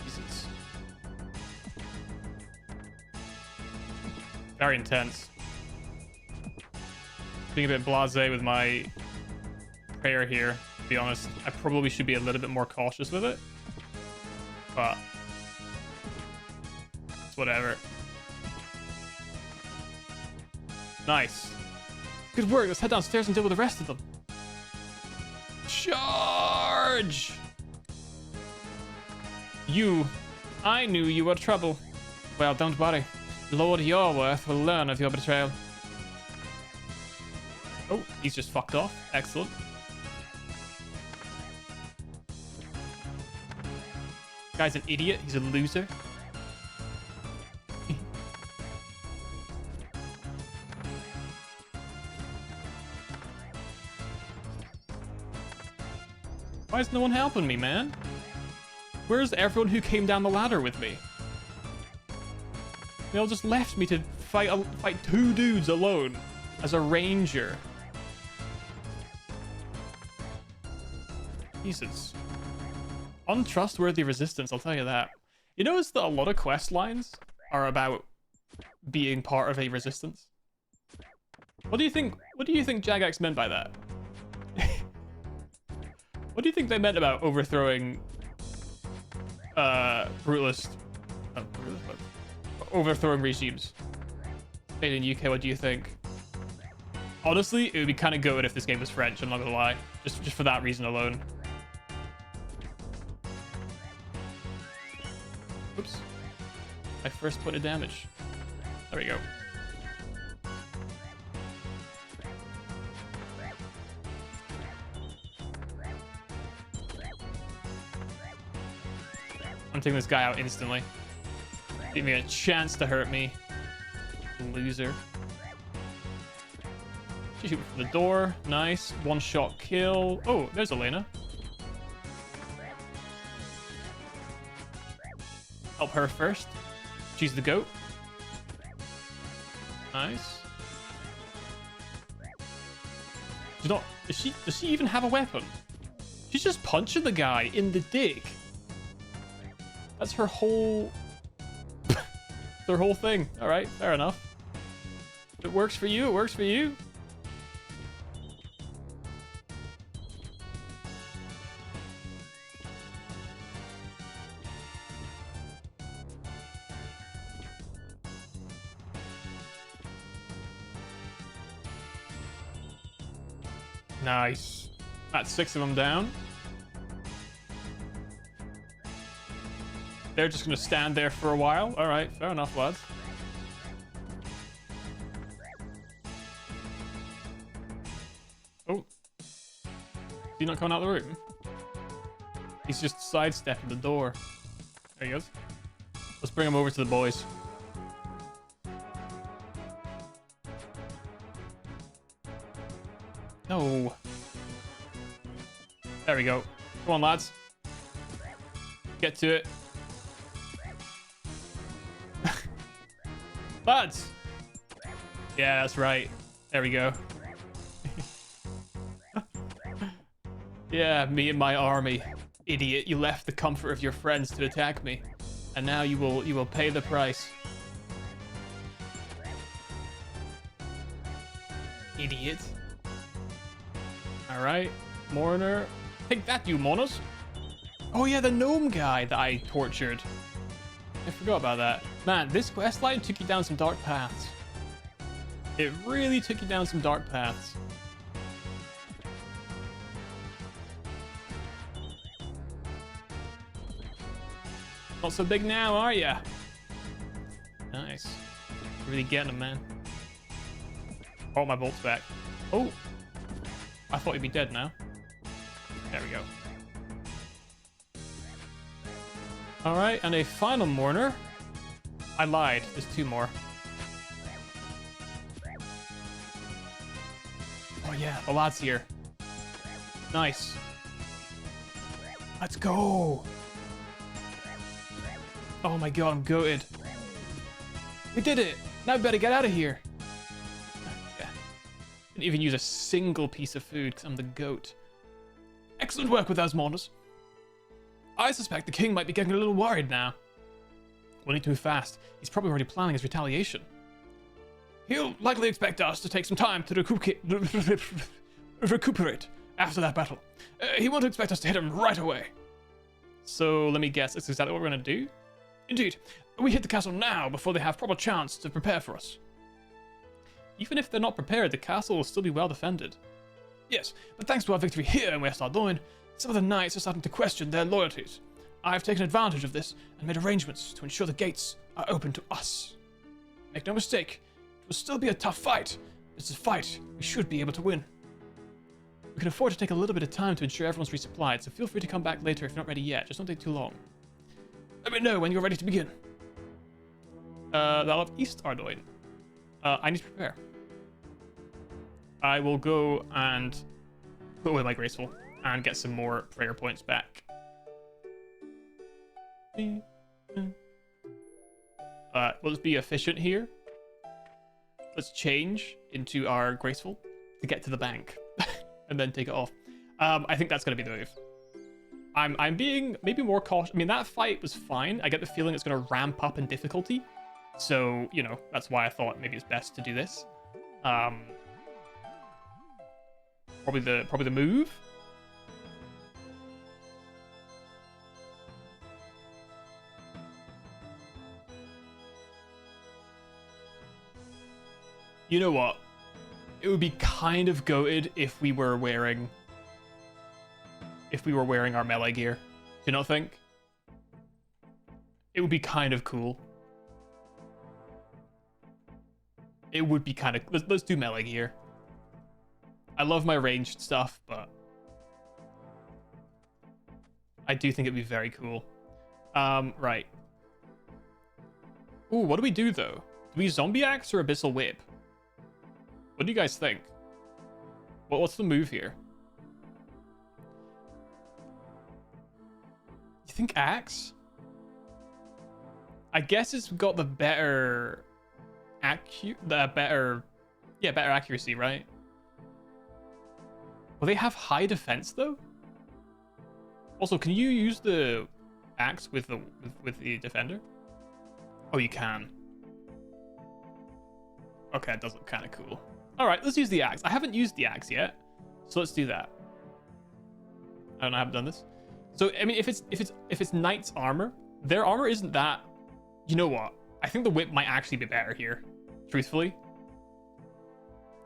S1: Jesus. Very intense. Being a bit blasé with my prayer here, to be honest. I probably should be a little bit more cautious with it. But it's whatever. Nice. Good work. Let's head downstairs and deal with the rest of them. Charge! I knew you were trouble. Well, don't worry. Lord Yorworth will learn of your betrayal. Oh, he's just fucked off. Excellent. Guy's an idiot. He's a loser. Why is no one helping me, man? Where's everyone who came down the ladder with me? They all just left me to fight 2 dudes alone as a ranger. Jesus. Untrustworthy resistance, I'll tell you that. You notice that a lot of quest lines are about being part of a resistance? What do you think Jagex meant by that? What do you think they meant about overthrowing overthrowing regimes? Made in UK, what do you think? Honestly, it would be kind of good if this game was French, I'm not gonna lie. Just for that reason alone. Oops. My first point of damage. There we go. I'm taking this guy out instantly. Give me a chance to hurt me. Loser. She shoot from the door. Nice. One shot kill. Oh, there's Elena. Help her first. She's the goat. Nice. She's not. Does she even have a weapon? She's just punching the guy in the dick. That's her whole. Their whole thing. All right, fair enough. If it works for you, it works for you. Nice. That's 6 of them down. They're just going to stand there for a while. All right, fair enough, lads. Oh. Is he not coming out of the room? He's just sidestepping the door. There he goes. Let's bring him over to the boys. No. There we go. Come on, lads. Get to it. Lads! Yeah, that's right. There we go. Yeah, me and my army. Idiot, you left the comfort of your friends to attack me. And now you will pay the price. Idiot. Alright, Mourner. Take that, you mourners. Oh yeah, the gnome guy that I tortured. I forgot about that. Man, this questline took you down some dark paths. It really took you down some dark paths. Not so big now, are ya? Nice. Really getting him, man. Oh, my bolt's back. Oh! I thought he'd be dead now. There we go. Alright, and a final mourner. I lied. There's 2 more. Oh yeah, the lad's here. Nice. Let's go! Oh my god, I'm goated. We did it! Now we better get out of here. Yeah. Didn't even use a single piece of food because I'm the goat. Excellent work with those mourners. I suspect the king might be getting a little worried now. We'll need to move fast. He's probably already planning his retaliation. He'll likely expect us to take some time to recuperate after that battle. He won't expect us to hit him right away. So let me guess, that's exactly what we're going to do? Indeed. We hit the castle now before they have proper chance to prepare for us. Even if they're not prepared, the castle will still be well defended. Yes, but thanks to our victory here in West Ardoin, some of the knights are starting to question their loyalties. I've taken advantage of this and made arrangements to ensure the gates are open to us. Make no mistake, it will still be a tough fight. It's a fight we should be able to win. We can afford to take a little bit of time to ensure everyone's resupplied, so feel free to come back later if you're not ready yet. Just don't take too long. Let me know when you're ready to begin. That'll have East Ardoin. I need to prepare. I will go and put away my Graceful and get some more prayer points back. Let's be efficient here. Let's change into our Graceful to get to the bank and then take it off. I think that's going to be the move. I'm being maybe more cautious. I mean, that fight was fine. I get the feeling it's going to ramp up in difficulty. So, you know, that's why I thought maybe it's best to do this. Probably the move. You know what? It would be kind of goated if we were wearing our melee gear. Do you not think? It would be kind of cool. It would be kind of... Let's do melee gear. I love my ranged stuff, but I do think it'd be very cool. Right. Ooh, what do we do, though? Do we zombie axe or abyssal whip? What do you guys think? What's the move here? You think axe? I guess it's got the better... better accuracy, right? Will they have high defense though? Also, can you use the axe with the defender? Oh, you can. Okay, that does look kind of cool. All right, let's use the axe. I haven't used the axe yet, so let's do that. I haven't done this. So I mean, if it's knight's armor, their armor isn't that. You know what? I think the whip might actually be better here. Truthfully.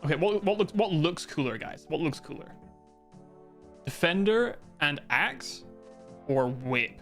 S1: Okay, what looks cooler, guys? What looks cooler? Defender and axe, or whip?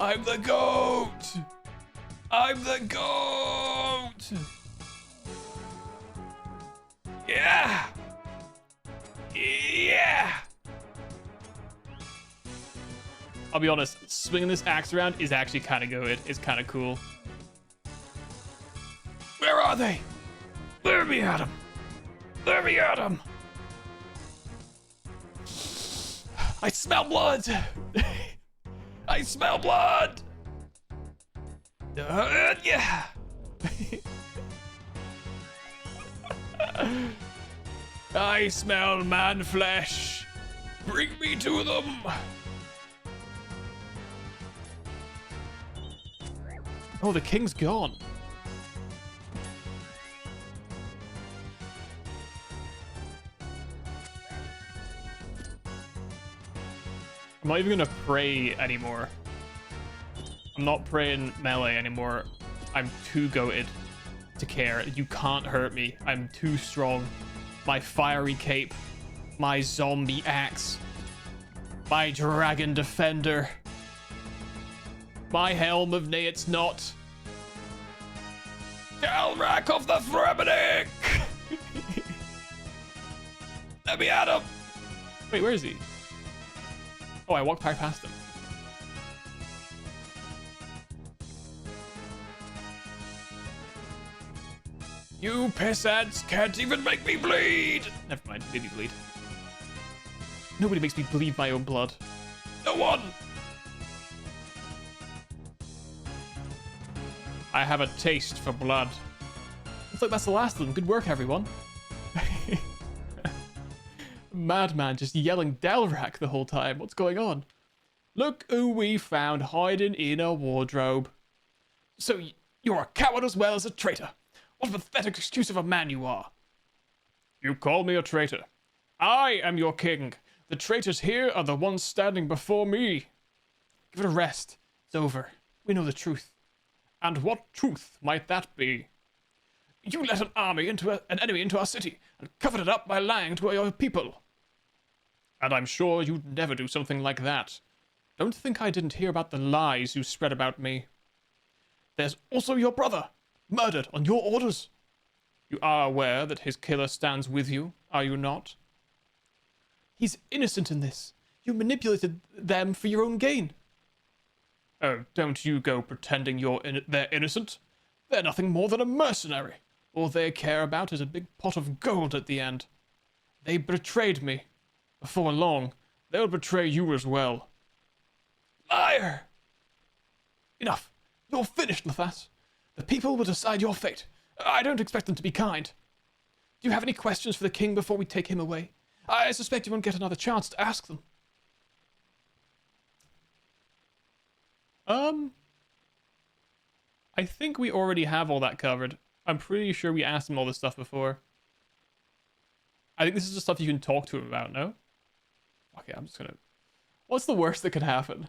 S1: I'm the goat! I'm the goat! Yeah! Yeah! I'll be honest, swinging this axe around is actually kind of good. It's kind of cool. Where are they? Let me at them! Let me at them! I smell blood! I smell blood! Yeah! I smell man flesh! Bring me to them! Oh, the king's gone. I'm not even gonna pray anymore. I'm not praying melee anymore. I'm too goated to care. You can't hurt me. I'm too strong. My fiery cape, my zombie axe, my dragon defender, my helm of nay it's not. Galrak of the Fremennik! Let me at him! Wait, where is he? Oh, I walked right past him. You pissants can't even make me bleed! Never mind, made me bleed. Nobody makes me bleed my own blood. No one! I have a taste for blood. Looks like that's the last of them. Good work, everyone. Madman just yelling Delrak the whole time. What's going on? Look who we found hiding in a wardrobe. So you're a coward as well as a traitor. What a pathetic excuse of a man you are. You call me a traitor. I am your king. The traitors here are the ones standing before me. Give it a rest. It's over. We know the truth. And what truth might that be? You let an enemy into our city and covered it up by lying to your people. And I'm sure you'd never do something like that. Don't think I didn't hear about the lies you spread about me. There's also your brother, murdered on your orders. You are aware that his killer stands with you, are you not? He's innocent in this. You manipulated them for your own gain. Oh, don't you go pretending they're innocent. They're nothing more than a mercenary. All they care about is a big pot of gold at the end. They betrayed me. Before long, they'll betray you as well. Liar! Enough. You're finished, Lethas. The people will decide your fate. I don't expect them to be kind. Do you have any questions for the king before we take him away? I suspect you won't get another chance to ask them. I think we already have all that covered. I'm pretty sure we asked him all this stuff before. I think this is the stuff you can talk to him about, no? Okay, I'm just gonna... What's the worst that could happen?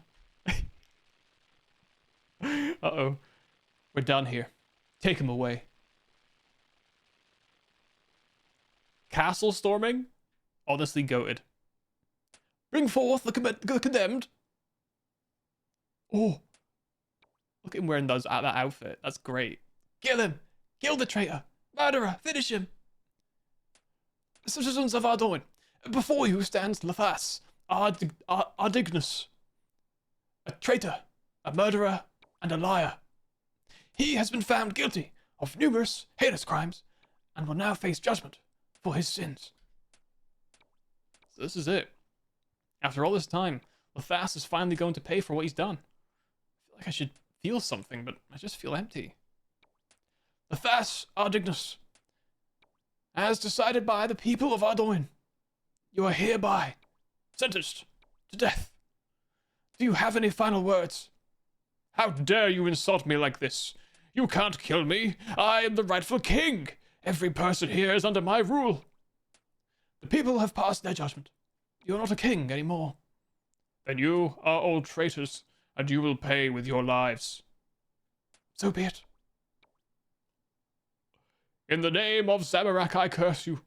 S1: Uh-oh. We're done here. Take him away. Castle storming? Honestly goated. Bring forth the condemned. Oh. Look at him wearing that outfit. That's great. Kill him. Kill the traitor. Murderer. Finish him. Citizens of Ardoin, before you stands Lethas, Ardignus, a traitor, a murderer, and a liar. He has been found guilty of numerous heinous crimes and will now face judgment for his sins. So this is it. After all this time, Lethas is finally going to pay for what he's done. I feel like I should feel something, but I just feel empty. Lethas Ardignus, as decided by the people of Ardoin, you are hereby sentenced to death. Do you have any final words? How dare you insult me like this? You can't kill me. I am the rightful king. Every person here is under my rule. The people have passed their judgment. You are not a king anymore. Then you are all traitors, and you will pay with your lives. So be it. In the name of Zamorak, I curse you,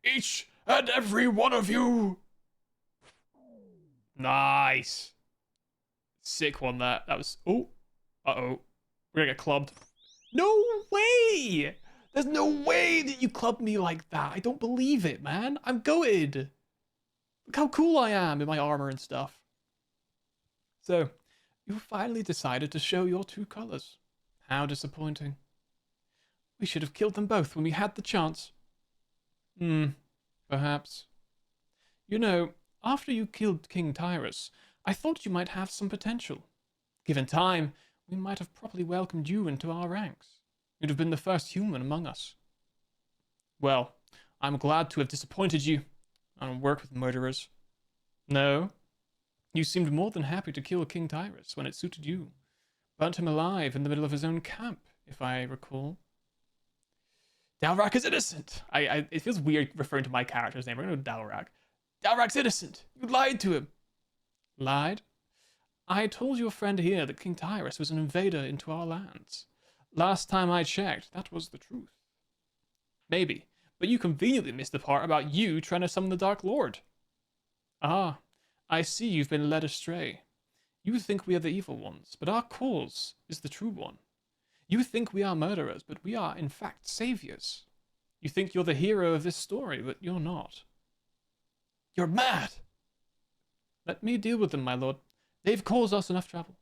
S1: each and every one of you. Nice. Sick one, that. That was... Oh. Uh-oh. We're gonna get clubbed. No way! There's no way that you clubbed me like that. I don't believe it, man. I'm goated. Look how cool I am in my armor and stuff. So, you finally decided to show your true colors. How disappointing. We should have killed them both when we had the chance. Perhaps. You know, after you killed King Tyrus, I thought you might have some potential. Given time, we might have properly welcomed you into our ranks. You'd have been the first human among us. Well, I'm glad to have disappointed you. I don't work with murderers. No? You seemed more than happy to kill King Tyrus when it suited you. Burnt him alive in the middle of his own camp, if I recall. Dalrak is innocent! It feels weird referring to my character's name. We're going to Dalrak. Dalrak's innocent! You lied to him! Lied? I told your friend here that King Tyrus was an invader into our lands. Last time I checked, that was the truth. Maybe, but you conveniently missed the part about you trying to summon the Dark Lord. Ah, I see you've been led astray. You think we are the evil ones, but our cause is the true one. You think we are murderers, but we are in fact saviors. You think you're the hero of this story, but you're not. You're mad! Let me deal with them, my lord. They've caused us enough trouble.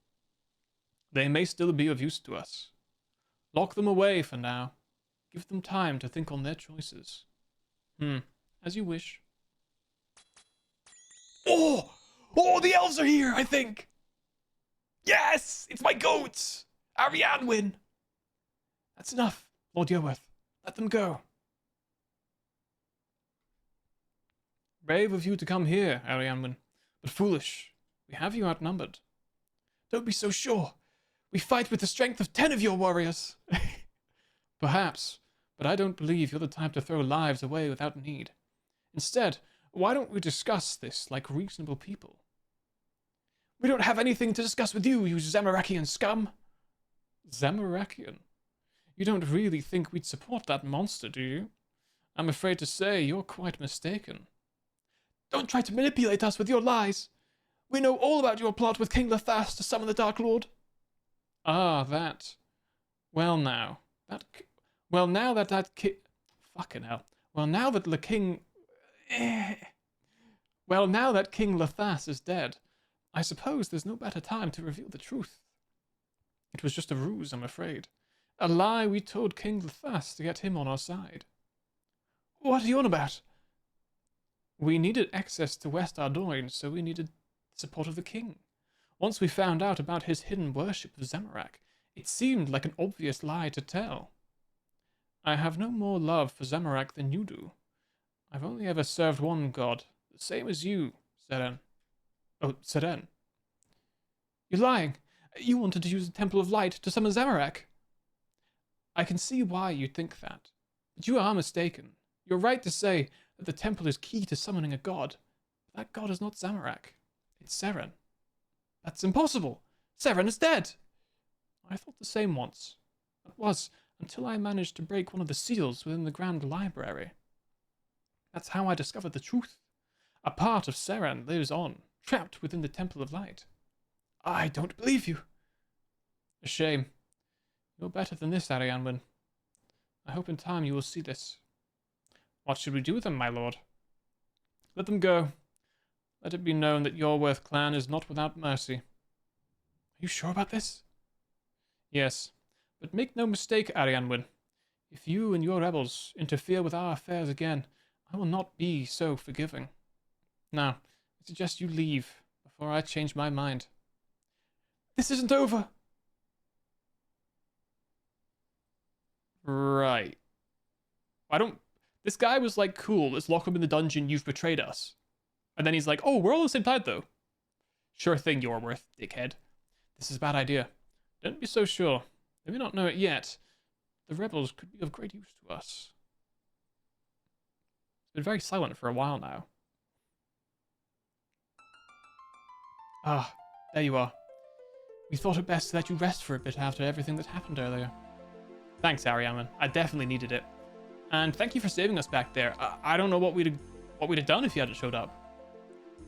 S1: They may still be of use to us. Lock them away for now. Give them time to think on their choices. As you wish. Oh! Oh, the elves are here, I think! Yes! It's my goats! Ariane win! That's enough, Lord Yerworth. Let them go. Brave of you to come here, Arianwin, but foolish. We have you outnumbered. Don't be so sure. We fight with the strength of 10 of your warriors. Perhaps, but I don't believe you're the type to throw lives away without need. Instead, why don't we discuss this like reasonable people? We don't have anything to discuss with you, you Zamarakian scum. Zamarakian? You don't really think we'd support that monster, do you? I'm afraid to say you're quite mistaken. Don't try to manipulate us with your lies. We know all about your plot with King Lethas to summon the Dark Lord. Ah, that. Well now. Fucking hell. Well, now that King Lethas is dead, I suppose there's no better time to reveal the truth. It was just a ruse, I'm afraid. A lie we told King Lethas to get him on our side. What are you on about? We needed access to West Ardoin, so we needed support of the king. Once we found out about his hidden worship of Zamorak, it seemed like an obvious lie to tell. I have no more love for Zamorak than you do. I've only ever served one god, the same as you, Seren. Oh, Seren. You're lying. You wanted to use the Temple of Light to summon Zamorak. I can see why you'd think that, but you are mistaken. You're right to say that the temple is key to summoning a god, but that god is not Zamorak. It's Seren. That's impossible. Seren is dead. I thought the same once. It was until I managed to break one of the seals within the Grand Library. That's how I discovered the truth. A part of Seren lives on, trapped within the Temple of Light. I don't believe you. A shame. You're better than this, Arianwin. I hope in time you will see this. What should we do with them, my lord? Let them go. Let it be known that Yorworth clan is not without mercy. Are you sure about this? Yes, but make no mistake, Arianwin. If you and your rebels interfere with our affairs again, I will not be so forgiving. Now, I suggest you leave before I change my mind. This isn't over. Right. This guy was like, cool, let's lock him in the dungeon, you've betrayed us. And then he's like, oh, we're all on the same side though. Sure thing, Yorworth, dickhead. This is a bad idea. Don't be so sure. They may not know it yet. The rebels could be of great use to us. It's been very silent for a while now. Ah, there you are. We thought it best to let you rest for a bit after everything that happened earlier. Thanks, Ariaman. I definitely needed it. And thank you for saving us back there. I don't know what we'd have done if you hadn't showed up.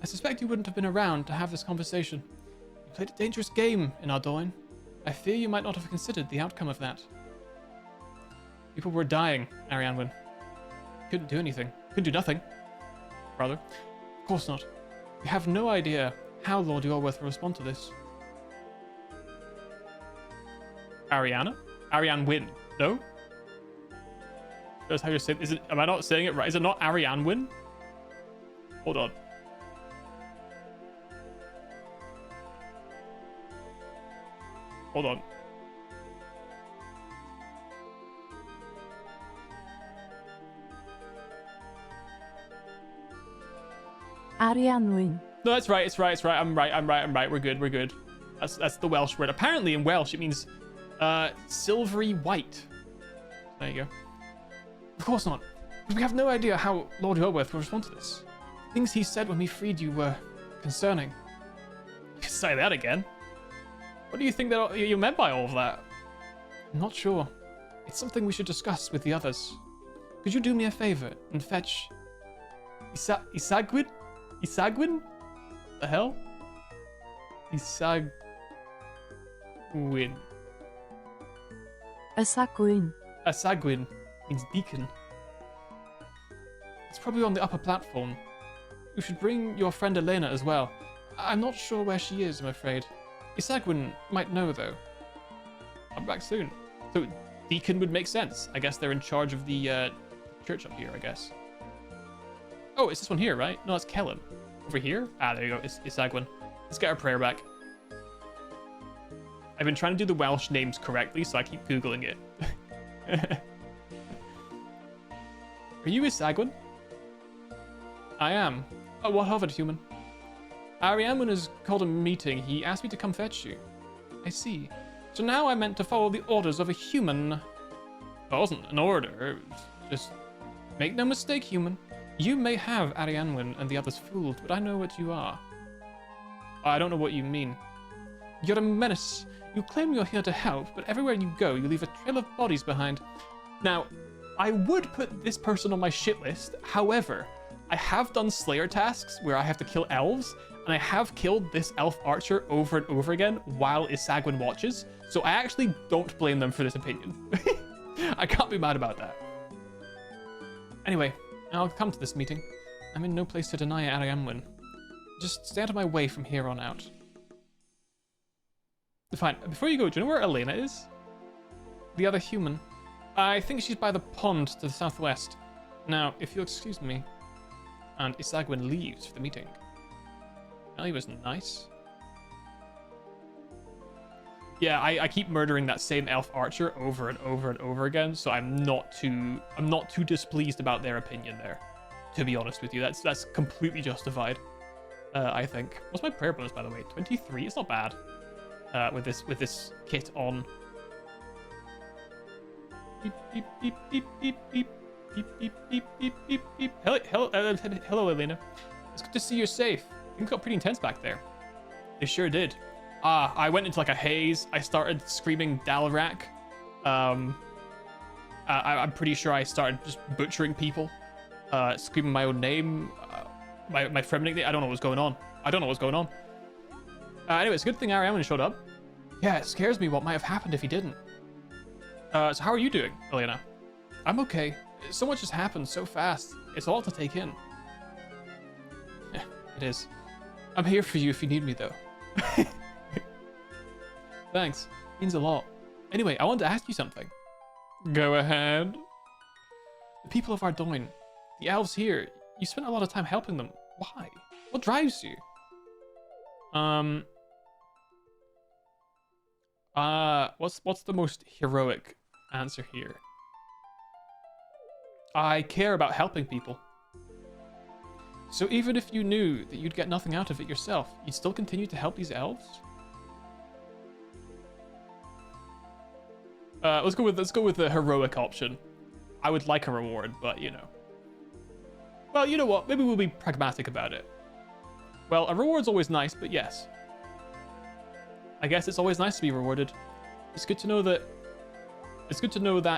S1: I suspect you wouldn't have been around to have this conversation. You played a dangerous game in Ardoin. I fear you might not have considered the outcome of that. People were dying, Arianwin. Couldn't do anything. Couldn't do nothing. Rather. Of course not. You have no idea how Lord Yorworth will respond to this. Ariana? Arianwin. No? That's how you're saying. Is it? Am I not saying it right? Is it not Arianwin? Hold on. Hold on.
S4: Arianwin.
S1: No, that's right. It's right. It's right. I'm right. We're good. We're good. That's the Welsh word. Apparently in Welsh it means silvery white. There you go. Of course not. We have no idea how Lord Yorworth will respond to this. Things he said when we freed you were concerning. You can say that again. What do you think that you meant by all of that? I'm not sure. It's something we should discuss with the others. Could you do me a favor and fetch Isagwin? Isagwin? The hell? Isagwin.
S4: Asagwin.
S1: Asagwin means deacon. It's probably on the upper platform. You should bring your friend Elena as well. I'm not sure where she is, I'm afraid. Isagwin might know, though. I'll be back soon. So, deacon would make sense. I guess they're in charge of the church up here, I guess. Oh, it's this one here, right? No, it's Kellum. Over here? Ah, there you go. It's Isagwin. Let's get our prayer back. I've been trying to do the Welsh names correctly, so I keep Googling it. Are you Isagwin? I am. Oh, what of it, human? Arianwin has called a meeting. He asked me to come fetch you. I see. So now I meant to follow the orders of a human. Well, it wasn't an order. It was just... Make no mistake, human. You may have Arianwin and the others fooled, but I know what you are. I don't know what you mean. You're a menace. You claim you're here to help, but everywhere you go, you leave a trail of bodies behind. Now, I would put this person on my shit list. However, I have done Slayer tasks where I have to kill elves, and I have killed this elf archer over and over again while Isagwin watches, so I actually don't blame them for this opinion. I can't be mad about that. Anyway, I'll come to this meeting. I'm in no place to deny Arianwin. Just stay out of my way from here on out. Fine, before you go, do you know where Elena is? The other human. I think she's by the pond to the southwest. Now, if you'll excuse me. And Isagwin leaves for the meeting. Well, he was nice. Yeah, I keep murdering that same elf archer over and over and over again, so I'm not too displeased about their opinion there. To be honest with you, that's completely justified. I think. What's my prayer bonus, by the way? 23. It's not bad. With this kit on. Beep beep beep beep beep beep beep beep beep beep beep beep. Hello, Elena. It's good to see you're safe. Things got pretty intense back there. They sure did. I went into like a haze. I started screaming Dalrak. I'm pretty sure I started just butchering people, screaming my own name, my friend nickname. I don't know what's going on. Anyway, it's a good thing Arianwin showed up. Yeah, it scares me what might have happened if he didn't. So how are you doing, Elena? I'm okay. So much has happened so fast. It's a lot to take in. Yeah, it is. I'm here for you if you need me, though. Thanks. Means a lot. Anyway, I wanted to ask you something. Go ahead. The people of Ardoin, the elves here, you spent a lot of time helping them. Why? What drives you? What's the most heroic answer here? I care about helping people. So even if you knew that you'd get nothing out of it yourself, you'd still continue to help these elves? Let's go with the heroic option. I would like a reward, but you know. Well, you know what? Maybe we'll be pragmatic about it. Well, a reward's always nice, but yes. I guess it's always nice to be rewarded. It's good to know that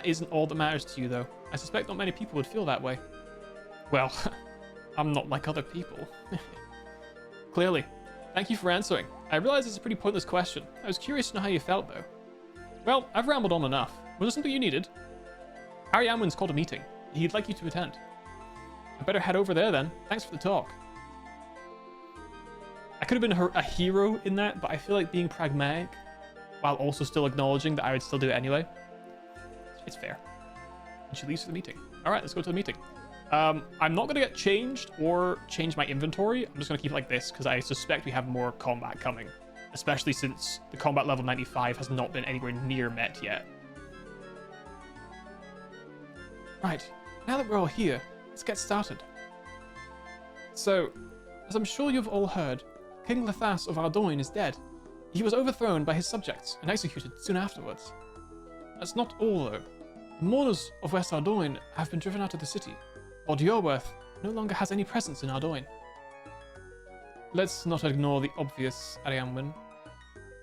S1: isn't all that matters to you, though. I suspect not many people would feel that way. Well, I'm not like other people. Clearly. Thank you for answering. I realize it's a pretty pointless question. I was curious to know how you felt, though. Well, I've rambled on enough. Was there something you needed? Harry Amwin's called a meeting. He'd like you to attend. I better head over there then. Thanks for the talk. I could have been a hero in that, but I feel like being pragmatic while also still acknowledging that I would still do it anyway. It's fair. And she leaves for the meeting. All right, let's go to the meeting. I'm not going to get changed or change my inventory. I'm just going to keep it like this because I suspect we have more combat coming, especially since the combat level 95 has not been anywhere near met yet. Right, now that we're all here, let's get started. So, as I'm sure you've all heard, King Lethas of Ardoin is dead. He was overthrown by his subjects and executed soon afterwards. That's not all, though. The mourners of West Ardoin have been driven out of the city. Lord Yorworth no longer has any presence in Ardoin. Let's not ignore the obvious, Arianwin.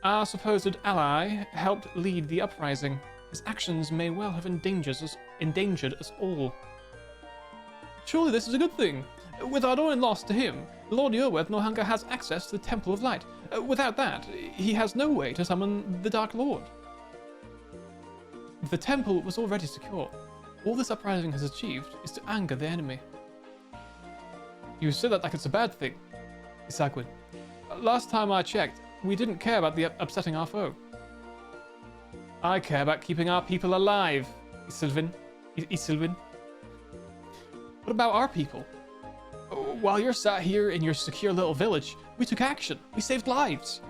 S1: Our supposed ally helped lead the uprising. His actions may well have endangered us all. Surely this is a good thing. With Ardoin lost to him, Lord Yorworth no longer has access to the Temple of Light. Without that, he has no way to summon the Dark Lord. The temple was already secure. All this uprising has achieved is to anger the enemy. You said that like it's a bad thing, Isagwin. Last time I checked, we didn't care about the upsetting our foe. I care about keeping our people alive, Isilvin. What about our people? While you're sat here in your secure little village, we took action. We saved lives.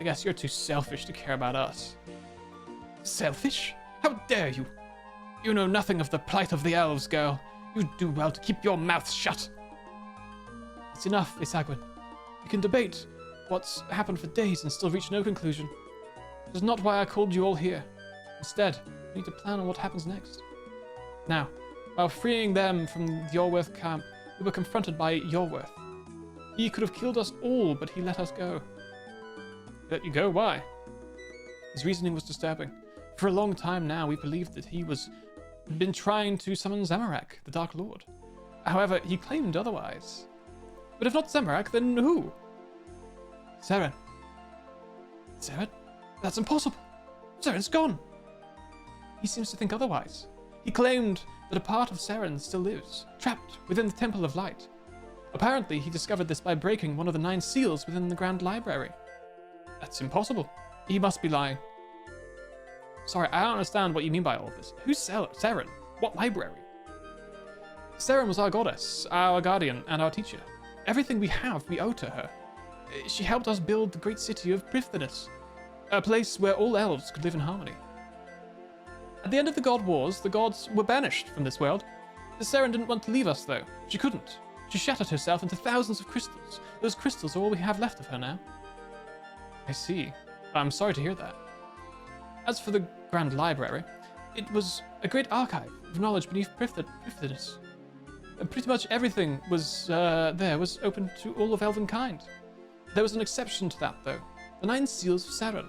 S1: I guess you're too selfish to care about us. Selfish? How dare you? You know nothing of the plight of the elves, girl. You do well to keep your mouth shut. It's enough, Isagwin. We can debate what's happened for days and still reach no conclusion. That's not why I called you all here. Instead, we need to plan on what happens next. Now, while freeing them from the Yorworth camp, we were confronted by Yorworth. He could have killed us all, but he let us go. He let you go? Why? His reasoning was disturbing. For a long time now, we believed that he was been trying to summon Zamorak, the Dark Lord. However, he claimed otherwise. But if not Zamorak, then who? Seren. Seren? That's impossible. Seren's gone. He seems to think otherwise. He claimed that a part of Seren still lives, trapped within the Temple of Light. Apparently, he discovered this by breaking one of the 9 seals within the Grand Library. That's impossible. He must be lying. Sorry, I don't understand what you mean by all this. Who's Seren? What library? Seren was our goddess, our guardian, and our teacher. Everything we have, we owe to her. She helped us build the great city of Prifddinas, a place where all elves could live in harmony. At the end of the God Wars, the gods were banished from this world. Seren didn't want to leave us, though. She couldn't. She shattered herself into thousands of crystals. Those crystals are all we have left of her now. I see. I'm sorry to hear that. As for the Grand Library, it was a great archive of knowledge beneath Prifddinas. Pretty much everything was there was open to all of Elvenkind. There was an exception to that, though. The 9 seals of Seren.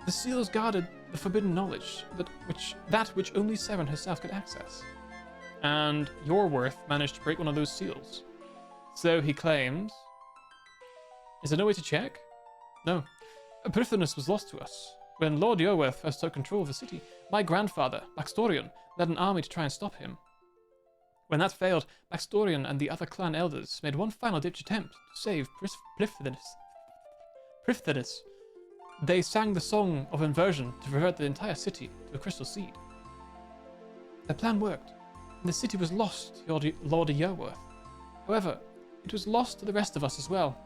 S1: The seals guarded the forbidden knowledge, that which only Seren herself could access. And Yorworth managed to break one of those seals. So he claims... Is there no way to check? No. Prifddinas was lost to us. When Lord Yorworth first took control of the city, my grandfather, Baxtorian, led an army to try and stop him. When that failed, Baxtorian and the other clan elders made one final-ditch attempt to save Prifddinas. They sang the Song of Inversion to revert the entire city to a crystal seed. Their plan worked, and the city was lost to Lord Yorworth. However, it was lost to the rest of us as well,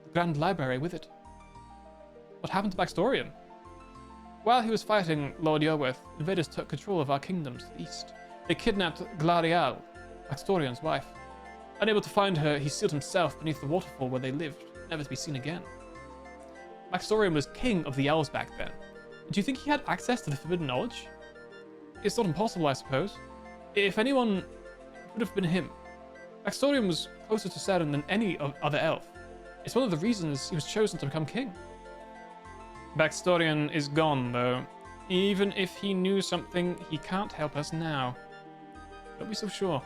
S1: the Grand Library with it. What happened to Baxtorian? While he was fighting Lord Yorworth, invaders took control of our kingdoms to the east. They kidnapped Glarial, Baxtorian's wife. Unable to find her, he sealed himself beneath the waterfall where they lived, never to be seen again. Baxtorian was king of the Elves back then. Do you think he had access to the forbidden knowledge? It's not impossible, I suppose. If anyone, it would have been him. Baxtorian was closer to Seren than any other elf. It's one of the reasons he was chosen to become king. Baxtorian is gone, though. Even if he knew something, he can't help us now. Don't be so sure.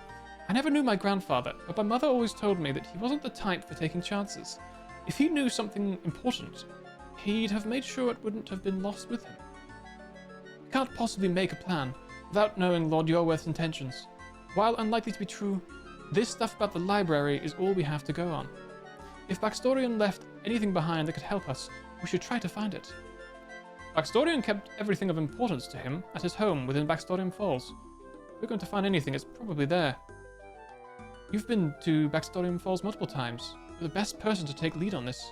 S1: I never knew my grandfather, but my mother always told me that he wasn't the type for taking chances. If he knew something important, he'd have made sure it wouldn't have been lost with him. We can't possibly make a plan without knowing Lord Yorworth's intentions. While unlikely to be true, this stuff about the library is all we have to go on. If Baxtorian left anything behind that could help us, we should try to find it. Baxtorian kept everything of importance to him at his home within Baxtorian Falls. If we're going to find anything, it's probably there. You've been to Baxtorian Falls multiple times. You're the best person to take lead on this.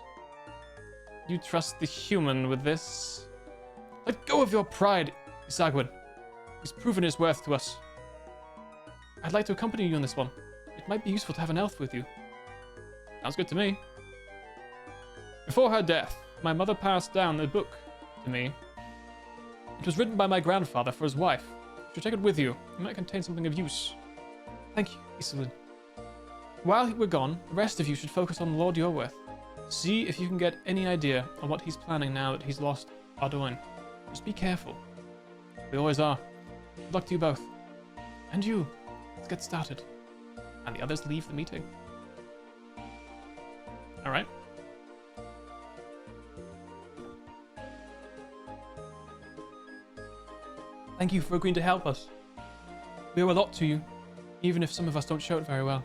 S1: You trust the human with this? Let go of your pride, Isagwin. He's proven his worth to us. I'd like to accompany you on this one. It might be useful to have an elf with you. Sounds good to me. Before her death, my mother passed down a book to me. It was written by my grandfather for his wife. You should take it with you. It might contain something of use. Thank you, Iselin. While we're gone, the rest of you should focus on Lord Yorworth. See if you can get any idea on what he's planning now that he's lost Ardoin. Just be careful. We always are. Good luck to you both. And you. Let's get started. And the others leave the meeting. Alright. Thank you for agreeing to help us. We owe a lot to you, even if some of us don't show it very well.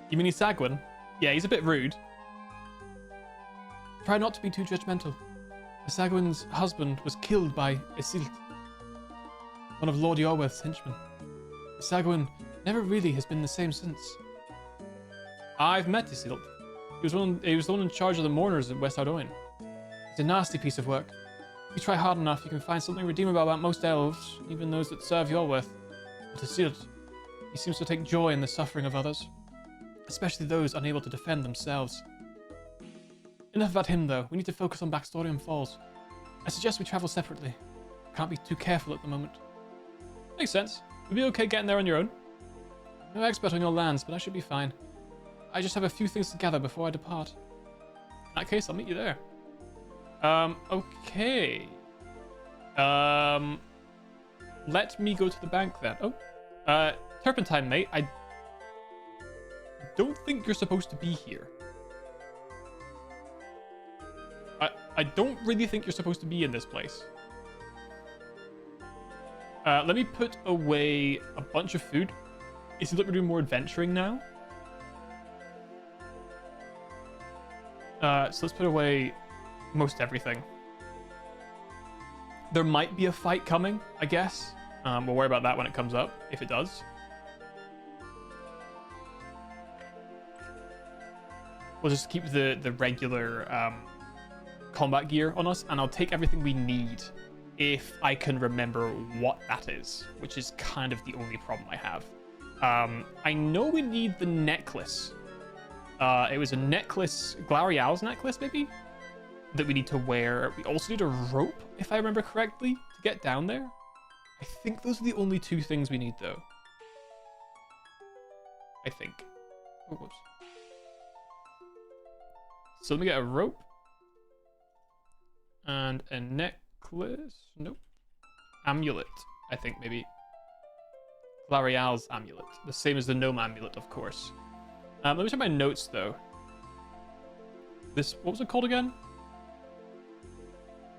S1: You mean Isagwin? Yeah, he's a bit rude. Try not to be too judgmental. Isagwin's husband was killed by Isilt, one of Lord Yorworth's henchmen. Isagwin never really has been the same since. I've met Isilt. He was the one in charge of the mourners at West Ardoin. It's a nasty piece of work. If you try hard enough, you can find something redeemable about most elves, even those that serve Yorworth. But Isilt, he seems to take joy in the suffering of others, especially those unable to defend themselves. Enough about him, though. We need to focus on Baxtorian Falls. I suggest we travel separately. Can't be too careful at the moment. Makes sense. You'll be okay getting there on your own. I'm no expert on your lands, but I should be fine. I just have a few things to gather before I depart. In that case, I'll meet you there. Okay. Let me go to the bank then. Oh, Turpentine, mate. I don't think you're supposed to be here. I don't really think you're supposed to be in this place. Let me put away a bunch of food. It seems like we're doing more adventuring now. So let's put away most everything. There might be a fight coming, I guess. We'll worry about that when it comes up, if it does. We'll just keep the regular combat gear on us, and I'll take everything we need if I can remember what that is, which is kind of the only problem I have. I know we need the necklace. It was a necklace, Glarial's necklace, maybe? That we need to wear. We also need a rope, if I remember correctly, to get down there. I think those are the only two things we need, though. I think. Oh, whoops. So let me get a rope. And a necklace. Nope. Amulet, I think, maybe. Glarial's amulet. The same as the gnome amulet, of course. Let me check my notes, though. This, what was it called again?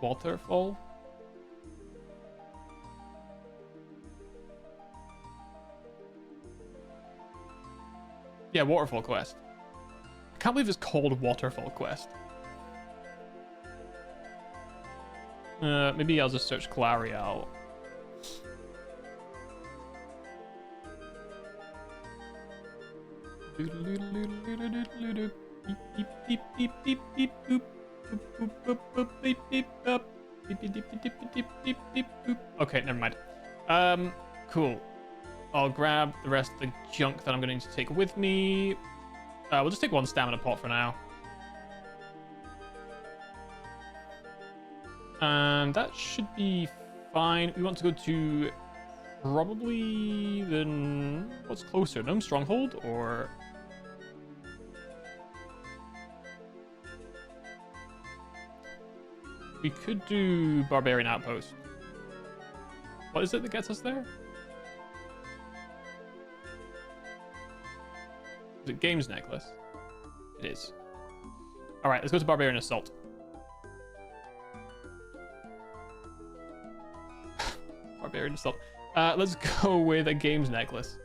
S1: Waterfall? Yeah, Waterfall Quest. I can't believe it's called Waterfall Quest. Maybe I'll just search Glarial. Okay, never mind. Cool. I'll grab the rest of the junk that I'm going to need to take with me. We'll just take one stamina pot for now. And that should be fine. We want to go to probably the... What's closer? Gnome Stronghold or... We could do Barbarian Outpost. What is it that gets us there? Is it Games Necklace? It is. All right, let's go to Barbarian Assault. Barbarian Assault. Let's go with a Games Necklace.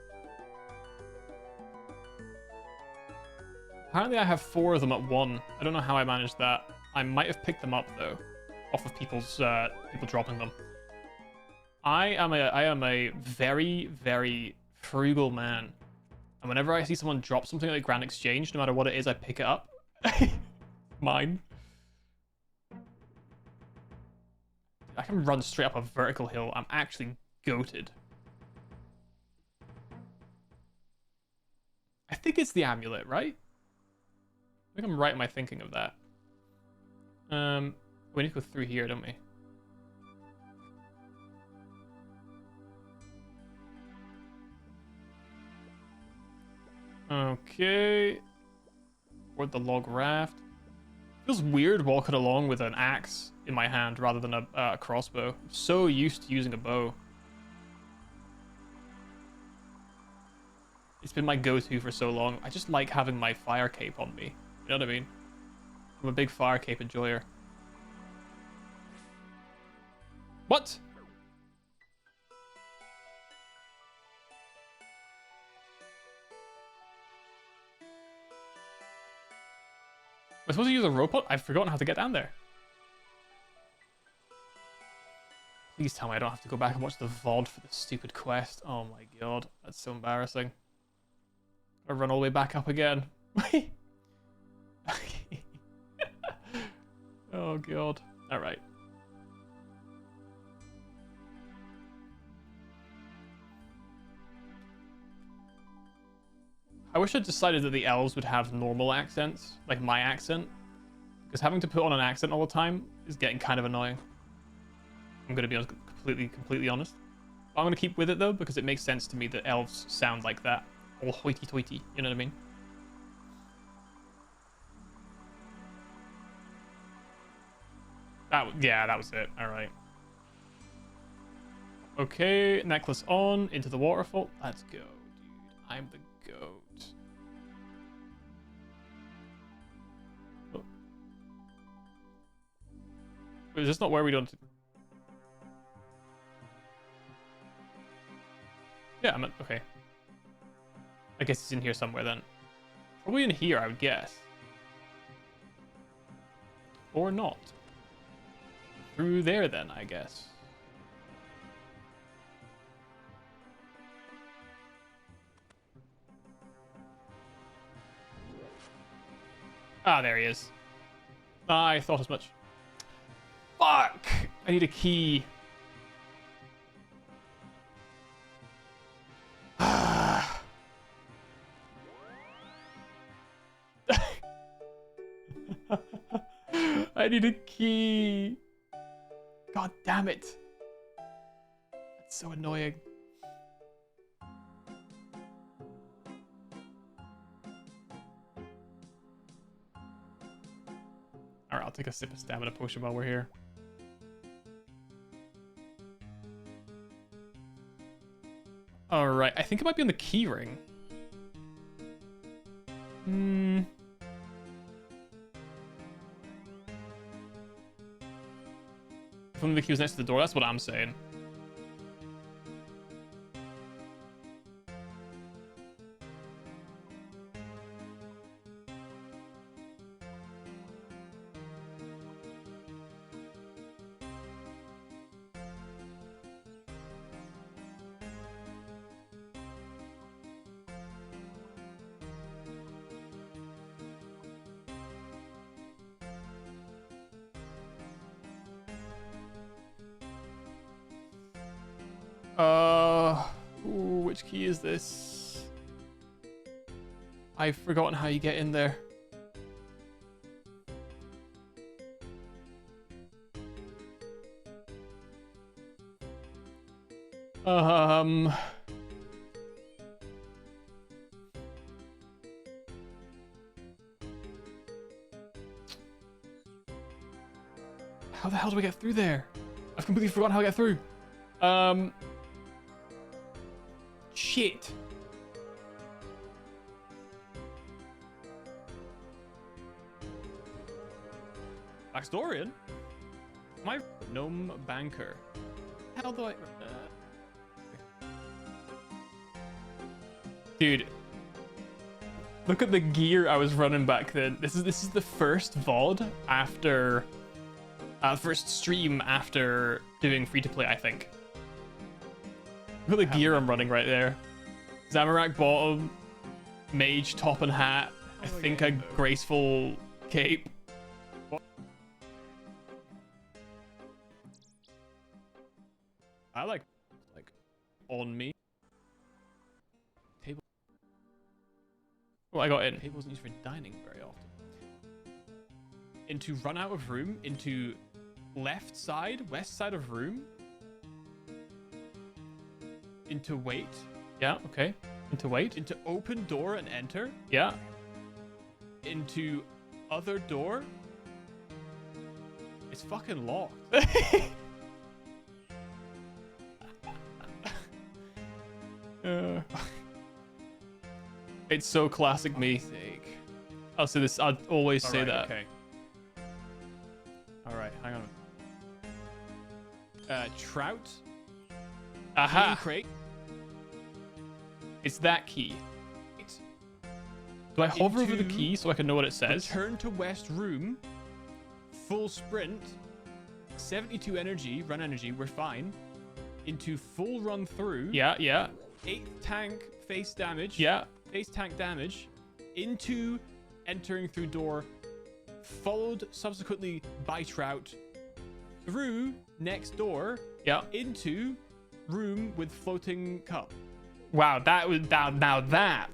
S1: Apparently I have 4 of them at 1. I don't know how I managed that. I might have picked them up though, off of people's people dropping them. I am a very, very frugal man. And whenever I see someone drop something like Grand Exchange, no matter what it is, I pick it up. Mine. I can run straight up a vertical hill. I'm actually goated. I think it's the amulet, right? I think I'm right in my thinking of that. We need to go through here, don't we? Okay. Or the log raft. Feels weird walking along with an axe in my hand rather than a crossbow. I'm so used to using a bow. It's been my go-to for so long. I just like having my fire cape on me. You know what I mean? I'm a big fire cape enjoyer. What? Am I supposed to use a robot? I've forgotten how to get down there. Please tell me I don't have to go back and watch the VOD for the stupid quest. Oh my god, that's so embarrassing. I run all the way back up again. Oh god. Alright. I wish I'd decided that the elves would have normal accents, like my accent. Because having to put on an accent all the time is getting kind of annoying. I'm going to be completely honest. I'm going to keep with it though, because it makes sense to me that elves sound like that. All hoity-toity, you know what I mean? Yeah, that was it. Alright. Okay, necklace on, into the waterfall. Let's go, dude. I'm the goat. Oh. Wait, is this not where we don't... Yeah, I'm at... Okay. I guess it's in here somewhere then. Probably in here, I would guess. Or not. Through there then, I guess. Ah, there he is. I thought as much. Fuck! I need a key. I need a key. God damn it. That's so annoying. Alright, I'll take a sip of stamina potion while we're here. Alright, I think it might be on the key ring. If only the key was next to the door, that's what I'm saying. Ooh, which key is this? I've forgotten how you get in there. How the hell do I get through there? I've completely forgotten how I get through. Shit. Backstory? My gnome banker. How do I? Dude, look at the gear I was running back then. This is the first VOD after, first stream after doing free to play. I think. Look at the gear I'm running right there. Zamorak bottom, mage top and hat. I think a graceful cape. I like on me. Table. Well, I got in. Table isn't used for dining very often. Into run out of room. Into left side, west side of room. Into wait. Yeah, okay. Into wait. Into open door and enter. Yeah. Into other door. It's fucking locked. It's so classic me. I'll say this. I'll always say that. Okay. All right, hang on. Trout. Aha. Crate. It's that key. Do I hover over the key so I can know what it says? Return to west room. Full sprint. 72 energy. Run energy. We're fine. Into full run through. Yeah, yeah. 8 tank face damage. Yeah. Face tank damage. Into entering through door. Followed subsequently by Trout. Through next door. Yeah. Into room with floating cup. Wow, that was now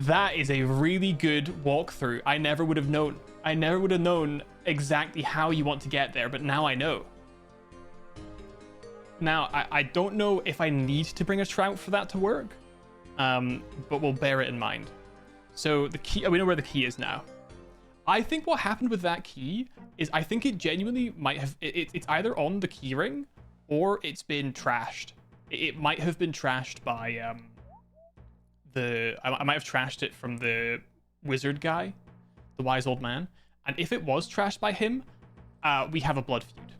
S1: that is a really good walkthrough. I never would have known. I never would have known exactly how you want to get there, but now I know. Now, I don't know if I need to bring a Trout for that to work, but we'll bear it in mind. So the key, we know where the key is now. I think what happened with that key is I think it genuinely might have, it's either on the key ring or it's been trashed. It might have been trashed by I might have trashed it from the wizard guy, the wise old man. And if it was trashed by him, we have a blood feud.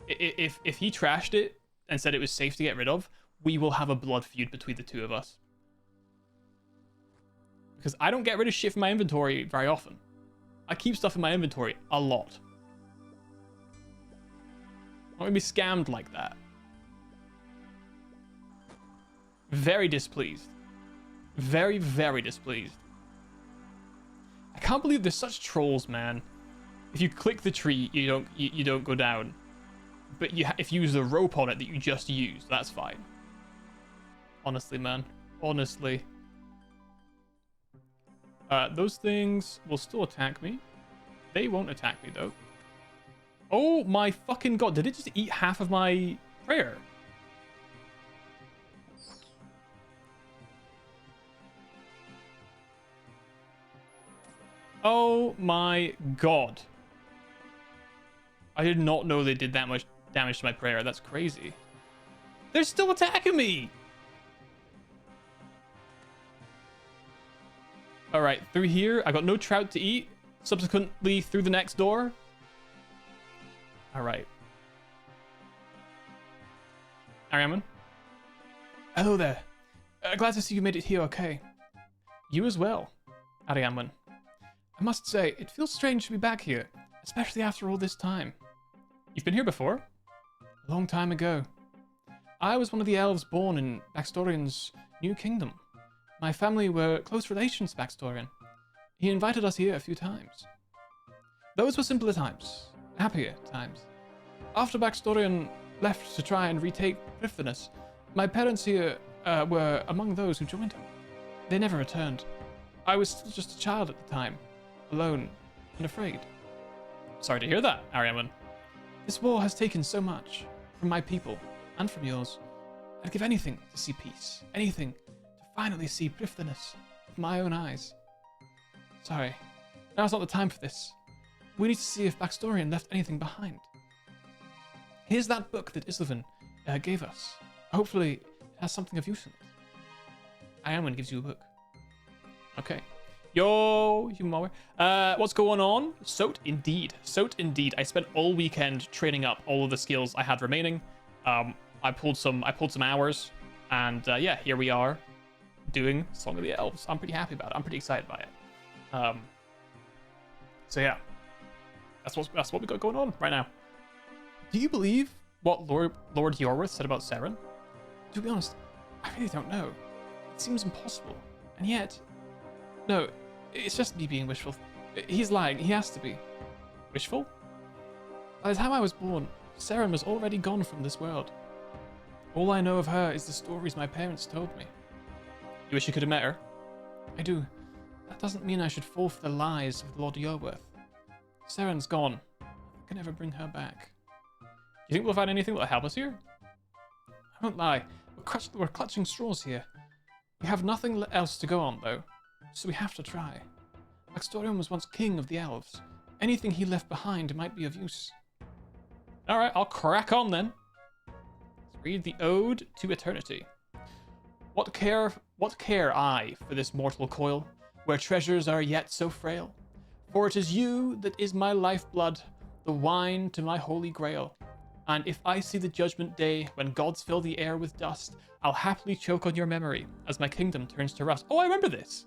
S1: If he trashed it and said it was safe to get rid of, we will have a blood feud between the two of us. Because I don't get rid of shit from my inventory very often. I keep stuff in my inventory a lot. I'm not gonna be scammed like that. Very displeased. Very, very displeased. I can't believe there's such trolls, man. If you click the tree, you don't go down. But if you use the rope on it that you just used, that's fine. Honestly, man. Honestly. Those things will still attack me. They won't attack me, though. Oh my fucking god. Did it just eat half of my prayer? Oh my god. I did not know they did that much damage to my prayer. That's crazy. They're still attacking me. All right, through here. I got no Trout to eat. Subsequently, through the next door. All right. Ariaman? Hello there. Glad to see you made it here okay. You as well, Ariaman. I must say, it feels strange to be back here, especially after all this time. You've been here before? A long time ago. I was one of the elves born in Baxtorian's new kingdom. My family were close relations to Baxtorian. He invited us here a few times. Those were simpler times, happier times. After Baxtorian left to try and retake Prifdinus, my parents here were among those who joined him. They never returned. I was still just a child at the time. Alone and afraid. Sorry to hear that, Ariaman. This war has taken so much from my people and from yours. I'd give anything to see peace. Anything to finally see Prifdinus with my own eyes. Sorry, now's not the time for this. We need to see if Baxtorian left anything behind. Here's that book that Islevan gave us. Hopefully it has something of use in it. Ariaman gives you a book. Okay. Yo, human malware. What's going on? Soat indeed. Soat indeed. I spent all weekend training up all of the skills I had remaining. I pulled some hours, and yeah, here we are doing Song of the Elves. I'm pretty happy about it. I'm pretty excited by it. So yeah, that's what we got going on right now. Do you believe what Lord Yorwith said about Seren? To be honest, I really don't know. It seems impossible, and yet, no, it's just me being wishful. He's lying. He has to be. Wishful? By the time I was born, Seren was already gone from this world. All I know of her is the stories my parents told me. You wish you could have met her? I do. That doesn't mean I should fall for the lies of Lord Yorworth. Seren's gone. I can never bring her back. Do you think we'll find anything that'll help us here? I won't lie. We're clutching straws here. We have nothing else to go on, though, so we have to try. Axtorion was once king of the elves. Anything he left behind might be of use. Alright, I'll crack on then. Let's read the Ode to Eternity. What care I for this mortal coil, where treasures are yet so frail? For it is you that is my lifeblood, the wine to my holy grail. And if I see the judgment day, when gods fill the air with dust, I'll happily choke on your memory, as my kingdom turns to rust. Oh, I remember this!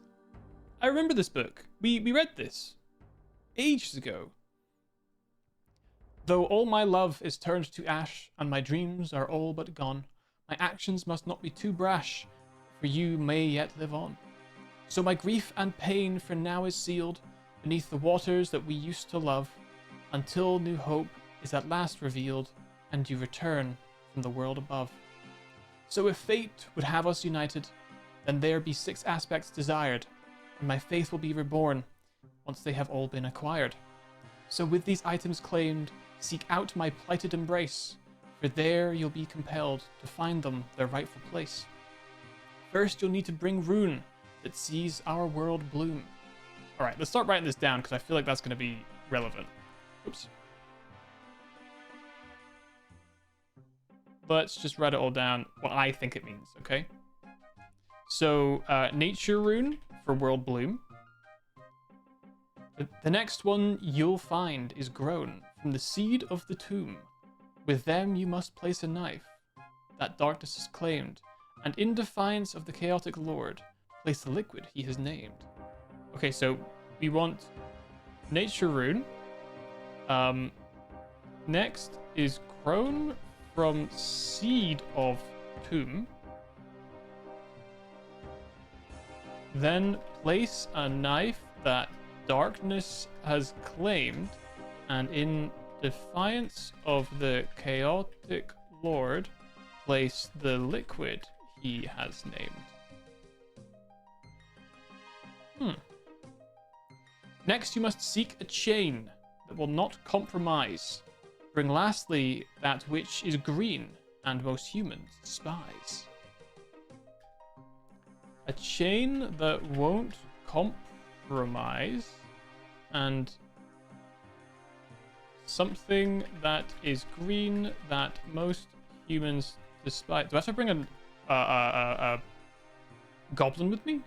S1: I remember this book. We read this ages ago. Though all my love is turned to ash, and my dreams are all but gone, my actions must not be too brash, for you may yet live on. So my grief and pain for now is sealed beneath the waters that we used to love, until new hope is at last revealed, and you return from the world above. So if fate would have us united, then there be 6 aspects desired, and my faith will be reborn once they have all been acquired. So with these items claimed, seek out my plighted embrace, for there you'll be compelled to find them their rightful place. First, you'll need to bring rune that sees our world bloom. Alright, let's start writing this down, because I feel like that's going to be relevant. Oops. Let's just write it all down, what I think it means, okay? So, nature rune for world bloom. The next one you'll find is grown from the seed of the tomb. With them you must place a knife that darkness has claimed, and in defiance of the chaotic lord, place the liquid he has named. Okay, so we want nature rune. Next is grown from seed of tomb. Then place a knife that darkness has claimed, and in defiance of the chaotic lord, place the liquid he has named. Next, you must seek a chain that will not compromise. Bring lastly that which is green and most humans despise. A chain that won't compromise, and something that is green that most humans despise. Do I have to bring a goblin with me?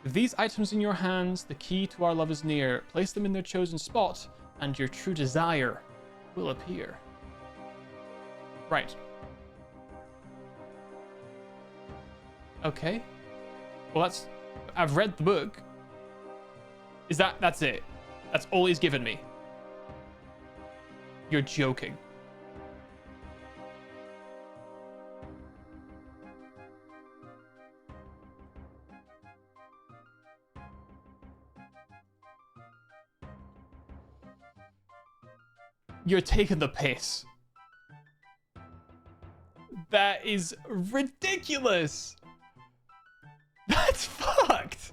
S1: With these items in your hands, the key to our love is near. Place them in their chosen spot, and your true desire will appear. Right. Okay. Well, I've read the book. That's it? That's all he's given me? You're joking. You're taking the piss. That is ridiculous. That's fucked.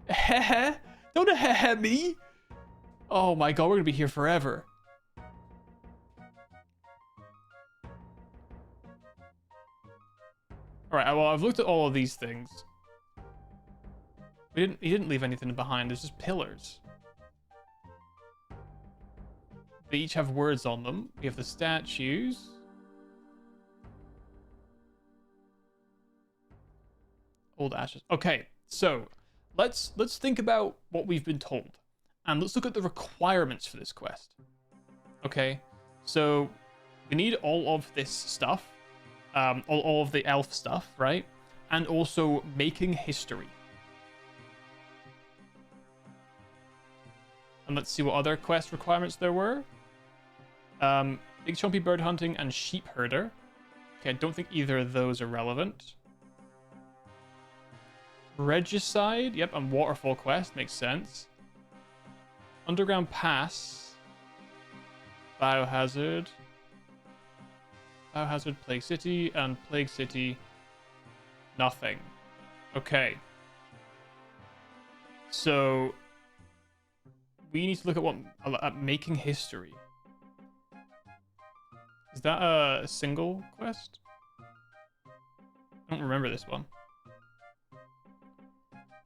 S1: Heh. Don't heh me. Oh my god, we're gonna be here forever. Alright, well, I've looked at all of these things. He didn't leave anything behind. There's just pillars. They each have words on them. We have the statues. Old ashes. Okay, so let's think about what we've been told, and let's look at the requirements for this quest. Okay, so we need all of this stuff, all of the elf stuff, right? And also making history. And let's see what other quest requirements there were. Big Chompy Bird Hunting and Sheep Herder. Okay, I don't think either of those are relevant. Regicide, yep, and Waterfall Quest, makes sense. Underground Pass. Biohazard. Biohazard, Plague City, and Plague City. Nothing. Okay. So we need to look at making history. Is that a single quest? I don't remember this one.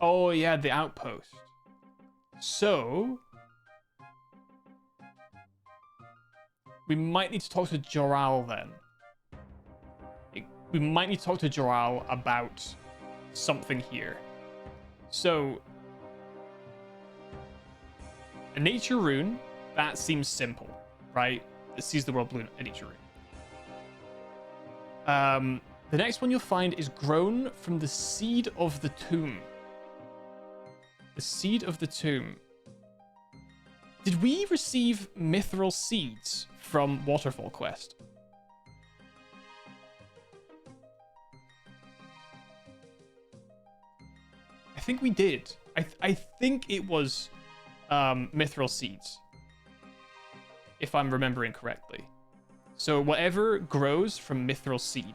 S1: Oh yeah, the outpost. So we might need to talk to Joral then. We might need to talk to Joral about something here. So a nature rune, that seems simple, right? It sees the world blue, a nature rune. The next one you'll find is grown from the seed of the tomb. The seed of the tomb. Did we receive mithril seeds from Waterfall Quest? I think we did. I think it was mithril seeds, if I'm remembering correctly. So whatever grows from mithril seed,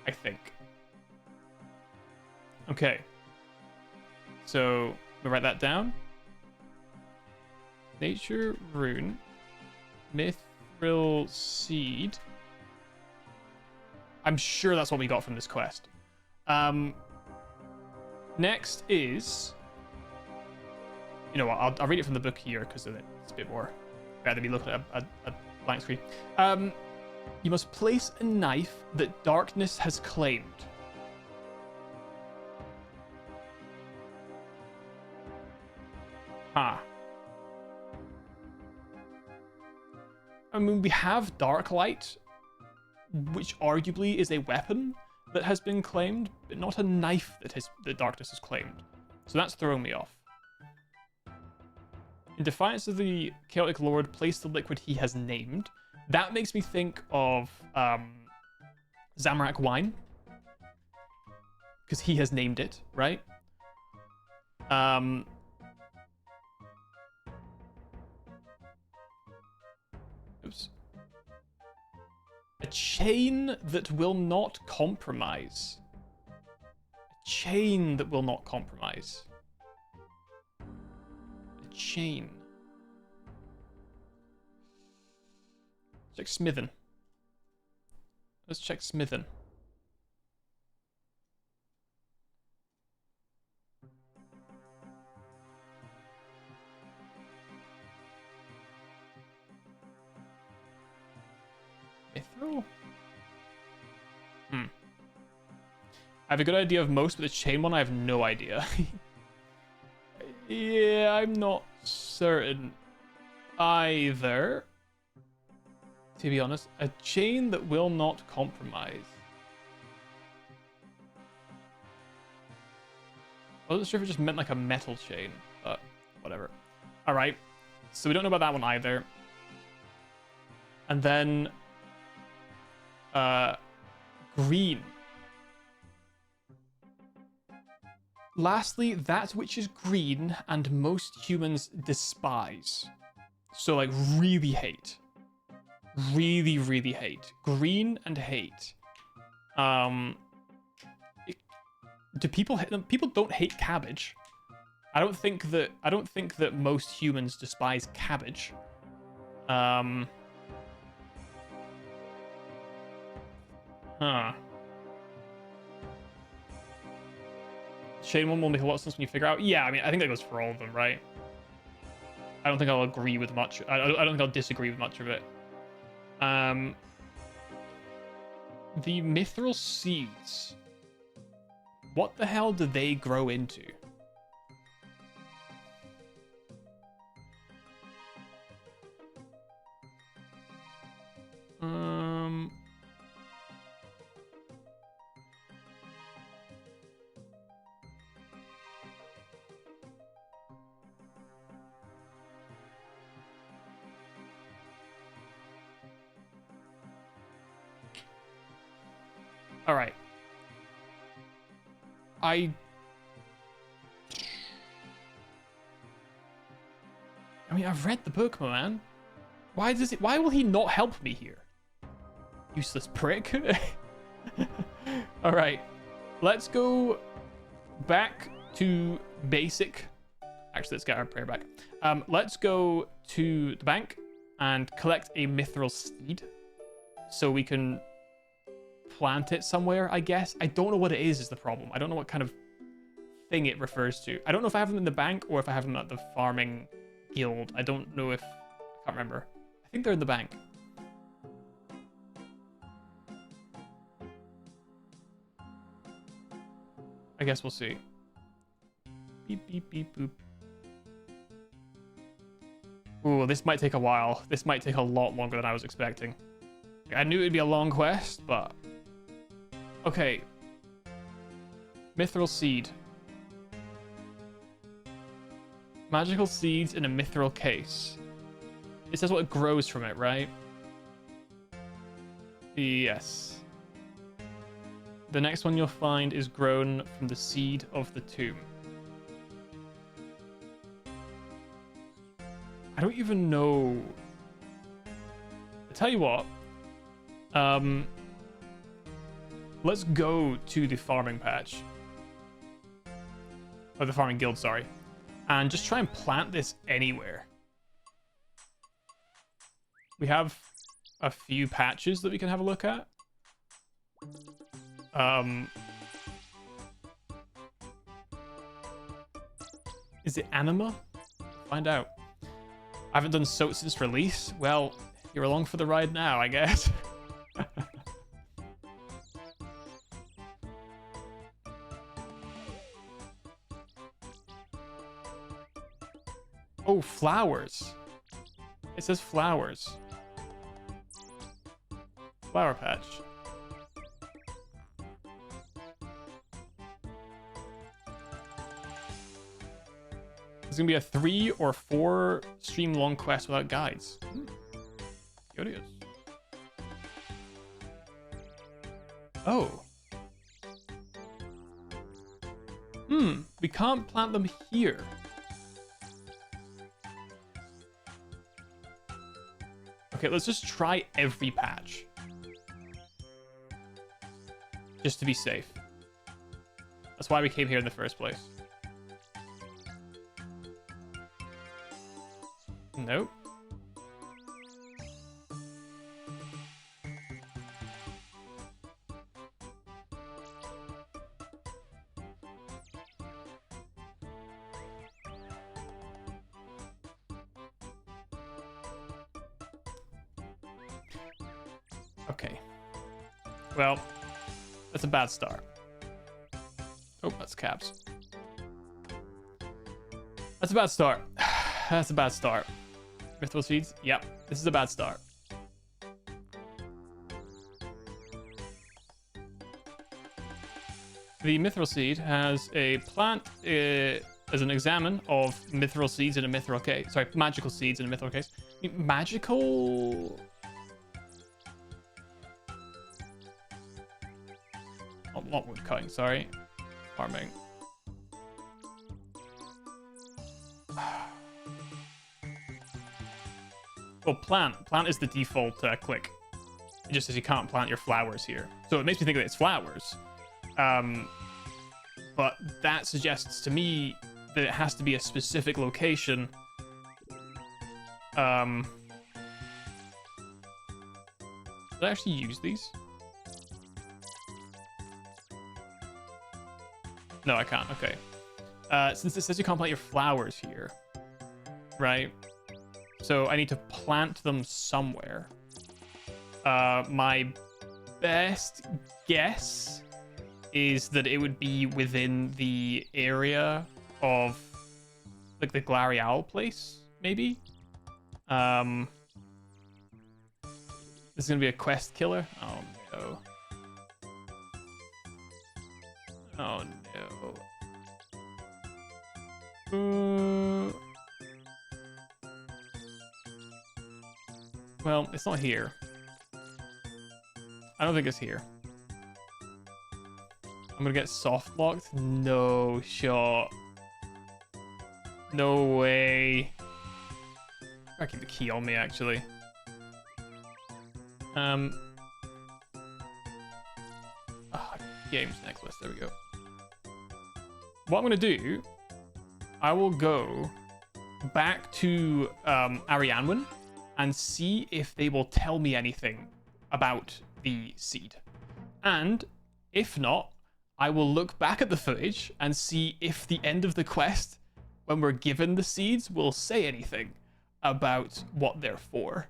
S1: I think. Okay. So we'll write that down. Nature rune, mithril seed. I'm sure that's what we got from this quest. Next is, you know what? I'll read it from the book here because it's a bit more better than me looking at a blank screen. You must place a knife that darkness has claimed. Huh. I mean, we have dark light, which arguably is a weapon that has been claimed, but not a knife that darkness has claimed. So that's throwing me off. In defiance of the chaotic lord, place the liquid he has named. That makes me think of Zamorak wine, because he has named it, right? Oops. A chain that will not compromise. A chain that will not compromise. A chain. Check Smithen. Let's check Smithen. Mithril? I have a good idea of most, but the chain one I have no idea. Yeah, I'm not certain either. To be honest, a chain that will not compromise. I wasn't sure if it just meant like a metal chain, but whatever. All right, so we don't know about that one either. And then green. Lastly, that which is green and most humans despise. So like really hate. Really, really hate. Green and hate. Do people hate them? People don't hate cabbage. I don't think that most humans despise cabbage. Huh. Chain one will make a lot of sense when you figure out. Yeah, I mean, I think that goes for all of them, right? I don't think I'll agree with much. I don't think I'll disagree with much of it. The mithril seeds. What the hell do they grow into? All right. I mean, I've read the book, my man. Why will he not help me here? Useless prick. All right. Let's go back to basic. Actually, let's get our prayer back. Let's go to the bank and collect a mithril seed so we can plant it somewhere, I guess. I don't know what it is the problem. I don't know what kind of thing it refers to. I don't know if I have them in the bank or if I have them at the farming guild. I don't know if... I can't remember. I think they're in the bank. I guess we'll see. Beep, beep, beep, boop. Ooh, this might take a while. This might take a lot longer than I was expecting. I knew it'd be a long quest, but... Okay. Mithril seed. Magical seeds in a mithril case. It says what it grows from it, right? Yes. The next one you'll find is grown from the seed of the tomb. I don't even know. I tell you what. Let's go to the farming patch. Or the farming guild, sorry. And just try and plant this anywhere. We have a few patches that we can have a look at. Is it anima? Find out. I haven't done so since release. Well, you're along for the ride now, I guess. Oh, flowers. It says flowers. Flower patch. It's gonna be a 3 or 4 stream long quest without guides. Curious. Oh. We can't plant them here. Okay, let's just try every patch. Just to be safe. That's why we came here in the first place. Nope. Okay. Well, that's a bad start. Oh, that's caps. That's a bad start. That's a bad start. Mithril seeds? Yep. This is a bad start. The mithril seed has a plant as an examine of mithril seeds in a mithril case. Sorry, magical seeds in a mithril case. Magical... Oh, not wood cutting, sorry. Farming. Well, plant. Plant is the default click. It just says you can't plant your flowers here. So it makes me think that it's flowers. But that suggests to me that it has to be a specific location. Did I actually use these? No, I can't. Okay. Since it says you can't plant your flowers here, right? So I need to plant them somewhere. My best guess is that it would be within the area of like the Glarial place, maybe. This is gonna be a quest killer. Oh no. Oh no. Well, it's not here. I don't think it's here. I'm gonna get soft locked. No shot. No way. I keep the key on me actually. Games necklace. There we go. What I'm gonna do, I will go back to Arianwen and see if they will tell me anything about the seed. And if not, I will look back at the footage and see if the end of the quest, when we're given the seeds, will say anything about what they're for.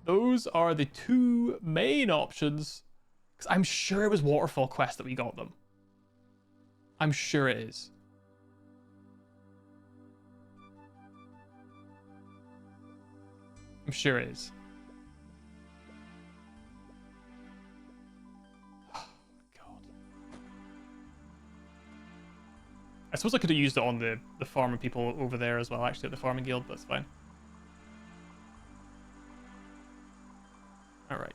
S1: Those are the two main options. Because I'm sure it was Waterfall Quest that we got them. I'm sure it is. I'm sure it is. Oh, God. I suppose I could have used it on the farming people over there as well, actually, at the farming guild, but that's fine. All right.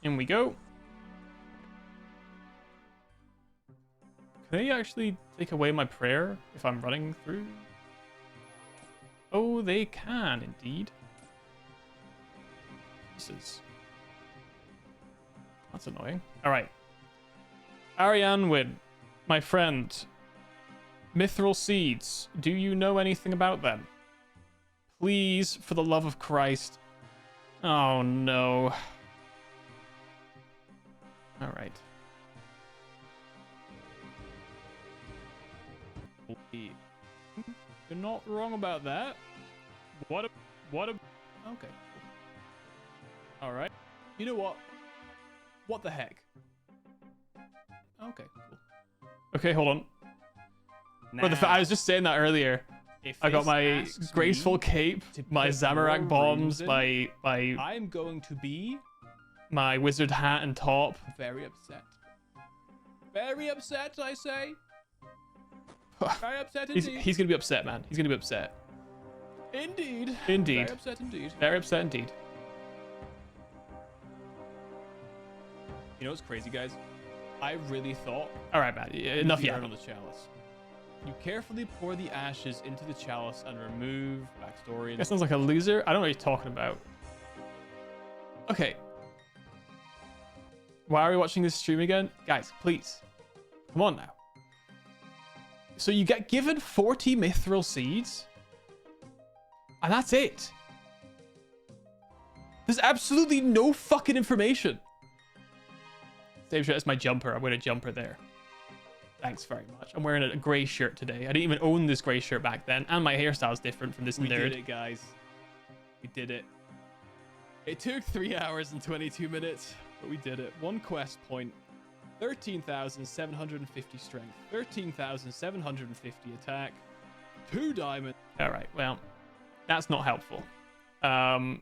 S1: In we go. Can they actually take away my prayer if I'm running through? Oh, they can indeed. Jesus. That's annoying. All right. Arianwen, my friend. Mithril seeds. Do you know anything about them? Please, for the love of Christ. Oh, no. All right. You're not wrong about that. What a... Okay. Cool. All right. You know what? What the heck? Okay, cool. Okay, hold on. Now, I was just saying that earlier. I got my graceful cape, my Zamorak bombs, my
S3: I'm going to be
S1: my wizard hat and top.
S3: very upset. Very upset, I say. Very upset indeed.
S1: He's gonna be upset, man. He's gonna be upset.
S3: Indeed.
S1: Indeed.
S3: Very upset indeed.
S1: Very upset indeed.
S3: You know what's crazy, guys? I really thought.
S1: All right, man. Enough
S3: yet.
S1: yet.
S3: On the chalice. You carefully pour the ashes into the chalice and remove backstory.
S1: That sounds like a loser. I don't know what you're talking about. Okay. Why are we watching this stream again? Guys, please. Come on now. So you get given 40 mithril seeds. And that's it. There's absolutely no fucking information. Same shirt as my jumper. I'm wearing a jumper there. Thanks very much. I'm wearing a grey shirt today. I didn't even own this grey shirt back then. And my hairstyle's different from this nerd.
S3: We did it, guys. We did it. It took 3 hours and 22 minutes, but we did it. 1 quest point. 13,750 strength. 13,750 attack. 2 diamonds.
S1: All right, well, that's not helpful. Well,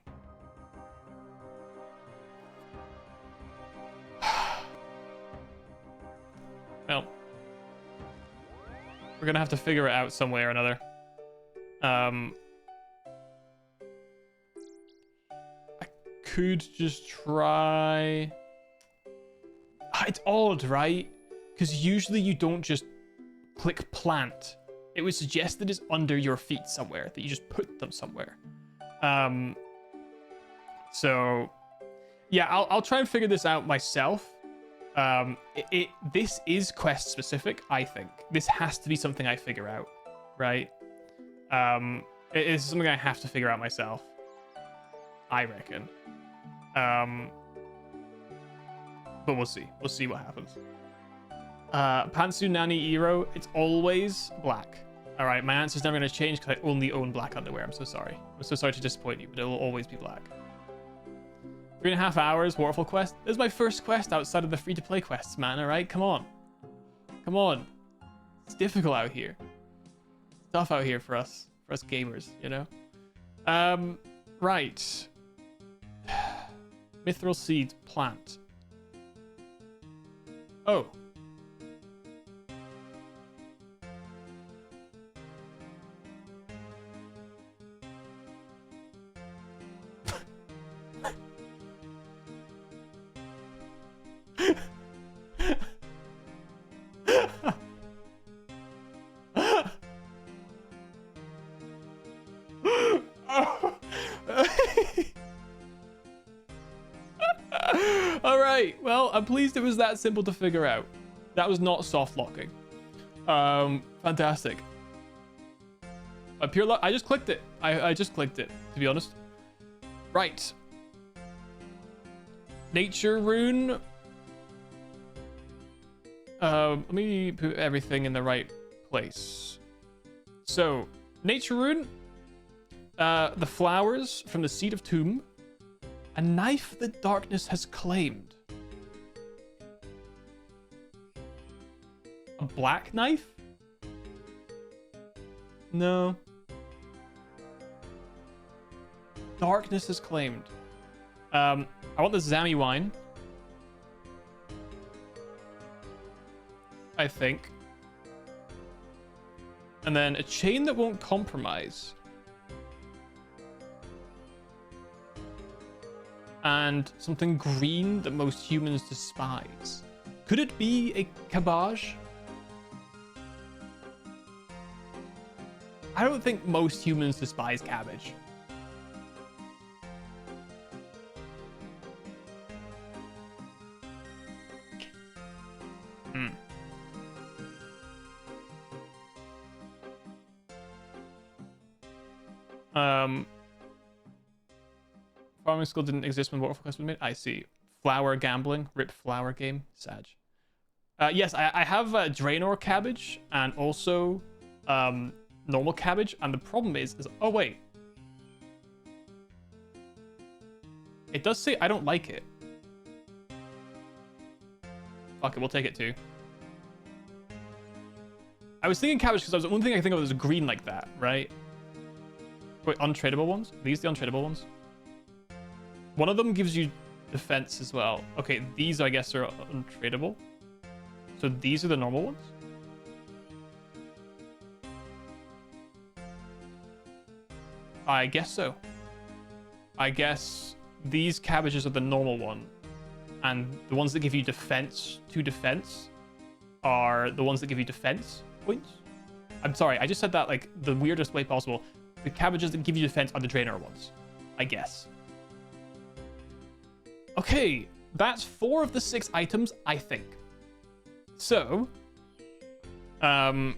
S1: we're gonna have to figure it out some way or another. I could just try. It's odd, right? Because usually you don't just click plant. It was suggested it's under your feet somewhere, that you just put them somewhere. So yeah, I'll try and figure this out myself. This is quest specific, I think. This has to be something I figure out, right? It is something I have to figure out myself, I reckon. But we'll see. We'll see what happens. Pantsu Nani Iro, it's always black. All right, my answer's never going to change because I only own black underwear. I'm so sorry. I'm so sorry to disappoint you, but it will always be black. 3.5 hours, waterfall quest. This is my first quest outside of the free-to-play quests, man. All right, come on. Come on. It's difficult out here. It's tough out here for us gamers, you know? Right. Mithril seed plant. Oh. All right. Well, I'm pleased it was that simple to figure out. That was not soft locking. Fantastic. By pure luck, I just clicked it. I just clicked it, to be honest. Right. Nature rune. Let me put everything in the right place. So, nature rune. The flowers from the seed of tomb. A knife that darkness has claimed. A black knife? No. Darkness has claimed. I want the Zami wine. I think. And then a chain that won't compromise. And something green that most humans despise. Could it be a cabbage? I don't think most humans despise cabbage. Farming school didn't exist when Waterfall Quest was made. I see. Flower gambling. Rip flower game. Sag. Yes, I have Draenor cabbage and also normal cabbage. And the problem is oh wait. It does say I don't like it. Fuck it, we'll take it too. I was thinking cabbage because the only thing I think of is green like that, right? Wait, untradeable ones? Are these the untradeable ones? One of them gives you defense as well. Okay, these I guess are untradeable. So these are the normal ones? I guess so. I guess these cabbages are the normal one. And the ones that give you defense to defense are the ones that give you defense points. I'm sorry, I just said that like the weirdest way possible. The cabbages that give you defense are the Draenor ones. I guess. Okay, that's 4 of the 6 items, I think. So, a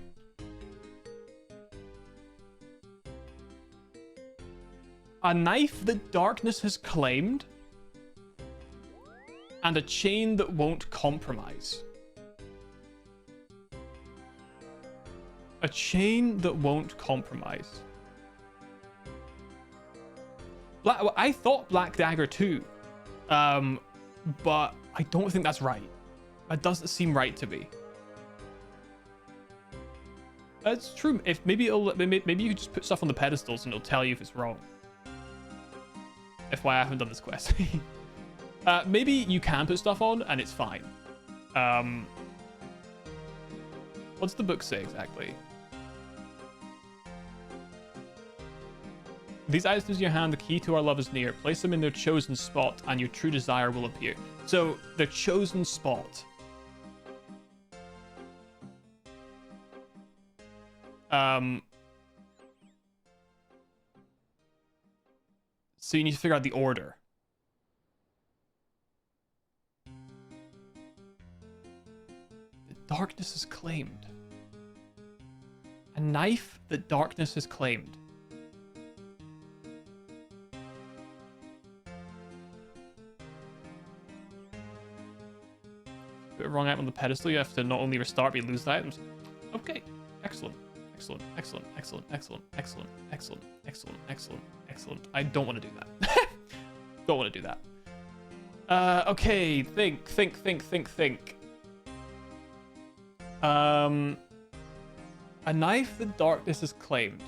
S1: knife that darkness has claimed, and a chain that won't compromise. A chain that won't compromise. I thought Black Dagger too. But I don't think that's right. That doesn't seem right to me. That's true. If maybe maybe you could just put stuff on the pedestals and it'll tell you if it's wrong. FYI, I haven't done this quest. Maybe you can put stuff on and it's fine. What's the book say exactly? These items in your hand, the key to our love is near. Place them in their chosen spot, and your true desire will appear. So, their chosen spot. So you need to figure out the order. The darkness is claimed. A knife that darkness has claimed. Put a wrong item on the pedestal, you have to not only restart but you lose the items. Okay, excellent. Excellent, excellent, excellent, excellent, excellent, excellent, excellent, excellent, excellent. I don't want to do that. Don't want to do that. Okay, think. A knife the darkness has claimed.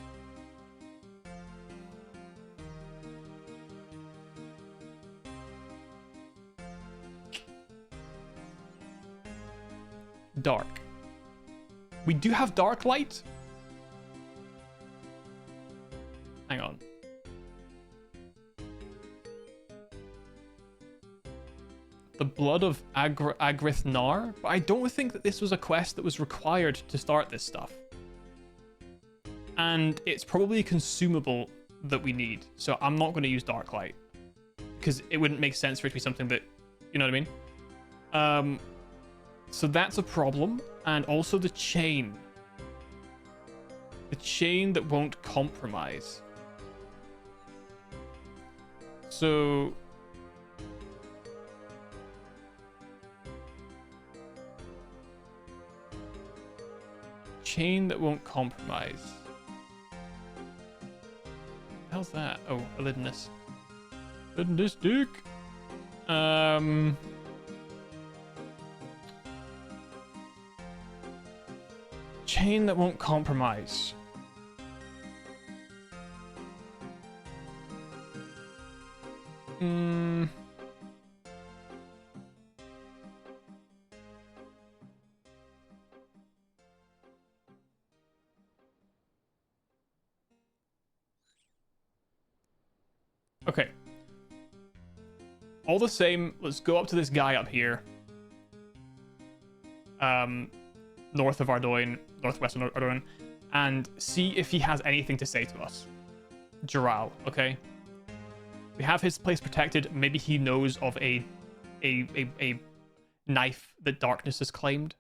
S1: Dark. We do have dark light. Hang on. The blood of Agrith Nar, but I don't think that this was a quest that was required to start this stuff. And it's probably a consumable that we need, so I'm not going to use dark light because it wouldn't make sense for it to be something that, you know what I mean? So that's a problem, and also the chain that won't compromise. So chain that won't compromise. How's that? Oh, a lidness. Lidness dick. Chain that won't compromise. Okay. All the same, let's go up to this guy up here. North of Ardoin, northwest of Ardoin, and see if he has anything to say to us. Jural, okay? We have his place protected. Maybe he knows of a knife that darkness has claimed.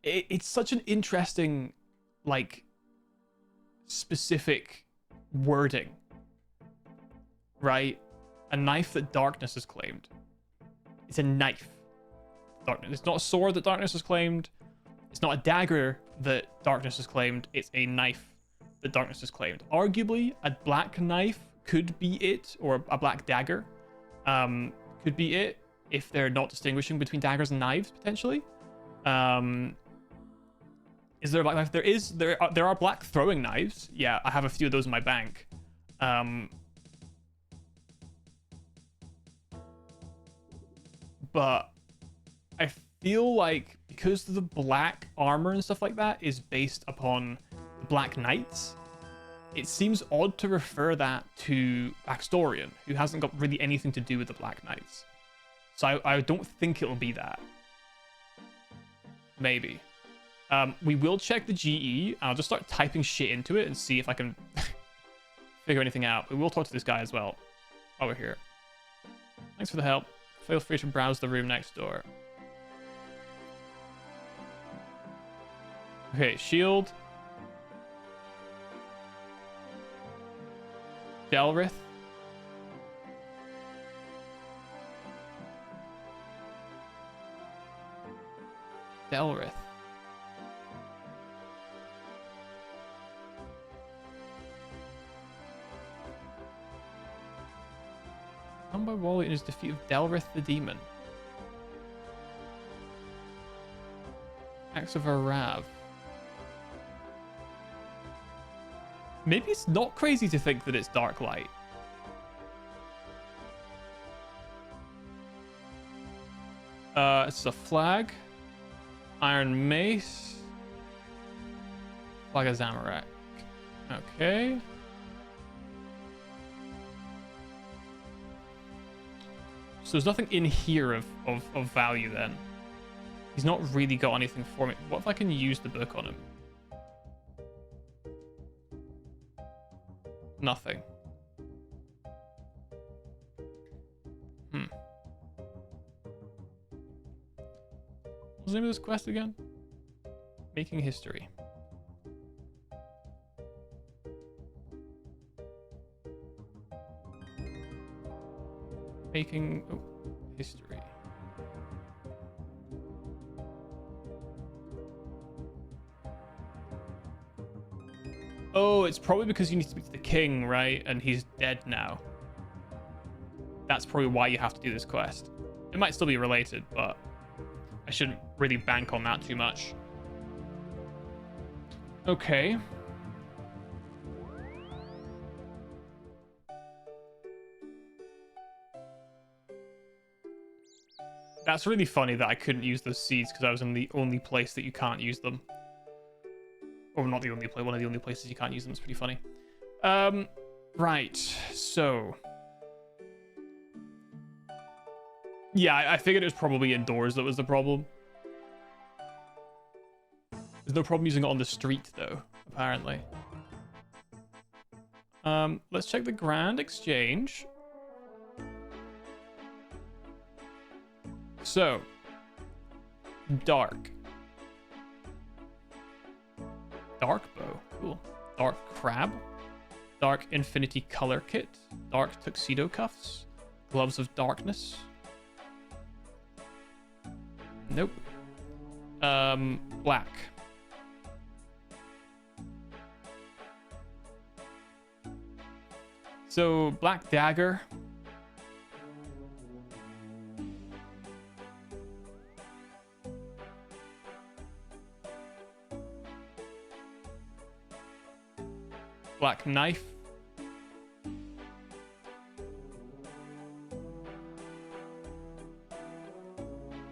S1: It's such an interesting, like, specific wording. Right? A knife that darkness has claimed. It's a knife. Darkness. It's not a sword that darkness has claimed. It's not a dagger that darkness has claimed. It's a knife that darkness has claimed. Arguably, a black knife could be it, or a black dagger could be it, if they're not distinguishing between daggers and knives, potentially. Is there a black knife? There are black throwing knives. Yeah, I have a few of those in my bank. But I feel like because the black armor and stuff like that is based upon the Black Knights, it seems odd to refer that to Axtorian, who hasn't got really anything to do with the Black Knights. So I don't think it'll be that. Maybe. We will check the GE. I'll just start typing shit into it and see if I can figure anything out. We will talk to this guy as well while we're here. Thanks for the help. Feel free to browse the room next door. Okay, shield. Delrith. Delrith. Done by Wally in his defeat of Delrith the Demon. Axe of Arav. Maybe it's not crazy to think that it's Dark Light. It's a flag. Iron Mace. Flag of Zamorak. Okay. So there's nothing in here of value then. He's not really got anything for me. What if I can use the book on him? Nothing. What's the name of this quest again? Making history. Making history. Oh, it's probably because you need to speak to the king, right? And he's dead now. That's probably why you have to do this quest. It might still be related, but I shouldn't really bank on that too much. Okay. That's really funny that I couldn't use those seeds because I was in the only place that you can't use them. Or not the only place, one of the only places you can't use them. It's pretty funny. Right, so... Yeah, I figured it was probably indoors that was the problem. There's no problem using it on the street, though, apparently. Let's check the Grand Exchange. So, dark. Dark bow, cool. Dark crab. Dark infinity color kit. Dark tuxedo cuffs. Gloves of darkness. Nope. Black. So, black dagger. Black knife.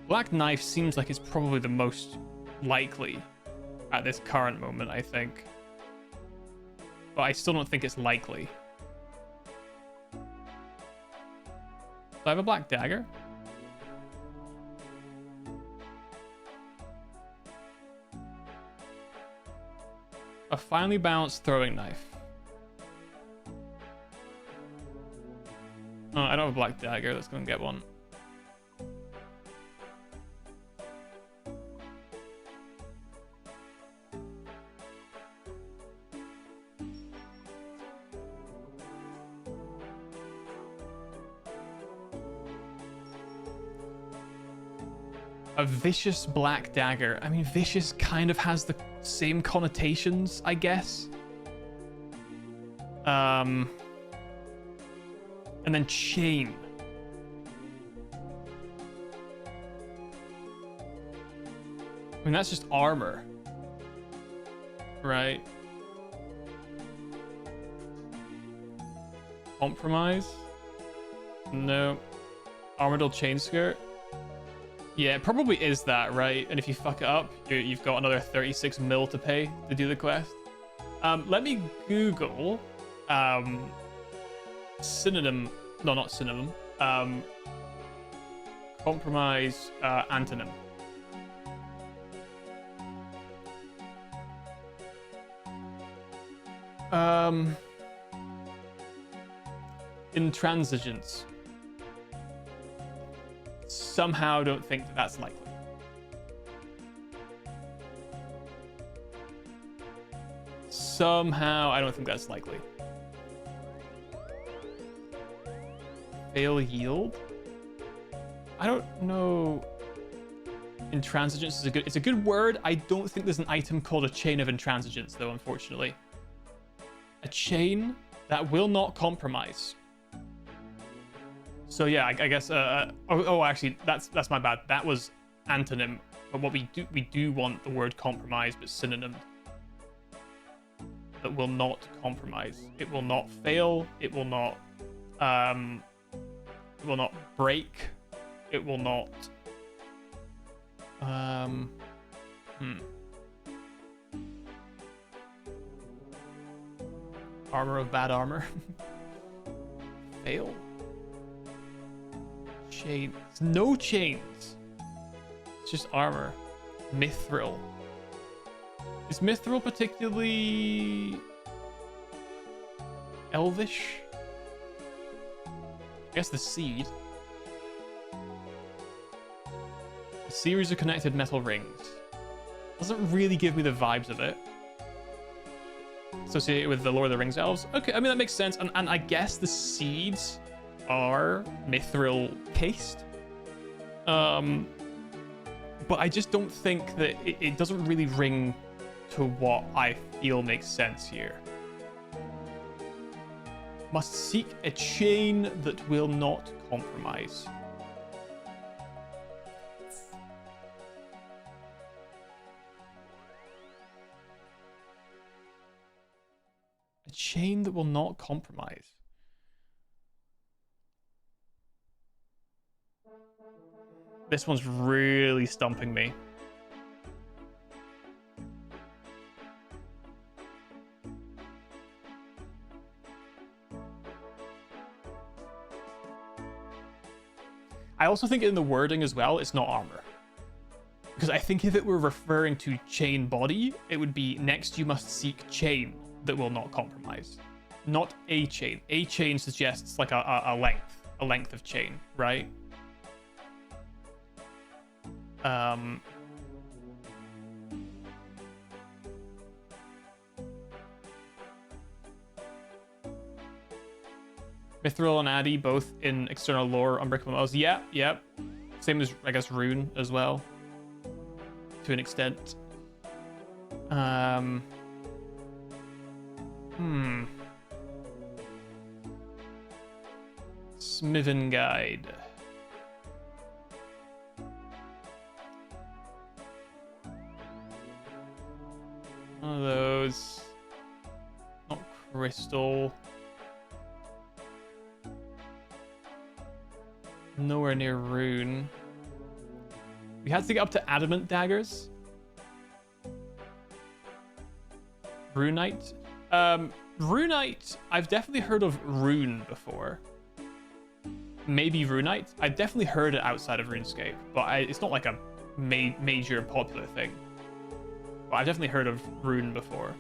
S1: Black knife seems like it's probably the most likely at this current moment, I think. But I still don't think it's likely. Do I have a black dagger? A finely balanced throwing knife. Oh, I don't have a black dagger. Let's go and get one. A vicious black dagger. I mean, vicious kind of has the same connotations, I guess. And then chain. I mean, that's just armor. Right? Compromise? No. Armored chain skirt? Yeah, it probably is that, right? And if you fuck it up, you've got another 36 mil to pay to do the quest. Let me Google synonym. No, not synonym. Compromise antonym. Intransigence. Somehow don't think that that's likely. Somehow I don't think that's likely. Fail yield? I don't know. Intransigence is it's a good word. I don't think there's an item called a chain of intransigence though, unfortunately. A chain that will not compromise. So yeah, I guess. Actually, that's my bad. That was antonym. But what we do want the word compromise, but synonym. That will not compromise. It will not fail. It will not. It will not break. It will not. Armor of bad armor. Fail. Chains. No chains. It's just armor. Mithril. Is Mithril particularly elvish? I guess the seed. A series of connected metal rings. Doesn't really give me the vibes of it. Associated with the Lord of the Rings elves. Okay, I mean that makes sense. And I guess the seeds are mithril cased. But I just don't think that it doesn't really ring to what I feel makes sense here. Must seek a chain that will not compromise. A chain that will not compromise. This one's really stumping me. I also think in the wording as well, it's not armor. Because I think if it were referring to chain body, it would be next you must seek chain that will not compromise. Not a chain. A chain suggests like a length of chain, right? Mithril and Addy both in external lore, unbreakable metals. Yeah, yep. Same as, I guess, Rune as well. To an extent. Smithing Guide. One of those. Not crystal. Nowhere near rune. We had to get up to adamant daggers. Runite. Runite, I've definitely heard of rune before. Maybe runite. I've definitely heard it outside of RuneScape, but it's not like a major popular thing. But I've definitely heard of rune before.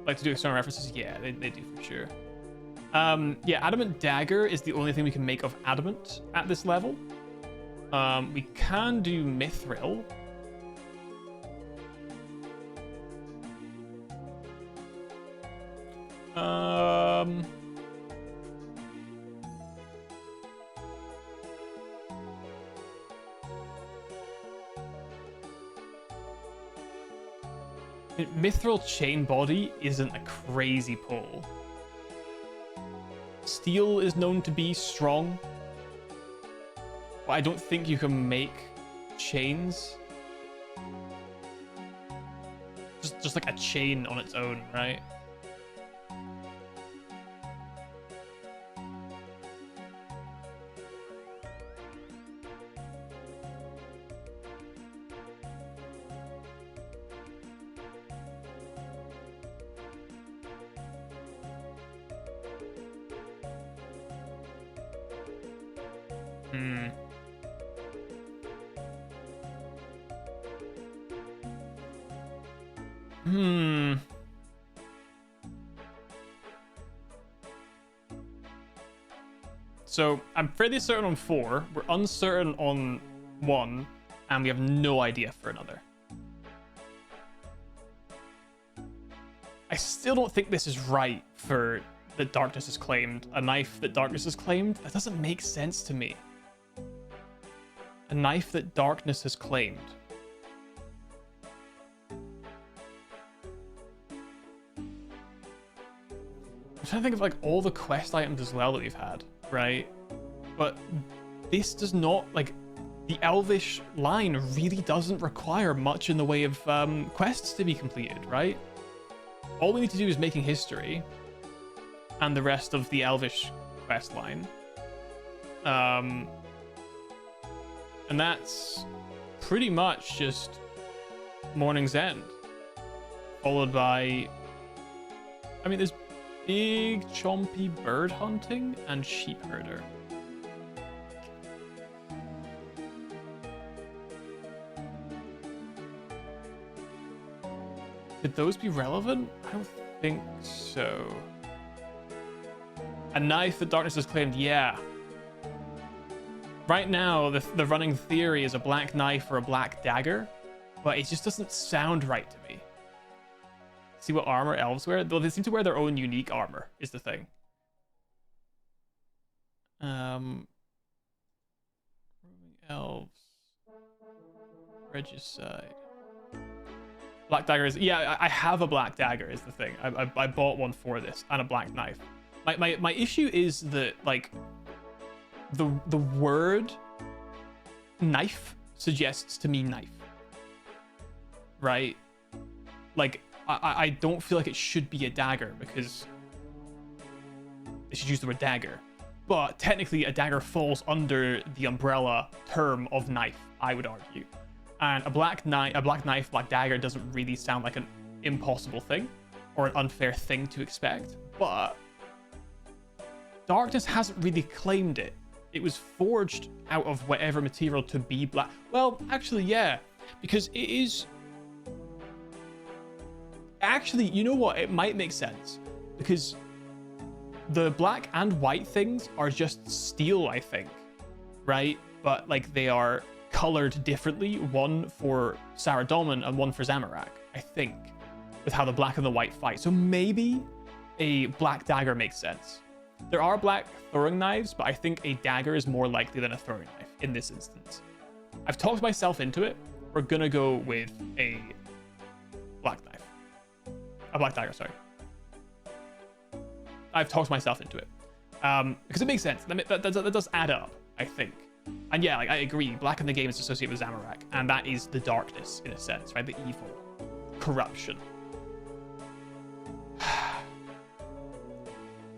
S1: Like to do external references? Yeah, they do for sure. Yeah, adamant dagger is the only thing we can make of adamant at this level. We can do mithril. Mithril chain body isn't a crazy pull. Steel is known to be strong, but I don't think you can make chains. Just like a chain on its own, right? So I'm fairly certain on 4, we're uncertain on 1, and we have no idea for another. I still don't think this is right for that darkness is claimed. A knife that darkness is claimed? That doesn't make sense to me. A knife that darkness has claimed. I'm trying to think of like all the quest items as well that we've had, right? But this does not, like, the Elvish line really doesn't require much in the way of quests to be completed, right? All we need to do is making history and the rest of the Elvish quest line. And that's pretty much just Morning's End. Followed by, I mean, there's big chompy bird hunting and sheep herder. Could those be relevant? I don't think so. A knife that darkness has claimed, yeah. Right now, the running theory is a black knife or a black dagger, but it just doesn't sound right to me. See what armor elves wear? Though they seem to wear their own unique armor, is the thing. Elves. Regicide. Black dagger is... Yeah, I have a black dagger is the thing. I bought one for this and a black knife. My issue is that, like, the word knife suggests to me knife. Right? Like, I don't feel like it should be a dagger because they should use the word dagger. But technically, a dagger falls under the umbrella term of knife, I would argue. And a black knife, black dagger doesn't really sound like an impossible thing or an unfair thing to expect. But Darkness hasn't really claimed it. It was forged out of whatever material to be black. Well, actually, yeah, because it is... Actually, you know what? It might make sense because the black and white things are just steel, I think, right? But like they are colored differently, one for Saradomin and one for Zamorak, I think, with how the black and the white fight. So maybe a black dagger makes sense. There are black throwing knives, but I think a dagger is more likely than a throwing knife in this instance. I've talked myself into it. We're gonna go with a black knife. A black dagger, sorry. I've talked myself into it. Because it makes sense. That does add up, I think. And yeah, like I agree, black in the game is associated with Zamorak, and that is the darkness in a sense, right? The evil, corruption.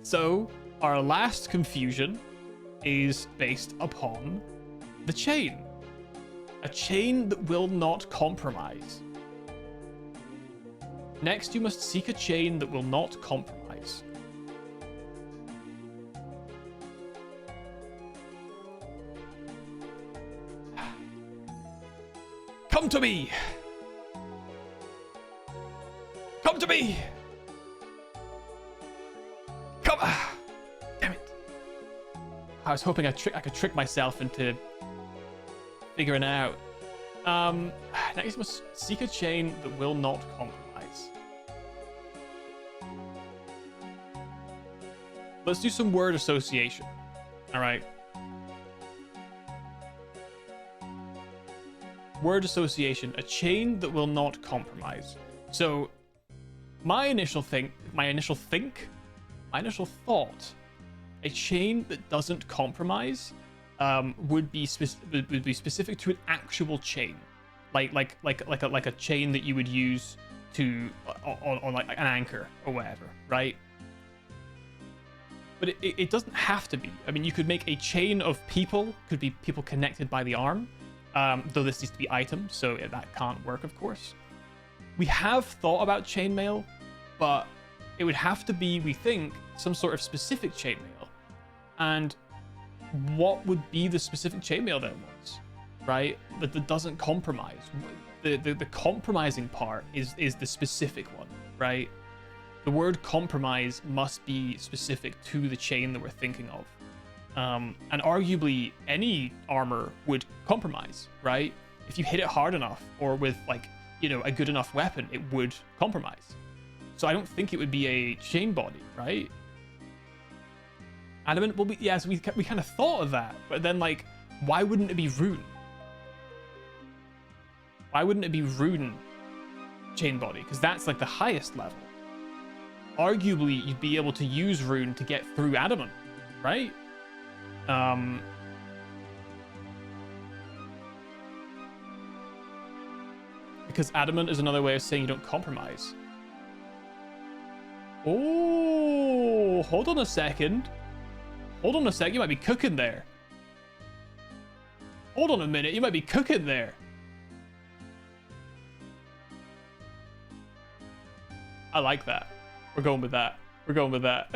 S1: So our last confusion is based upon the chain. A chain that will not compromise. Next, you must seek a chain that will not compromise. Come to me! Come to me! Come! Damn it. I was hoping I could trick myself into figuring it out. Next, you must seek a chain that will not compromise. Let's do some word association. All right. Word association, a chain that will not compromise. So my initial thought, a chain that doesn't compromise would be specific to an actual chain, like a chain that you would use to on like an anchor or whatever, right? But it doesn't have to be. I mean, you could make a chain of people, could be people connected by the arm, though this needs to be items, so that can't work, of course. We have thought about chainmail, but it would have to be, we think, some sort of specific chainmail. And what would be the specific chainmail that was, right? That doesn't compromise. The compromising part is the specific one, right? The word compromise must be specific to the chain that we're thinking of. And arguably any armor would compromise, right? If you hit it hard enough or with like, you know, a good enough weapon, it would compromise. So I don't think it would be a chain body, right? Adamant will be, yeah, so we kind of thought of that, but then like, why wouldn't it be rune? Why wouldn't it be rune chain body? Because that's like the highest level. Arguably, you'd be able to use rune to get through adamant, right? Because adamant is another way of saying you don't compromise. Oh, hold on a second. Hold on a sec, you might be cooking there. Hold on a minute, you might be cooking there. I like that. We're going with that. We're going with that.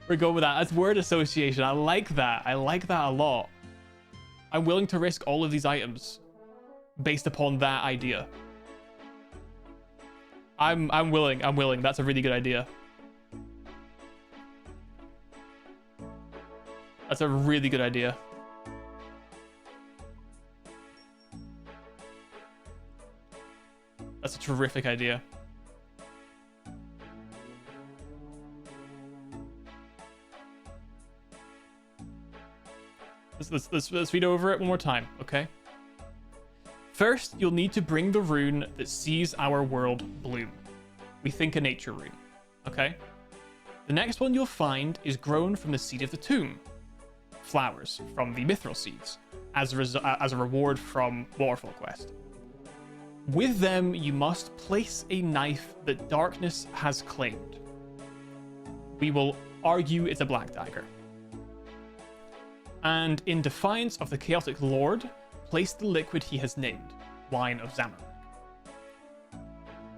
S1: We're going with that. That's word association. I like that. I like that a lot. I'm willing to risk all of these items based upon that idea. I'm willing. I'm willing. That's a really good idea. That's a really good idea. That's a terrific idea. Let's read over it one more time, okay? First, you'll need to bring the rune that sees our world bloom. We think a nature rune, okay? The next one you'll find is grown from the seed of the tomb, flowers from the mithril seeds, as a reward from Waterfall Quest. With them, you must place a knife that darkness has claimed. We will argue it's a black dagger. And in defiance of the chaotic lord, place the liquid he has named, Wine of Zamorak.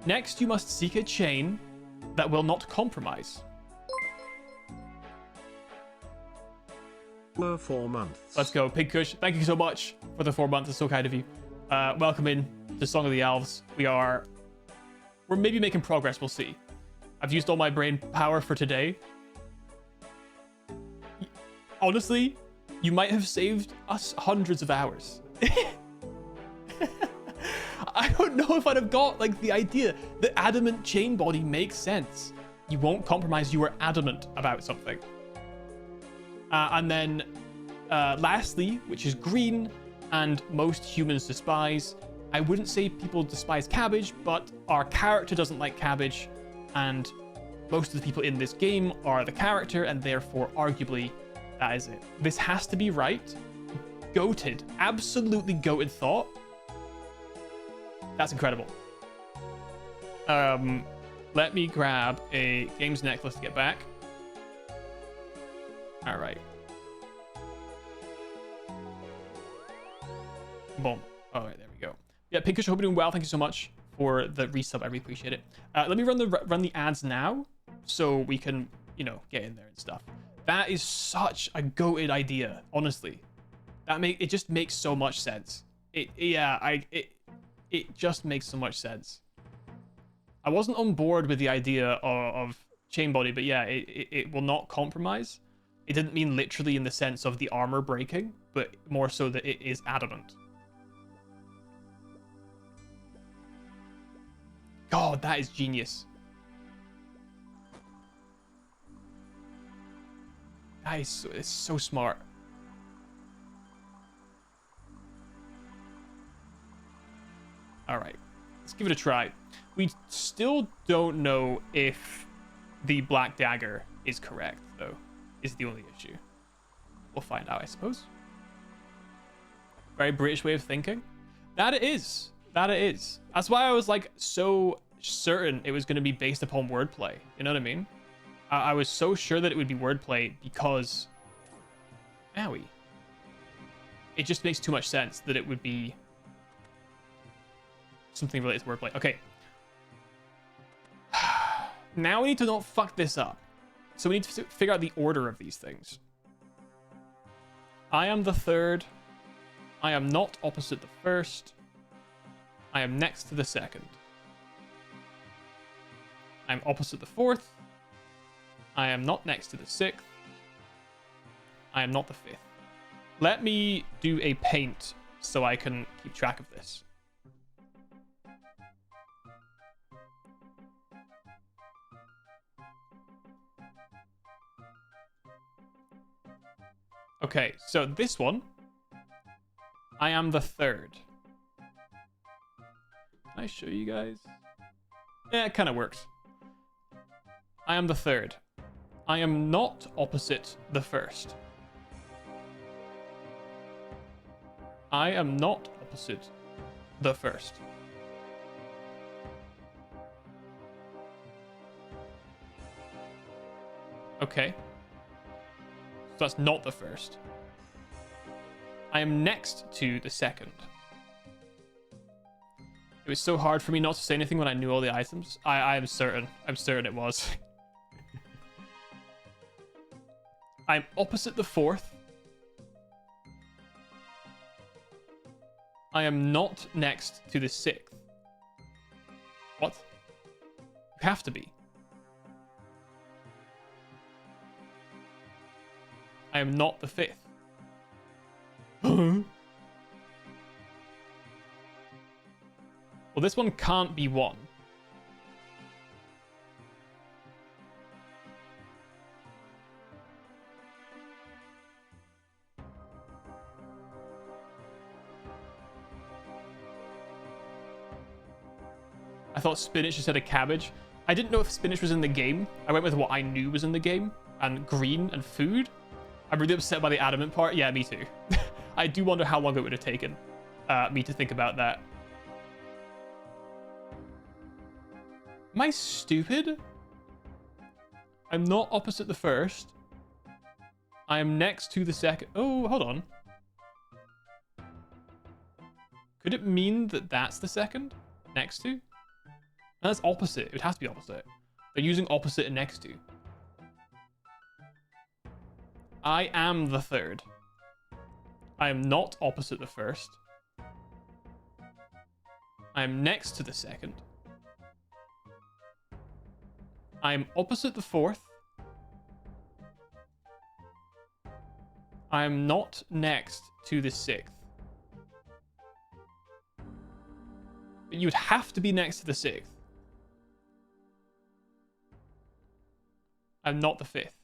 S1: Next, you must seek a chain that will not compromise.
S5: 4 months.
S1: Let's go, Pig Kush. Thank you so much for the 4 months. It's so kind of you. Welcome in to Song of the Elves. We're maybe making progress. We'll see. I've used all my brain power for today. Honestly, you might have saved us hundreds of hours. I don't know if I'd have got like the idea. The adamant chain body makes sense. You won't compromise. You were adamant about something. And then lastly, which is green and most humans despise. I wouldn't say people despise cabbage, but our character doesn't like cabbage, and most of the people in this game are the character, and therefore arguably that is it. This has to be right. Goated. Absolutely goated thought. That's incredible. Let me grab a games necklace to get back. All right. Boom. All right, there we go. Yeah, Pinkish, I hope you're doing well. Thank you so much for the resub. I really appreciate it. Let me run the ads now, so we can, get in there and stuff. That is such a goated idea, honestly. It just makes so much sense. It just makes so much sense. I wasn't on board with the idea of chain body, but yeah, it will not compromise. It didn't mean literally in the sense of the armor breaking, but more so that it is adamant. God, that is genius. That is it's so smart. All right, let's give it a try. We still don't know if the black dagger is correct, though, is the only issue. We'll find out, I suppose. Very British way of thinking. That it is. That it is. That's why I was like so certain it was going to be based upon wordplay. You know what I mean? I was so sure that it would be wordplay because... Owie. It just makes too much sense that it would be something related to wordplay. Okay. Now we need to not fuck this up. So we need to figure out the order of these things. I am the third. I am not opposite the first. I am next to the second. I'm opposite the fourth. I am not next to the sixth. I am not the fifth. Let me do a paint so I can keep track of this. Okay, so this one, I am the third. Can I show you guys? Yeah, it kind of works. I am the third. I am not opposite the first. I am not opposite the first. Okay. So that's not the first. I am next to the second. It was so hard for me not to say anything when I knew all the items. I am certain. I'm certain it was. I'm opposite the fourth. I am not next to the sixth. What? You have to be. I am not the fifth. Well, this one can't be one. I thought spinach instead of cabbage. I didn't know if spinach was in the game. I went with what I knew was in the game. And green and food. I'm really upset by the adamant part. Yeah, me too. I do wonder how long it would have taken me to think about that. Am I stupid? I'm not opposite the first. I am next to the second. Oh, hold on. Could it mean that that's the second? Next to? No, that's opposite. It would have to be opposite. They're using opposite and next to. I am the third. I am not opposite the first. I am next to the second. I am opposite the fourth. I am not next to the sixth. But you would have to be next to the sixth. I'm not the fifth.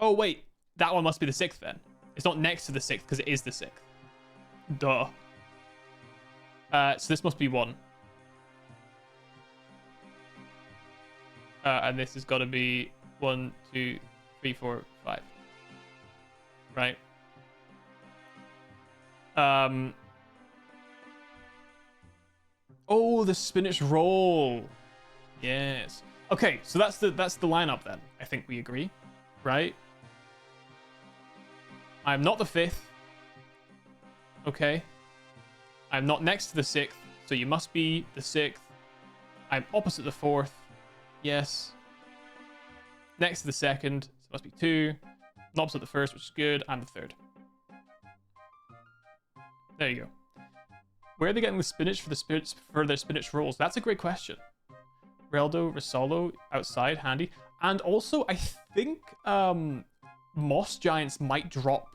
S1: Oh, wait. That one must be the sixth then. It's not next to the sixth because it is the sixth. Duh. So this must be one. And this has got to be 1, 2, 3, 4, 5. Right. Oh, the spinach roll. Yes. Okay, so that's the lineup then. I think we agree, right? I'm not the fifth. Okay. I'm not next to the sixth, so you must be the sixth. I'm opposite the fourth. Yes. Next to the second, so it must be 2. Not opposite the first, which is good. I'm the third. There you go. Where are they getting the spinach for their spinach rolls? That's a great question. Reldo, Risolo, outside, handy. And also, I think Moss Giants might drop.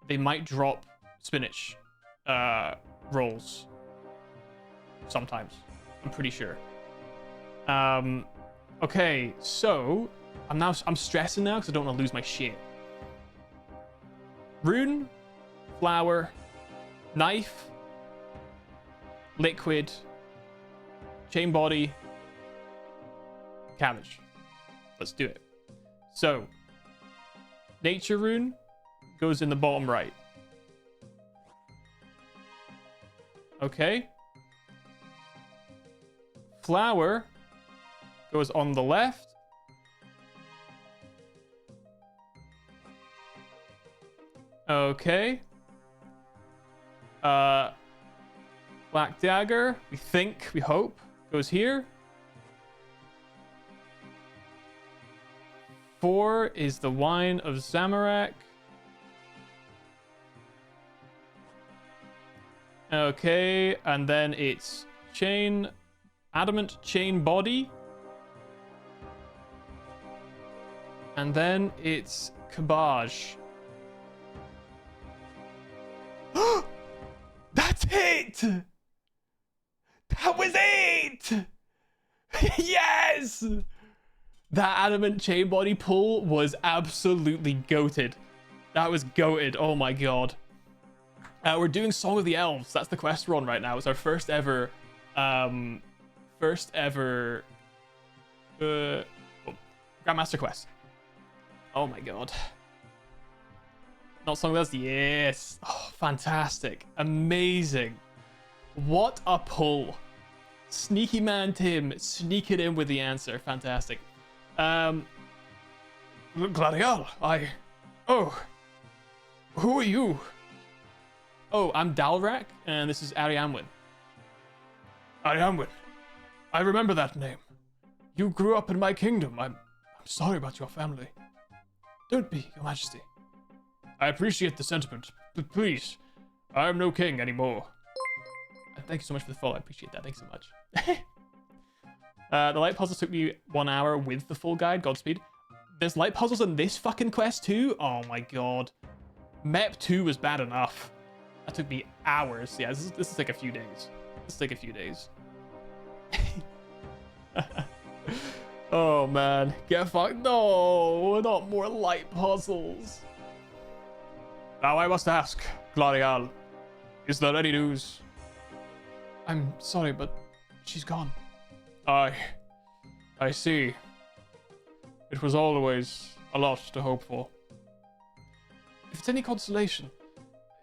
S1: They might drop spinach rolls. Sometimes. I'm pretty sure. Okay, so I'm stressing now because I don't want to lose my shit. Rune, flour, knife, liquid, chain body, cabbage. Let's do it. So, nature rune goes in the bottom right. Okay. Flour goes on the left. Okay. Black dagger, we hope, goes here. 4 is the wine of Zamorak. Okay, and then it's adamant chain body. And then it's cabbage. That's it! That was it! Yes! That adamant chain body pull was absolutely goated. That was goated. Oh my god. We're doing Song of the Elves. That's the quest we're on right now. It's our first ever Grandmaster quest. Oh my god. Not Song of the Elves. Yes. Oh, fantastic. Amazing. What a pull. Sneaky man Tim. Sneak it in with the answer. Fantastic. Gladial, Oh. Who are you? Oh, I'm Dalrak, and this is Arianwin. Arianwin. I remember that name. You grew up in my kingdom. I'm sorry about your family. Don't be, Your Majesty. I appreciate the sentiment, but please, I am no king anymore. Thank you so much for the follow. I appreciate that. Thanks so much. The light puzzles took me 1 hour with the full guide. Godspeed. There's light puzzles in this fucking quest too? Oh my god. Map 2 was bad enough. That took me hours. Yeah, this is like a few days. This is like a few days. Oh man. Get fucked. No, not more light puzzles. Now I must ask, Gladial. Is there any news? I'm sorry, but she's gone. I see. It was always a lot to hope for. If it's any consolation,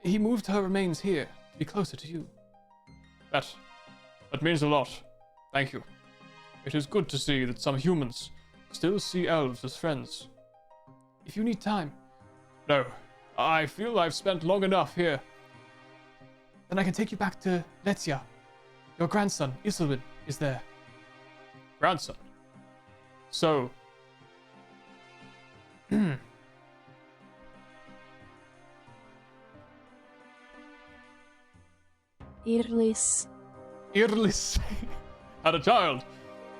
S1: he moved her remains here to be closer to you. That means a lot. Thank you. It is good to see that some humans still see elves as friends. If you need time. No, I feel I've spent long enough here. Then I can take you back to Letia. Your grandson, Isilwin, is there. Grandson? So...
S4: Irlis.
S1: Irlis had a child.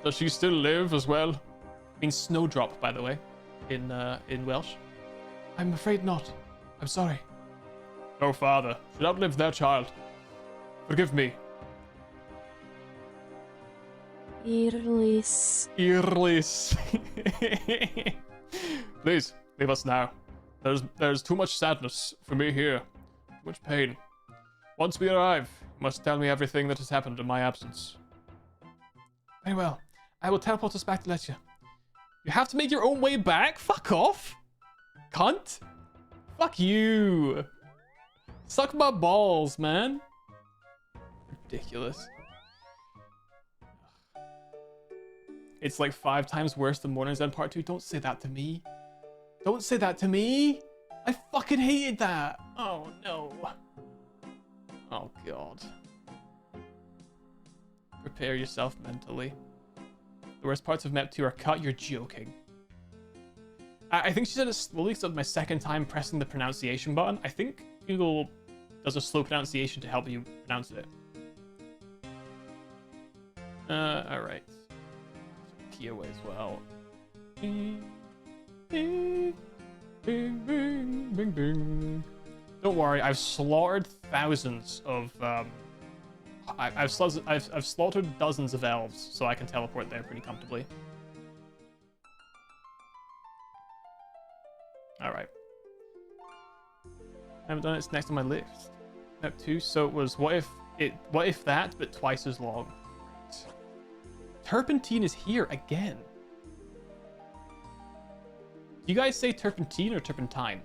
S1: Does she still live as well? Means snowdrop, by the way, in Welsh. I'm afraid not. I'm sorry. No father should outlive their child. Forgive me.
S4: Irlis.
S1: Irlis. Please, leave us now. There's too much sadness for me here. Too much pain. Once we arrive, you must tell me everything that has happened in my absence. Very well. I will teleport us back to Letia. You have to make your own way back? Fuck off! Cunt! Fuck you! Suck my balls, man. Ridiculous. It's like 5 times worse than Morning's End Part 2. Don't say that to me. Don't say that to me! I fucking hated that! Oh no. Oh god. Prepare yourself mentally. The worst parts of Map 2 are cut. You're joking. I think she said it slowly, so my second time pressing the pronunciation button. I think Google does a slow pronunciation to help you pronounce it. Alright. Key away as well. Bing, bing, bing, bing, bing. Don't worry, I've slaughtered thousands of I've slaughtered dozens of elves, so I can teleport there pretty comfortably. Alright. I haven't done it, it's next on my list. Map 2, so it was what if that, but twice as long. Turpentine is here again. Do you guys say turpentine or turpentine?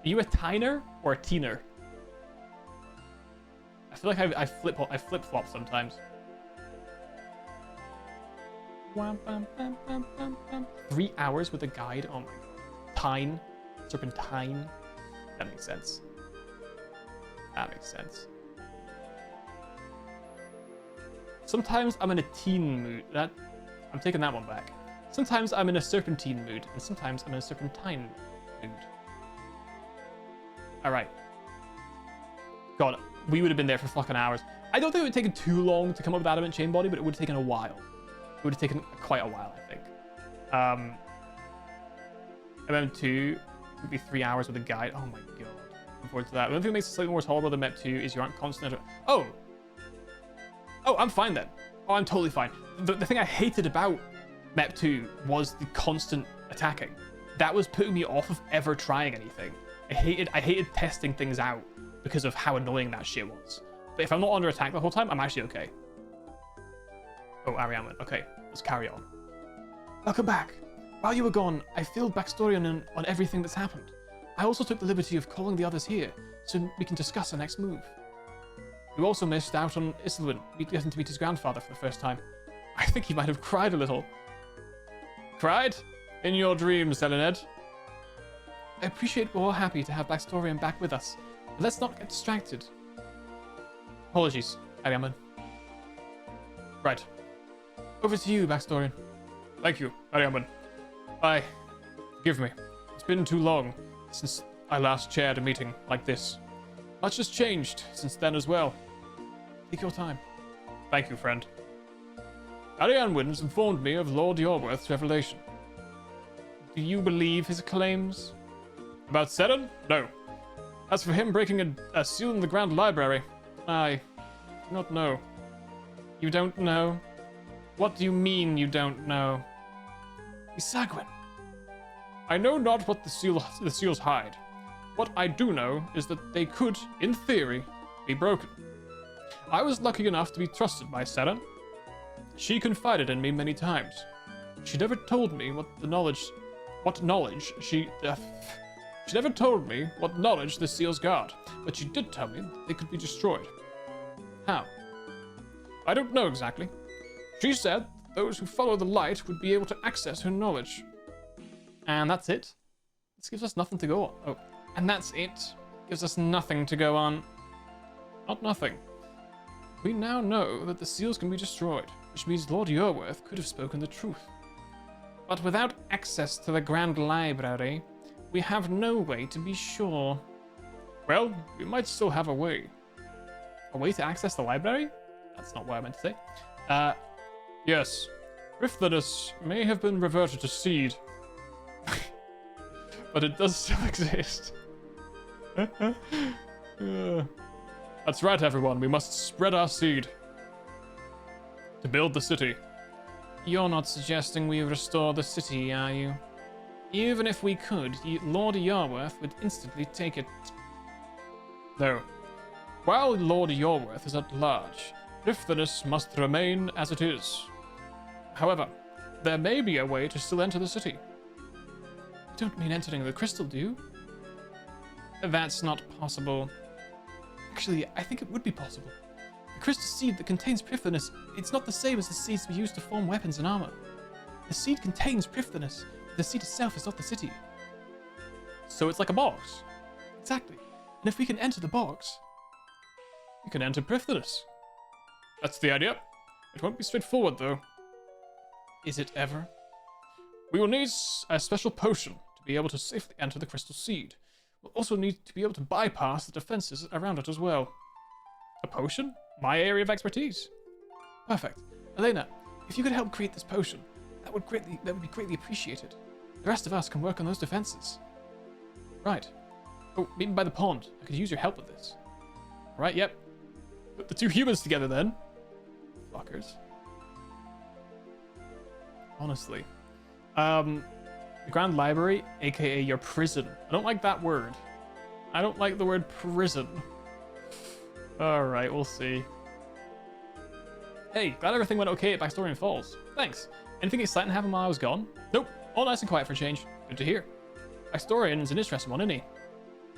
S1: Are you a tiner or a teener? I feel like I flip flop sometimes. 3 hours with a guide. Oh my god. Tine, serpentine. That makes sense. That makes sense. Sometimes I'm in a teen mood. I'm taking that one back. Sometimes I'm in a serpentine mood, and sometimes I'm in a serpentine mood. Alright. God, we would have been there for fucking hours. I don't think it would have taken too long to come up with Adamant Chain Body, but it would have taken a while. It would have taken quite a while, I think. MM2 would be 3 hours with a guide. Oh my god. Looking forward to that. The only thing that makes it slightly more tolerable than Map 2 is you aren't constant. Oh! Oh, I'm fine then. Oh, I'm totally fine. The thing I hated about Map 2 was the constant attacking. That was putting me off of ever trying anything. I hated testing things out because of how annoying that shit was. But if I'm not under attack the whole time, I'm actually okay. Oh, Ariane went. Okay, let's carry on. Welcome back. While you were gone, I filled backstory on everything that's happened. I also took the liberty of calling the others here, so we can discuss our next move. You also missed out on Isilwin getting to meet his grandfather for the first time. I think he might have cried a little. Cried? In your dreams, Selened. I appreciate we're all happy to have Backstorian back with us, but let's not get distracted. Apologies, Ariaman. Right. Over to you, Backstorian. Thank you, Ariaman. Forgive me. It's been too long since I last chaired a meeting like this. Much has changed since then as well. Take your time. Thank you, friend. Arianwin has informed me of Lord Yorworth's revelation. Do you believe his claims? About Seren? No. As for him breaking a seal in the Grand Library, I do not know. You don't know? What do you mean you don't know? Isagwin. I know not what the seals hide. What I do know is that they could, in theory, be broken. I was lucky enough to be trusted by Sarah. She confided in me many times. She never told me she never told me what knowledge the seals guard, but she did tell me that they could be destroyed. How? I don't know exactly. She said those who follow the light would be able to access her knowledge. And that's it? This gives us nothing to go on. Oh, and that's it? Gives us nothing to go on. Not nothing. We now know that the seals can be destroyed, which means Lord Yorworth could have spoken the truth. But without access to the Grand Library, we have no way to be sure. Well, we might still have a way. A way to access the library? That's not what I meant to say. Yes. Riflinus may have been reverted to seed. But it does still exist. That's right, everyone. We must spread our seed to build the city. You're not suggesting we restore the city, are you? Even if we could, Lord Yorworth would instantly take it. No. While Lord Yorworth is at large, Riflinus must remain as it is. However, there may be a way to still enter the city. You don't mean entering the crystal, do you? That's not possible. Actually, I think it would be possible. The crystal seed that contains Priflinus, it's not the same as the seeds we use to form weapons and armor. The seed contains Priflinus. The seed itself is not the city. So it's like a box. Exactly. And if we can enter the box, we can enter Priflinus. That's the idea. It won't be straightforward, though. Is it ever? We will need a special potion to be able to safely enter the crystal seed. We'll also need to be able to bypass the defenses around it as well. A potion? My area of expertise. Perfect. Elena, if you could help create this potion, that would be greatly appreciated. The rest of us can work on those defenses. Right. Oh, meet me by the pond. I could use your help with this. Right, yep. Put the two humans together then. Fuckers. Honestly. The Grand Library, aka your prison. I don't like that word. I don't like the word prison. Alright, we'll see. Hey, glad everything went okay at Backstorian Falls. Thanks. Anything exciting happened while I was gone? Nope. All nice and quiet for a change. Good to hear. Backstorian is an interesting one, isn't he?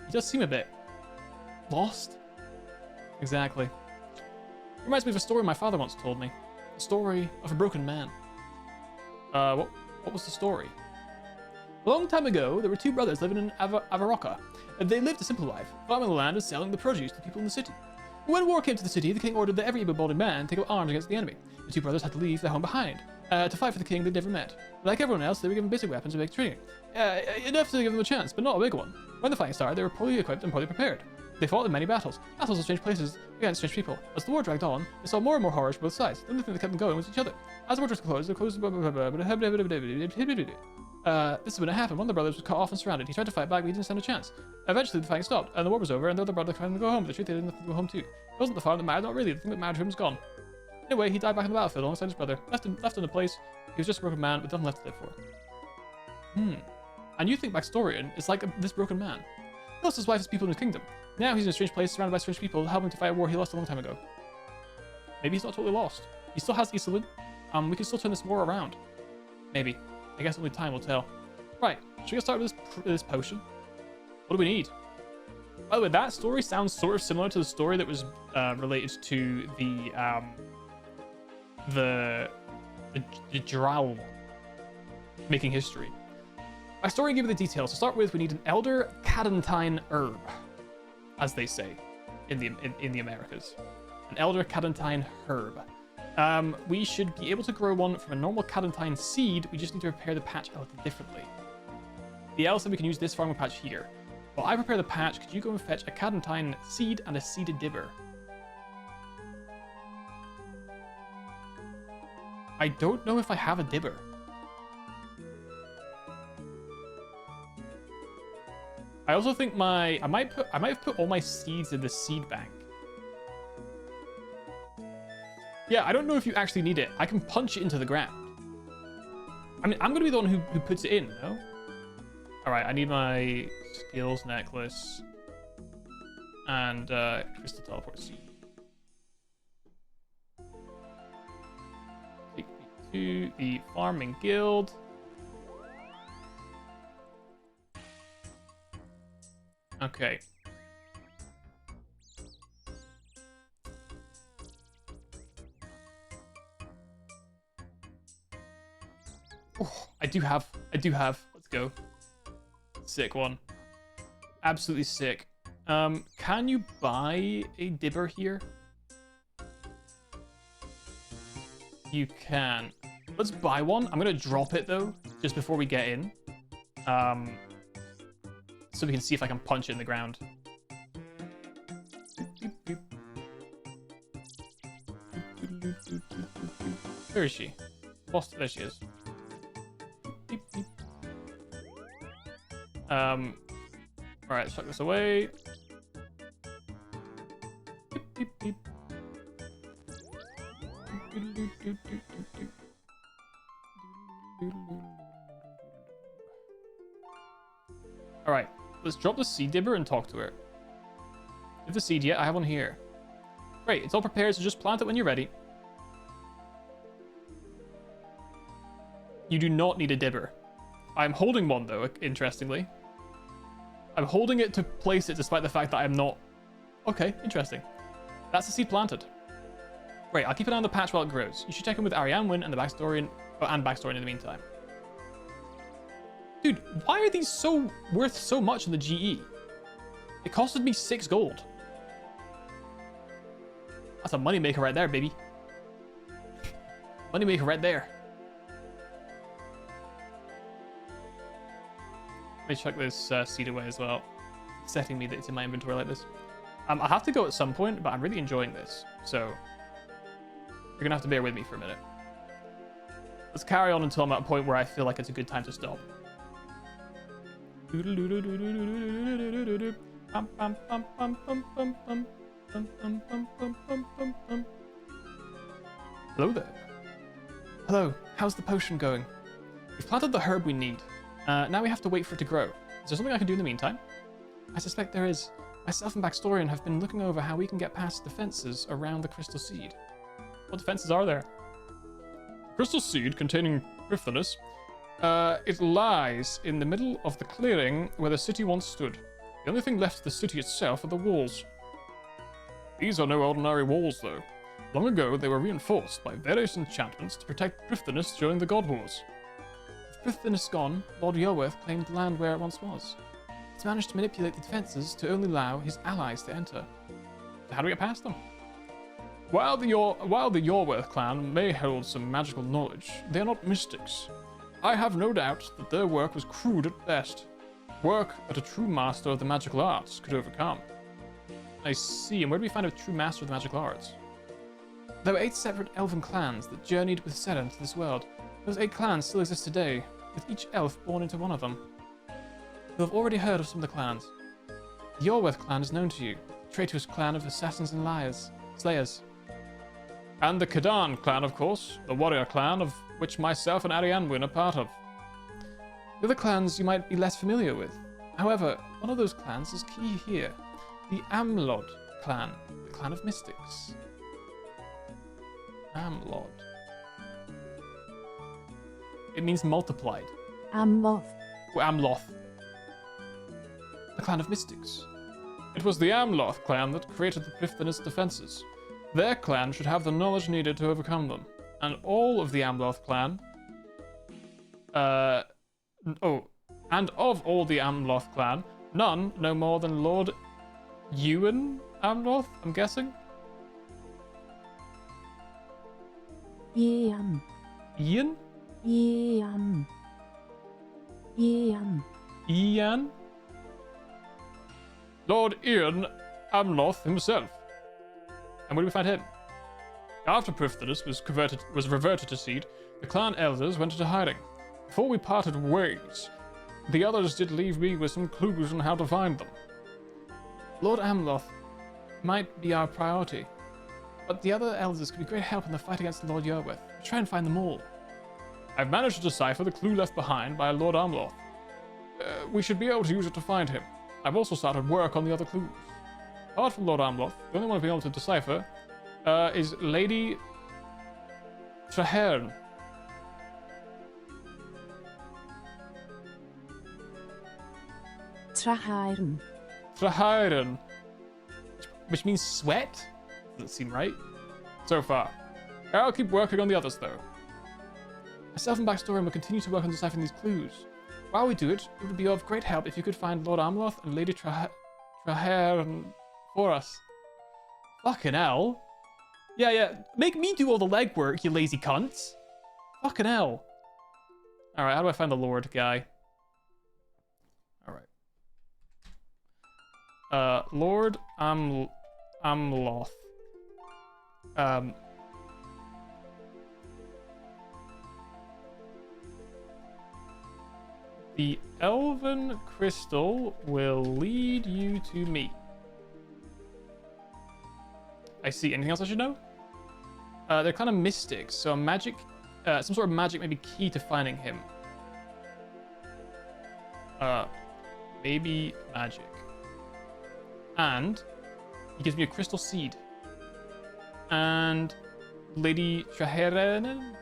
S1: He does seem a bit lost. Exactly. Reminds me of a story my father once told me. The story of a broken man. What was the story? A long time ago, there were two brothers living in Avaroka. They lived a simple life, farming the land and selling the produce to people in the city. When war came to the city, the king ordered that every able-bodied man take up arms against the enemy. The two brothers had to leave their home behind, to fight for the king they'd never met. Like everyone else, they were given basic weapons and basic training. Enough to give them a chance, but not a big one. When the fighting started, they were poorly equipped and poorly prepared. They fought in many battles in strange places against strange people. As the war dragged on, they saw more and more horrors from both sides. The only thing that kept them going was each other. As the war was closed, this is when it happened. One of the brothers was cut off and surrounded. He tried to fight back, but he didn't stand a chance. Eventually, the fighting stopped, and the war was over, and the other brother tried to go home. But the truth, they didn't have to go home too. It wasn't the farm that mattered, not really. The thing that mattered to him was gone. Anyway, he died back on the battlefield alongside his brother. Left in a place. He was just a broken man with nothing left to live for. And you think Backstorian is like this broken man. He lost his wife and people in his kingdom. Now he's in a strange place, surrounded by strange people, helping to fight a war he lost a long time ago. Maybe he's not totally lost. He still has Isolin. We can still turn this war around. Maybe. I guess only time will tell. Right, should we get started with this potion? What do we need? By the way, that story sounds sort of similar to the story that was related to the Drow making history. My story gave you the details. To start with, we need an Elder Cadentine herb, as they say in the Americas. An Elder Cadentine herb. We should be able to grow one from a normal Cadentine seed. We just need to prepare the patch a little differently. The elves said we can use this farming patch here. While I prepare the patch, could you go and fetch a Cadentine seed and a seeded dibber? I don't know if I have a dibber. I also think I might have put all my seeds in the seed bank. Yeah, I don't know if you actually need it. I can punch it into the ground. I mean, I'm gonna be the one who puts it in, no? All right, I need my skills necklace. and crystal teleport seed. Take me to the farming guild. Okay. Oh, I do have. Let's go. Sick one. Absolutely sick. Can you buy a dibber here? You can. Let's buy one. I'm gonna drop it though, just before we get in. So we can see if I can punch it in the ground. Where is she? Lost. There she is. Alright, let's tuck this away. Alright, let's drop the seed dibber and talk to her. If the seed yet, I have one here. Great, it's all prepared, so just plant it when you're ready. You do not need a dibber. I'm holding one though, interestingly. I'm holding it to place it despite the fact that I'm not... Okay, interesting. That's the seed planted. Great, I'll keep it on the patch while it grows. You should check in with Arianwin and the backstory in the meantime. Dude, why are these so worth so much in the GE? It costed me 6 gold. That's a moneymaker right there, baby. Moneymaker right there. Let me chuck this seed away as well. It's setting me that it's in my inventory like this. I'll have to go at some point, but I'm really enjoying this. So, you're going to have to bear with me for a minute. Let's carry on until I'm at a point where I feel like it's a good time to stop. Hello there. Hello, how's the potion going? We've planted the herb we need. Now we have to wait for it to grow. Is there something I can do in the meantime? I suspect there is. Myself and Backstorian have been looking over how we can get past the fences around the crystal seed. What defenses are there? Crystal seed containing Pryphanus. It lies in the middle of the clearing where the city once stood. The only thing left of the city itself are the walls. These are no ordinary walls, though. Long ago, they were reinforced by various enchantments to protect Pryphanus during the God Wars. With Pryphanus gone, Lord Yorworth claimed the land where it once was. He's managed to manipulate the defenses to only allow his allies to enter. So how do we get past them? While the Yorworth clan may hold some magical knowledge, they are not mystics. I have no doubt that their work was crude at best. Work that a true master of the magical arts could overcome. I see, and where do we find a true master of the magical arts? There were 8 separate elven clans that journeyed with Seren to this world. Those 8 clans still exist today, with each elf born into one of them. You have already heard of some of the clans. The Yorworth clan is known to you, a traitorous clan of assassins and slayers. And the Kadan clan, of course, the warrior clan of which myself and Arianwin are part of. The other clans you might be less familiar with. However, one of those clans is key here. The Amlod clan, the clan of mystics. Amlod. It means multiplied.
S4: Amloth.
S1: Or Amloth. The clan of mystics. It was the Amloth clan that created the Pryphanus defenses. Their clan should have the knowledge needed to overcome them. And all of the Amloth clan... and of all the Amloth clan, none know more than Lord Ewan Amloth, I'm guessing?
S4: Ian.
S1: Ian?
S4: Ian. Ian.
S1: Ian? Lord Ian Amloth himself. And where do we find him? After Pryphanus was reverted to seed, the clan elders went into hiding. Before we parted ways, the others did leave me with some clues on how to find them. Lord Amloth might be our priority, but the other elders could be great help in the fight against Lord Yorworth. We'll try and find them all. I've managed to decipher the clue left behind by Lord Amloth. We should be able to use it to find him. I've also started work on the other clues. Apart from Lord Amloth, the only one I've been able to decipher is Lady Traherne.
S4: Traheiren.
S1: Traherne. Which means sweat? Doesn't seem right. So far. I'll keep working on the others, though. Myself and Backstory will continue to work on deciphering these clues. While we do it, it would be of great help if you could find Lord Amloth and Lady Traherne for us. Fucking hell. Yeah. Make me do all the legwork, you lazy cunts. Fucking hell. Alright, how do I find the Lord guy? Alright. Lord Amloth. The Elven Crystal will lead you to me. I see. Anything else I should know? They're kind of mystics, so magic, some sort of magic may be key to finding him. Maybe magic. And he gives me a crystal seed. And Lady Traherne?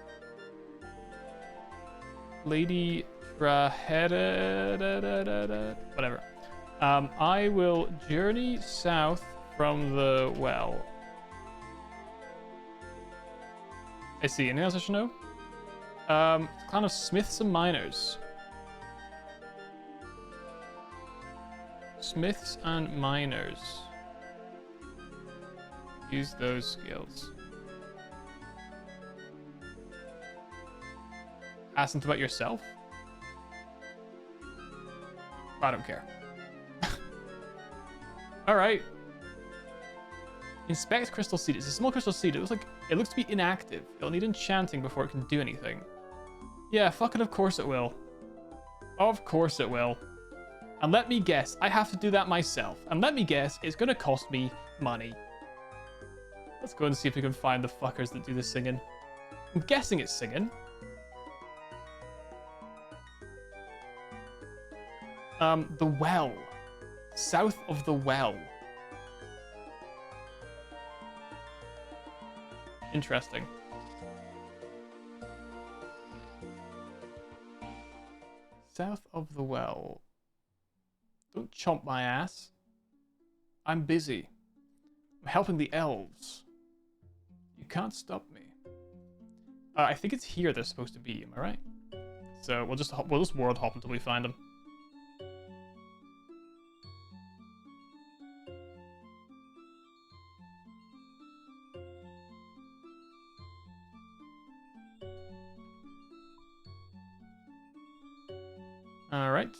S1: Lady Traherne... Whatever. I will journey south from the well. I see. Anything else I should know? Kind of smiths and miners. Smiths and miners. Use those skills. Ask something about yourself? I don't care. Alright. Inspect crystal seed. It's a small crystal seed. It looks to be inactive. It'll need enchanting before it can do anything. Yeah, fucking of course it will. Of course it will. And let me guess, I have to do that myself. And let me guess, it's gonna cost me money. Let's go and see if we can find the fuckers that do the singing. I'm guessing it's singing. The well. South of the well. Interesting. South of the well. Don't chomp my ass. I'm busy. I'm helping the elves. You can't stop me. I think it's here they're supposed to be, am I right? So we'll just world hop until we find them. Alright.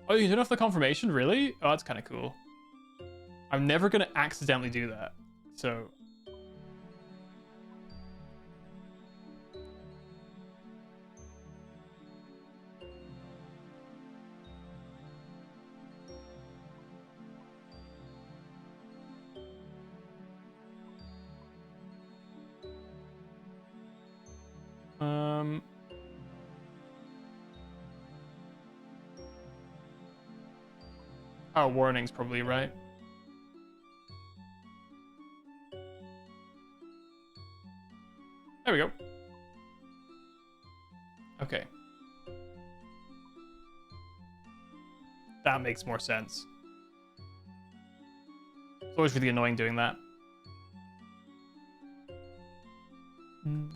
S1: Oh, you turn off the confirmation? Really? Oh, that's kind of cool. I'm never going to accidentally do that. So... Oh, warning's probably right. There we go. Okay. That makes more sense. It's always really annoying doing that.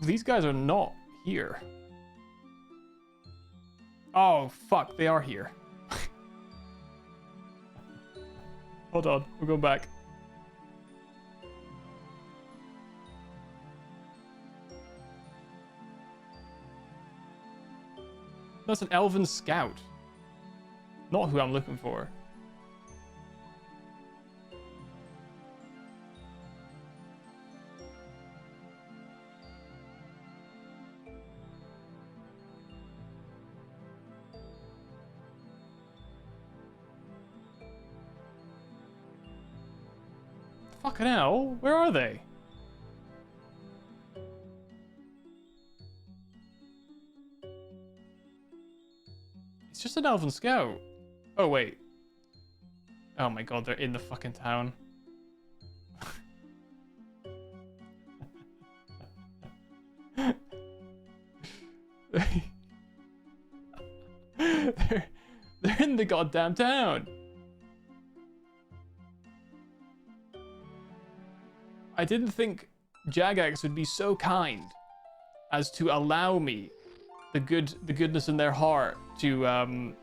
S1: These guys are not here. Oh, fuck, they are here. Hold on, we'll go back. That's an elven scout. Not who I'm looking for. Fucking hell, where are they? It's just an elven scout. Oh, wait. Oh my god, they're in the fucking town. they're in the goddamn town. I didn't think Jagex would be so kind as to allow me the goodness in their heart to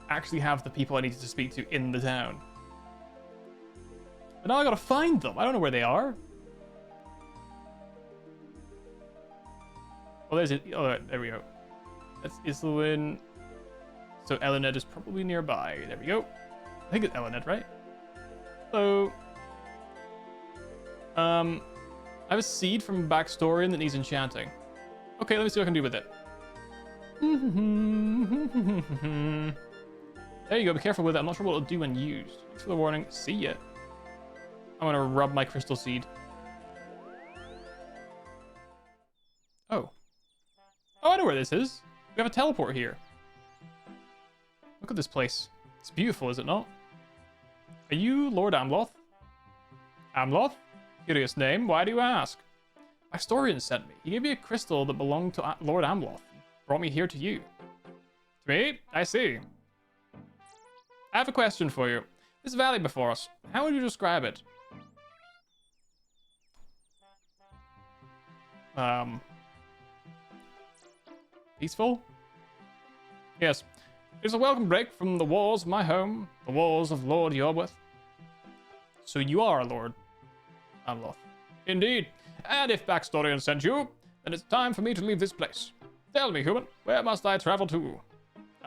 S1: actually have the people I needed to speak to in the town. But now I gotta find them. I don't know where they are. Oh, there's it. Oh, there we go. That's Islwyn. So Elenet is probably nearby. There we go. I think it's Elenet, right? Hello. I have a seed from Backstorian that needs enchanting. Okay, let me see what I can do with it. There you go, be careful with it. I'm not sure what it'll do when used. Thanks for the warning. See ya. I'm gonna rub my crystal seed. Oh. Oh, I know where this is. We have a teleport here. Look at this place. It's beautiful, is it not? Are you Lord Amloth? Amloth? Curious name. Why do you ask? My historian sent me. He gave me a crystal that belonged to Lord Amloth. Brought me here to you. To me? I see. I have a question for you. This valley before us, how would you describe it? Peaceful? Yes. It's a welcome break from the walls of my home, the walls of Lord Yorwith. So you are Lord Amloth. Indeed. And if Backstorian sent you, then it's time for me to leave this place. Tell me, human, where must I travel to?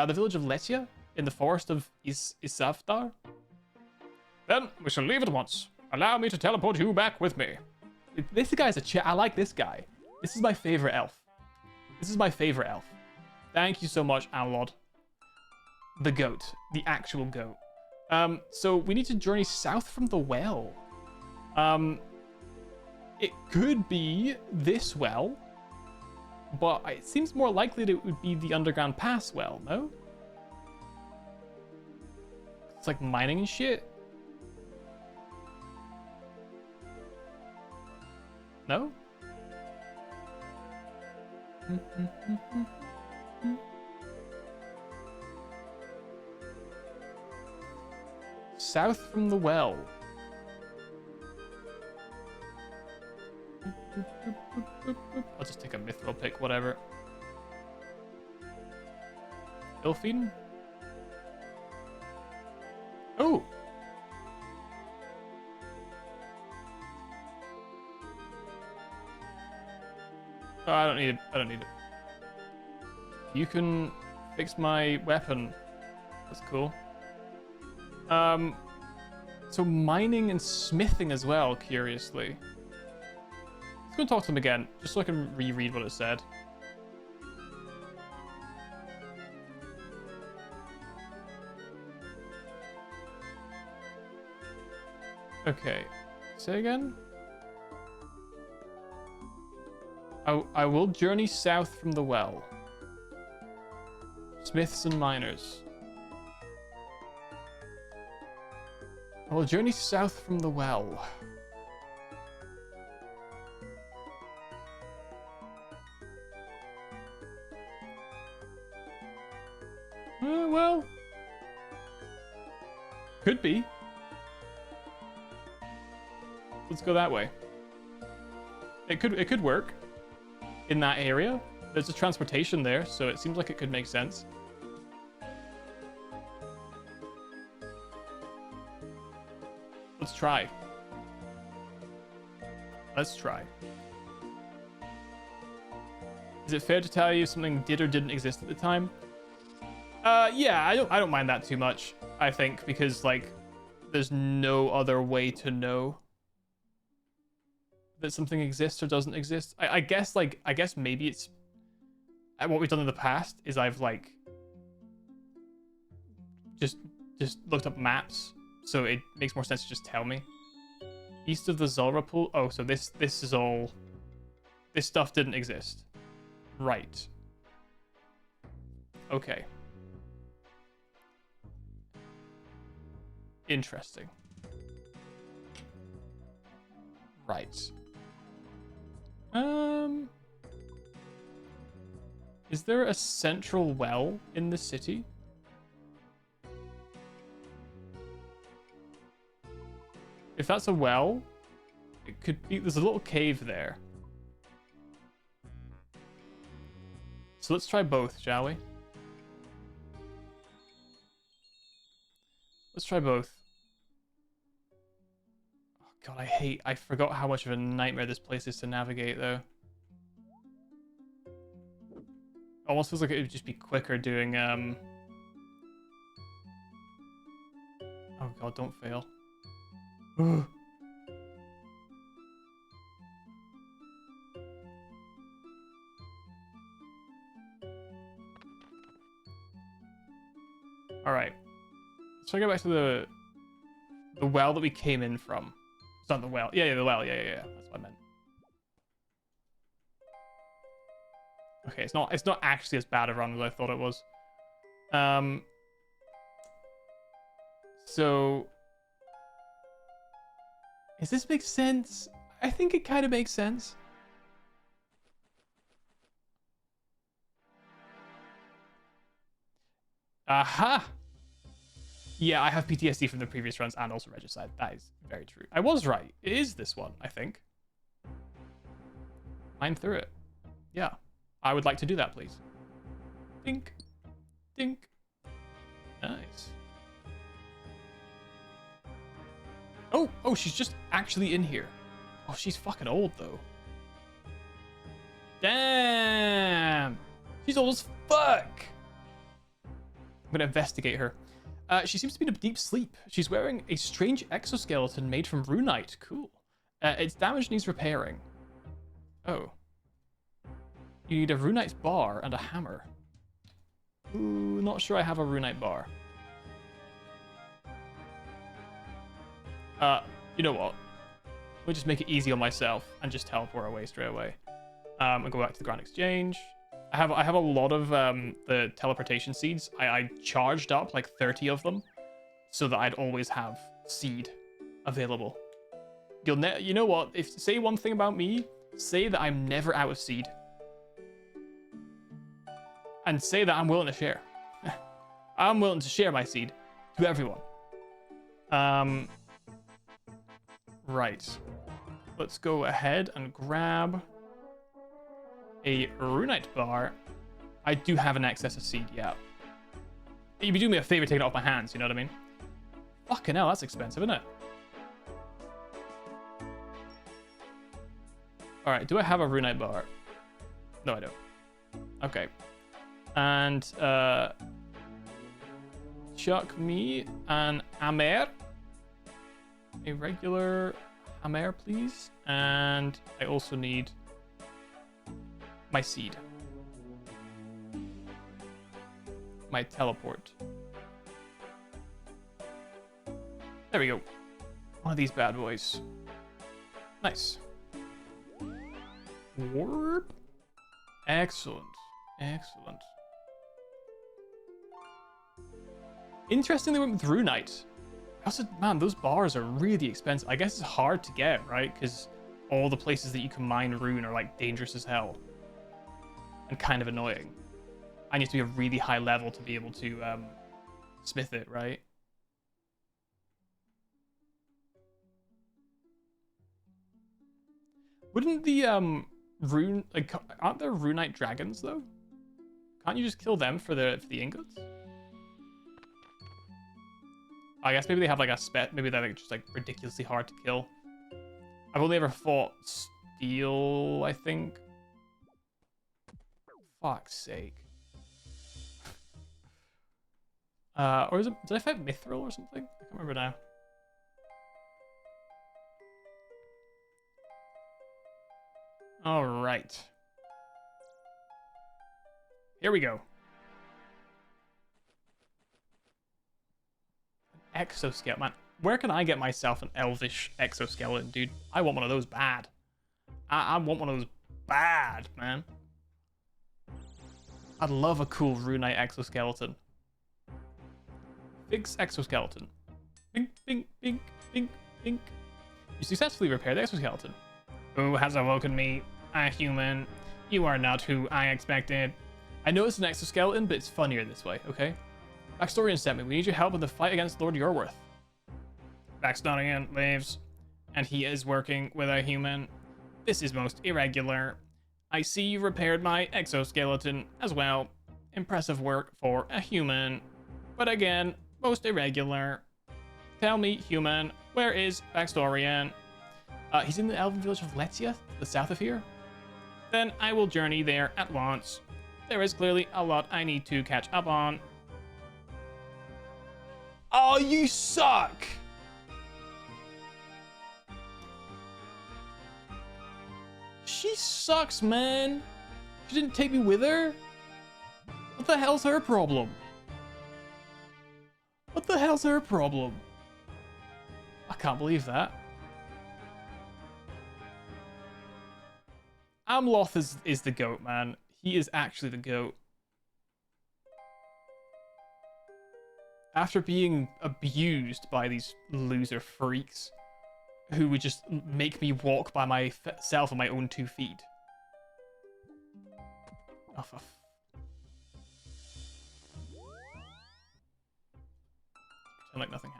S1: The village of Letia? In the forest of Isafdar? Then we shall leave at once. Allow me to teleport you back with me. This guy's I like this guy. This is my favorite elf. This is my favorite elf. Thank you so much, Amlod. The goat. The actual goat. So we need to journey south from the well. It could be this well, but it seems more likely that it would be the underground pass well, no? It's like mining and shit. No? South from the well. I'll just take a mithril pick, whatever. Ilfin? Oh! Oh, I don't need it. I don't need it. You can fix my weapon. That's cool. So mining and smithing as well, curiously. Let's go talk to him again, just so I can reread what it said. Okay. Say again? I will journey south from the well. Smiths and miners. I will journey south from the well. Well, could be. Let's go that way. It could work in that area. There's a transportation there, so it seems like it could make sense. Let's try. Let's try. Is it fair to tell you something did or didn't exist at the time? Yeah, I don't mind that too much, I think, because like there's no other way to know that something exists or doesn't exist. I guess maybe it's what we've done in the past is I've like just looked up maps, so it makes more sense to just tell me. East of the Zulra pool. Oh, so this is all. This stuff didn't exist. Right. Okay. Interesting. Right. Is there a central well in the city? If that's a well, it could be... There's a little cave there. So let's try both, shall we? Let's try both. Oh god, I forgot how much of a nightmare this place is to navigate, though. Almost feels like it would just be quicker doing, Oh god, don't fail. Alright. Let's try to go back to the well that we came in from. It's not the well. Yeah, the well. Yeah. That's what I meant. Okay, it's not actually as bad a run as I thought it was. So does this make sense? I think it kind of makes sense. Aha! Yeah, I have PTSD from the previous runs and also Regicide. That is very true. I was right. It is this one, I think. I'm through it. Yeah. I would like to do that, please. Dink. Dink. Nice. Oh, she's just actually in here. Oh, she's fucking old, though. Damn. She's old as fuck. I'm gonna investigate her. She seems to be in a deep sleep. She's wearing a strange exoskeleton made from runite. Cool. Its damage needs repairing. Oh. You need a runite bar and a hammer. Ooh, not sure I have a runite bar. You know what? We'll just make it easy on myself and just teleport away straight away. And go back to the Grand Exchange. I have a lot of the teleportation seeds. I charged up like 30 of them so that I'd always have seed available. You know what? If say one thing about me, say that I'm never out of seed. And say that I'm willing to share. I'm willing to share my seed to everyone. Right. Let's go ahead and grab a runite bar. I do have an excess of seed, yeah. You'd be doing me a favor taking it off my hands, you know what I mean? Fucking hell, that's expensive, isn't it? Alright, do I have a runite bar? No, I don't. Okay. And, chuck me an amer. A regular amer, please. And I also need my seed. My teleport. There we go. One of these bad boys. Nice. Warp. Excellent. Excellent. Interesting they went with runite. Also, man, those bars are really expensive. I guess it's hard to get, right? Because all the places that you can mine rune are like dangerous as hell. And kind of annoying. And you have to be a really high level to be able to smith it, right? Wouldn't the rune, like, aren't there runite dragons though? Can't you just kill them for the ingots? I guess maybe they have like a maybe they're like just like ridiculously hard to kill. I've only ever fought steel, I think. Fuck's sake. Or is it, did I fight Mithril or something? I can't remember now. All right. Here we go. An exoskeleton. Man, where can I get myself an elvish exoskeleton, dude? I want one of those bad. I want one of those bad, man. I'd love a cool runite exoskeleton. Fix exoskeleton. Bing, successfully repair the exoskeleton. Who has awoken me? A human. You are not who I expected. I know it's an exoskeleton, but it's funnier this way, okay? Backstorian sent me. We need your help in the fight against Lord Yorworth. Backstorian lives, and he is working with a human. This is most irregular. I see you repaired my exoskeleton as well. Impressive work for a human. But again, most irregular. Tell me, human, where is Backstorian? He's in the elven village of Letia, the south of here. Then I will journey there at once. There is clearly a lot I need to catch up on. Oh, you suck! She sucks, man. She didn't take me with her? What the hell's her problem? What the hell's her problem? I can't believe that. Amloth is the goat, man. He is actually the goat. After being abused by these loser freaks who would just make me walk by myself on my own 2 feet. Oh, pretend like nothing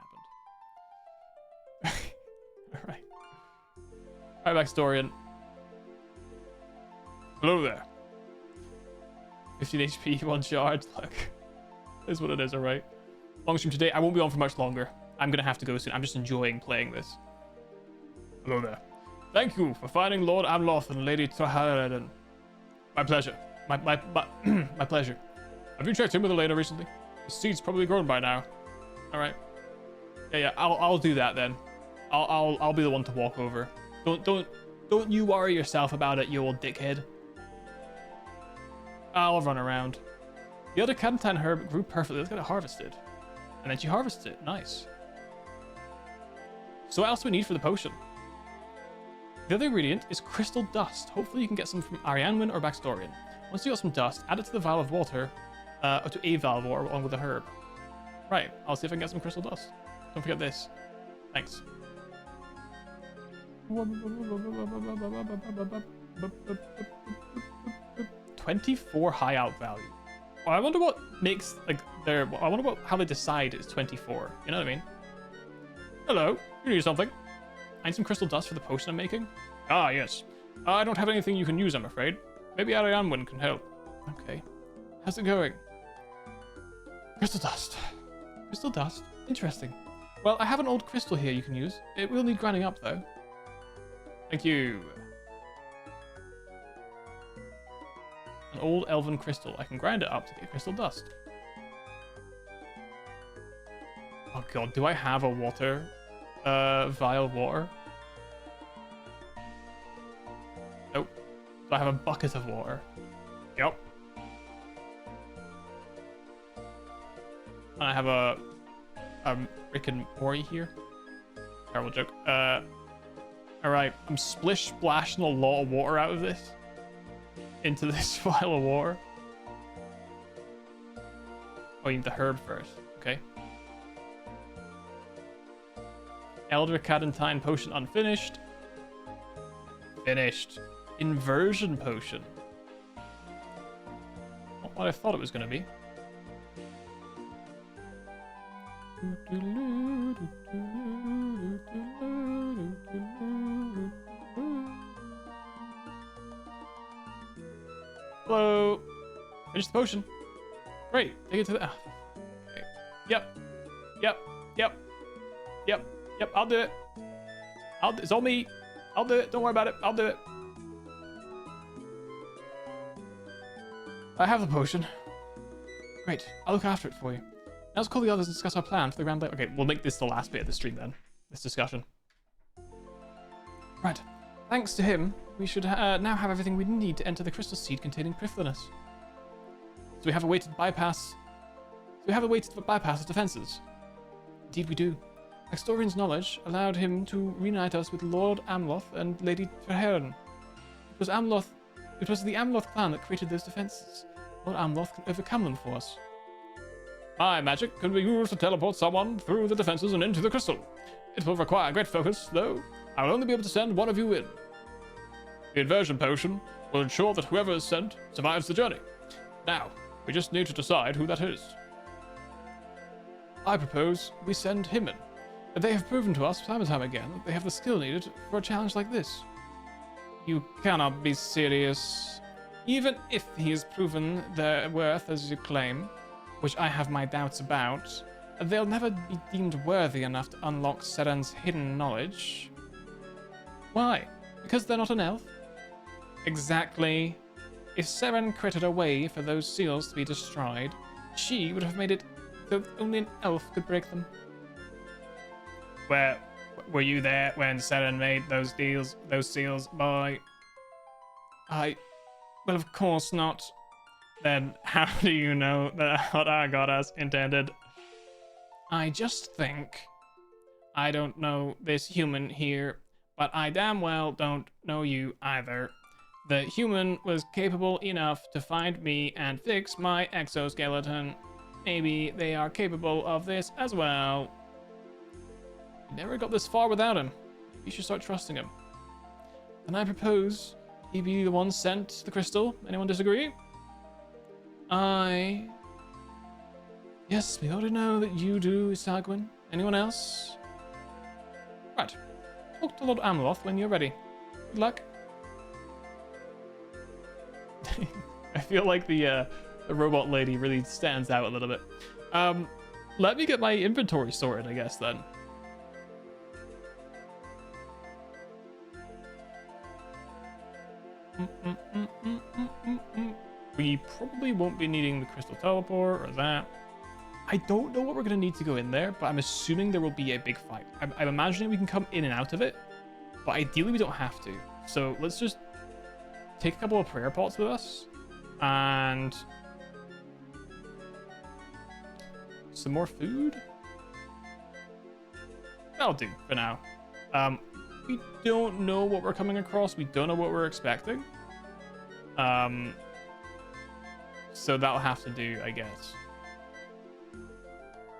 S1: happened. Alright. Alright, Backstorian. Hello there. 15 HP, 1 charge. Look. Is what it is, alright. Long stream today. I won't be on for much longer. I'm gonna have to go soon. I'm just enjoying playing this. Hello there. Thank you for finding Lord Amloth and Lady Traharan. My pleasure. My pleasure. Have you checked in with Elena recently? The seed's probably grown by now. Alright. Yeah, I'll do that then. I'll be the one to walk over. Don't you worry yourself about it, you old dickhead. I'll run around. The other Cadentine herb grew perfectly. Let's get it harvested. And then she harvests it. Nice. So what else do we need for the potion? The other ingredient is crystal dust. Hopefully you can get some from Arianwin or Backstorian. Once you got some dust, add it to the vial of water, or to a vial of water along with the herb. Right, I'll see if I can get some crystal dust. Don't forget this. Thanks. 24 high out value. Oh, I wonder what makes I wonder how they decide it's 24. You know what I mean? Hello, you need something? I need some crystal dust for the potion I'm making. Ah, yes. I don't have anything you can use, I'm afraid. Maybe Arianwin can help. Okay. How's it going? Crystal dust. Crystal dust? Interesting. Well, I have an old crystal here you can use. It will need grinding up, though. Thank you. An old elven crystal. I can grind it up to get crystal dust. Oh god, do I have a water? Vial of water? Nope. Do I have a bucket of water? Yep. And I have a Rick and Morty here. Terrible joke. Alright, I'm splish splashing a lot of water out of this. Into this vial of water. Oh, you need the herb first. Okay. Elder Cadentine potion unfinished. Finished. Inversion potion. Not what I thought it was going to be. Hello. Finish the potion. Great. Take it to the... Okay. Yep. I'll do it. It's all me. I'll do it. Don't worry about it. I'll do it. I have the potion. Great. I'll look after it for you. Now let's call the others and discuss our plan for the grand... Okay, we'll make this the last bit of the stream then. This discussion. Right. Thanks to him, we should now have everything we need to enter the crystal seed containing Priflinus. So we have a way to bypass... his defenses. Indeed we do. Backstorian's knowledge allowed him to reunite us with Lord Amloth and Lady Traharan. It was the Amloth clan that created those defenses. Lord Amloth can overcome them for us. My magic can be used to teleport someone through the defenses and into the crystal. It will require great focus, though. I will only be able to send one of you in. The inversion potion will ensure that whoever is sent survives the journey. Now, we just need to decide who that is. I propose we send him in. They have proven to us time and time again that they have the skill needed for a challenge like this. You cannot be serious. Even if he has proven their worth as you claim, which I have my doubts about, they'll never be deemed worthy enough to unlock Seren's hidden knowledge. Why? Because they're not an elf? Exactly. If Seren created a way for those seals to be destroyed, she would have made it so only an elf could break them. Were you there when Seren made those seals, boy? Well, of course not. Then how do you know that what our goddess intended? I just think. I don't know this human here, but I damn well don't know you either. The human was capable enough to find me and fix my exoskeleton. Maybe they are capable of this as well. We never got this far without him. You should start trusting him. And I propose he be the one sent the crystal. Anyone disagree? Yes, we already know that you do, Isagwin. Anyone else? Right. Talk to Lord Ameloth when you're ready. Good luck. I feel like the robot lady really stands out a little bit. Let me get my inventory sorted, I guess, then. We probably won't be needing the crystal teleport or that. I don't know what we're going to need to go in there, but I'm assuming there will be a big fight. I'm imagining we can come in and out of it, but ideally we don't have to. So let's just take a couple of prayer pots with us and some more food. That'll do for now. We don't know what we're coming across. We don't know what we're expecting. So that'll have to do, I guess.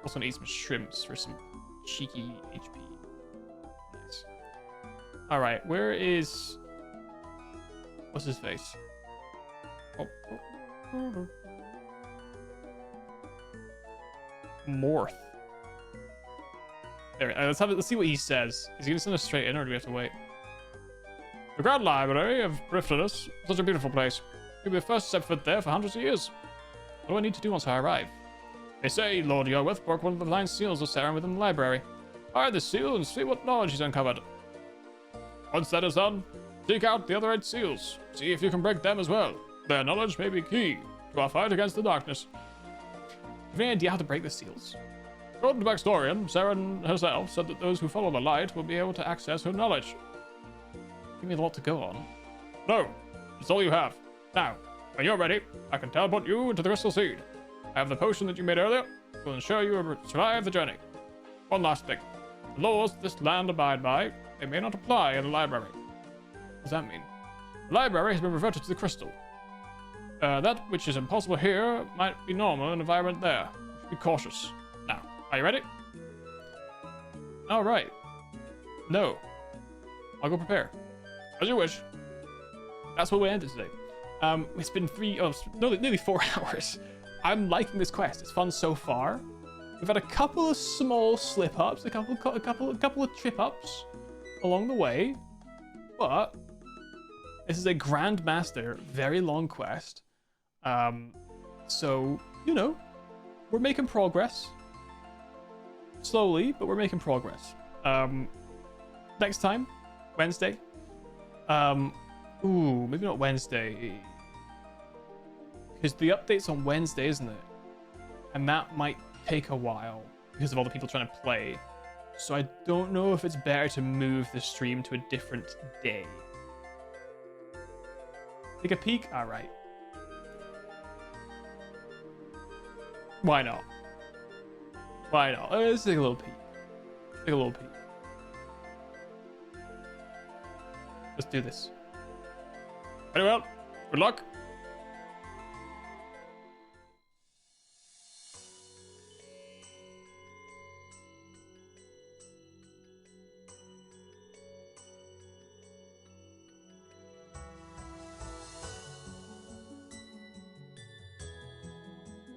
S1: Also need some shrimps for some cheeky HP. Nice. Alright, where is... What's his face? Morth. There, let's see what he says. Is he gonna send us straight in, or do we have to wait? The Grand Library of Briftonus, such a beautiful place. You'll be the first to set foot there for hundreds of years. What do I need to do once I arrive? They say Lord Yorwith broke one of the nine seals of Seren within the library. Hide the seal and see what knowledge he's uncovered. Once that is done, seek out the other 8 seals. See if you can break them as well. Their knowledge may be key to our fight against the darkness. Have you any idea how to break the seals? According to Baxtorian, Seren herself said that those who follow the light will be able to access her knowledge. Give me a lot to go on. No, it's all you have. Now, when you're ready, I can teleport you into the Crystal Seed. I have the potion that you made earlier. It will ensure you will survive the journey. One last thing. The laws this land abide by, they may not apply in the library. What does that mean? The library has been reverted to the crystal. That which is impossible here might be normal in an environment there. Be cautious. Now, are you ready? All right. No. I'll go prepare. As you wish. That's what we ended today. It's been nearly 4 hours. I'm liking this quest. It's fun so far. We've had a couple of small slip-ups, a couple of trip-ups along the way, but this is a Grandmaster, very long quest. So, you know, we're making progress. Slowly, but we're making progress. Next time, Wednesday. Maybe not Wednesday. Because the update's on Wednesday, isn't it? And that might take a while because of all the people trying to play. So I don't know if it's better to move the stream to a different day. Take a peek? Alright. Why not? Why not? Let's take a little peek. Take a little peek. Let's do this. Very well. Good luck.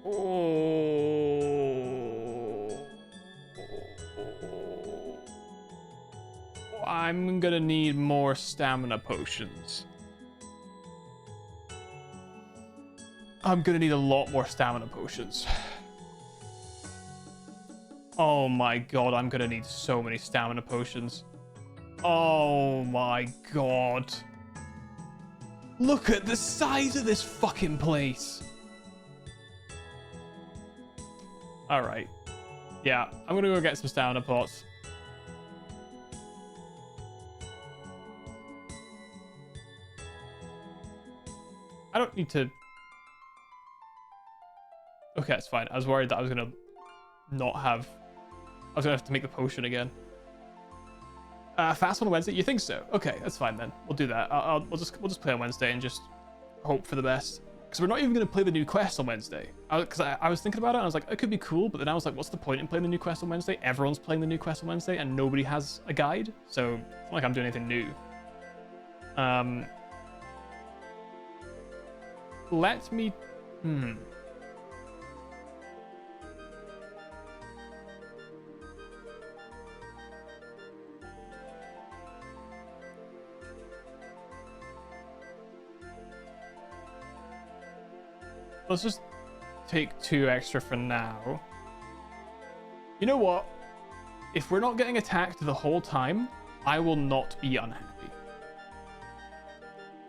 S1: Oh. I'm gonna need more stamina potions. I'm gonna need a lot more stamina potions. Oh my god, I'm gonna need so many stamina potions. Oh my god. Look at the size of this fucking place. Alright. Yeah, I'm gonna go get some stamina pots. I don't need to... Okay, that's fine. I was worried that I was gonna not have... I was gonna have to make the potion again. Fast on Wednesday? You think so? Okay, that's fine then. We'll do that. We'll just play on Wednesday and just hope for the best. Because we're not even going to play the new quest on Wednesday. Because I was thinking about it and I was like, it could be cool. But then I was like, what's the point in playing the new quest on Wednesday? Everyone's playing the new quest on Wednesday and nobody has a guide. So it's not like I'm doing anything new. Let me... Let's just take 2 extra for now. You know what? If we're not getting attacked the whole time, I will not be unhappy.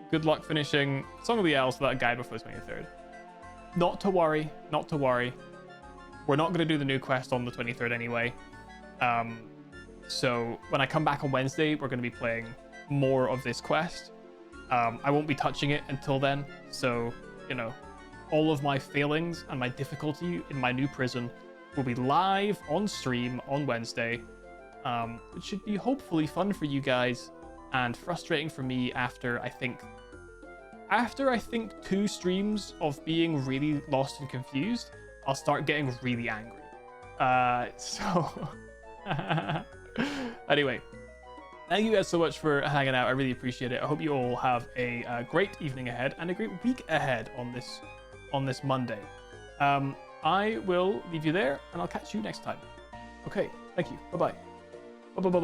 S1: Good luck finishing Song of the Elves without a guide before the 23rd. Not to worry, not to worry. We're not going to do the new quest on the 23rd anyway. So when I come back on Wednesday, we're going to be playing more of this quest. I won't be touching it until then, so, you know, all of my failings and my difficulty in my new prison will be live on stream on Wednesday, which should be hopefully fun for you guys and frustrating for me after I think 2 streams of being really lost and confused. I'll start getting really angry. Anyway, thank you guys so much for hanging out. I really appreciate it. I hope you all have a great evening ahead and a great week ahead on this Monday. I will leave you there and I'll catch you next time. Okay, thank you. Bye-bye. Bye-bye.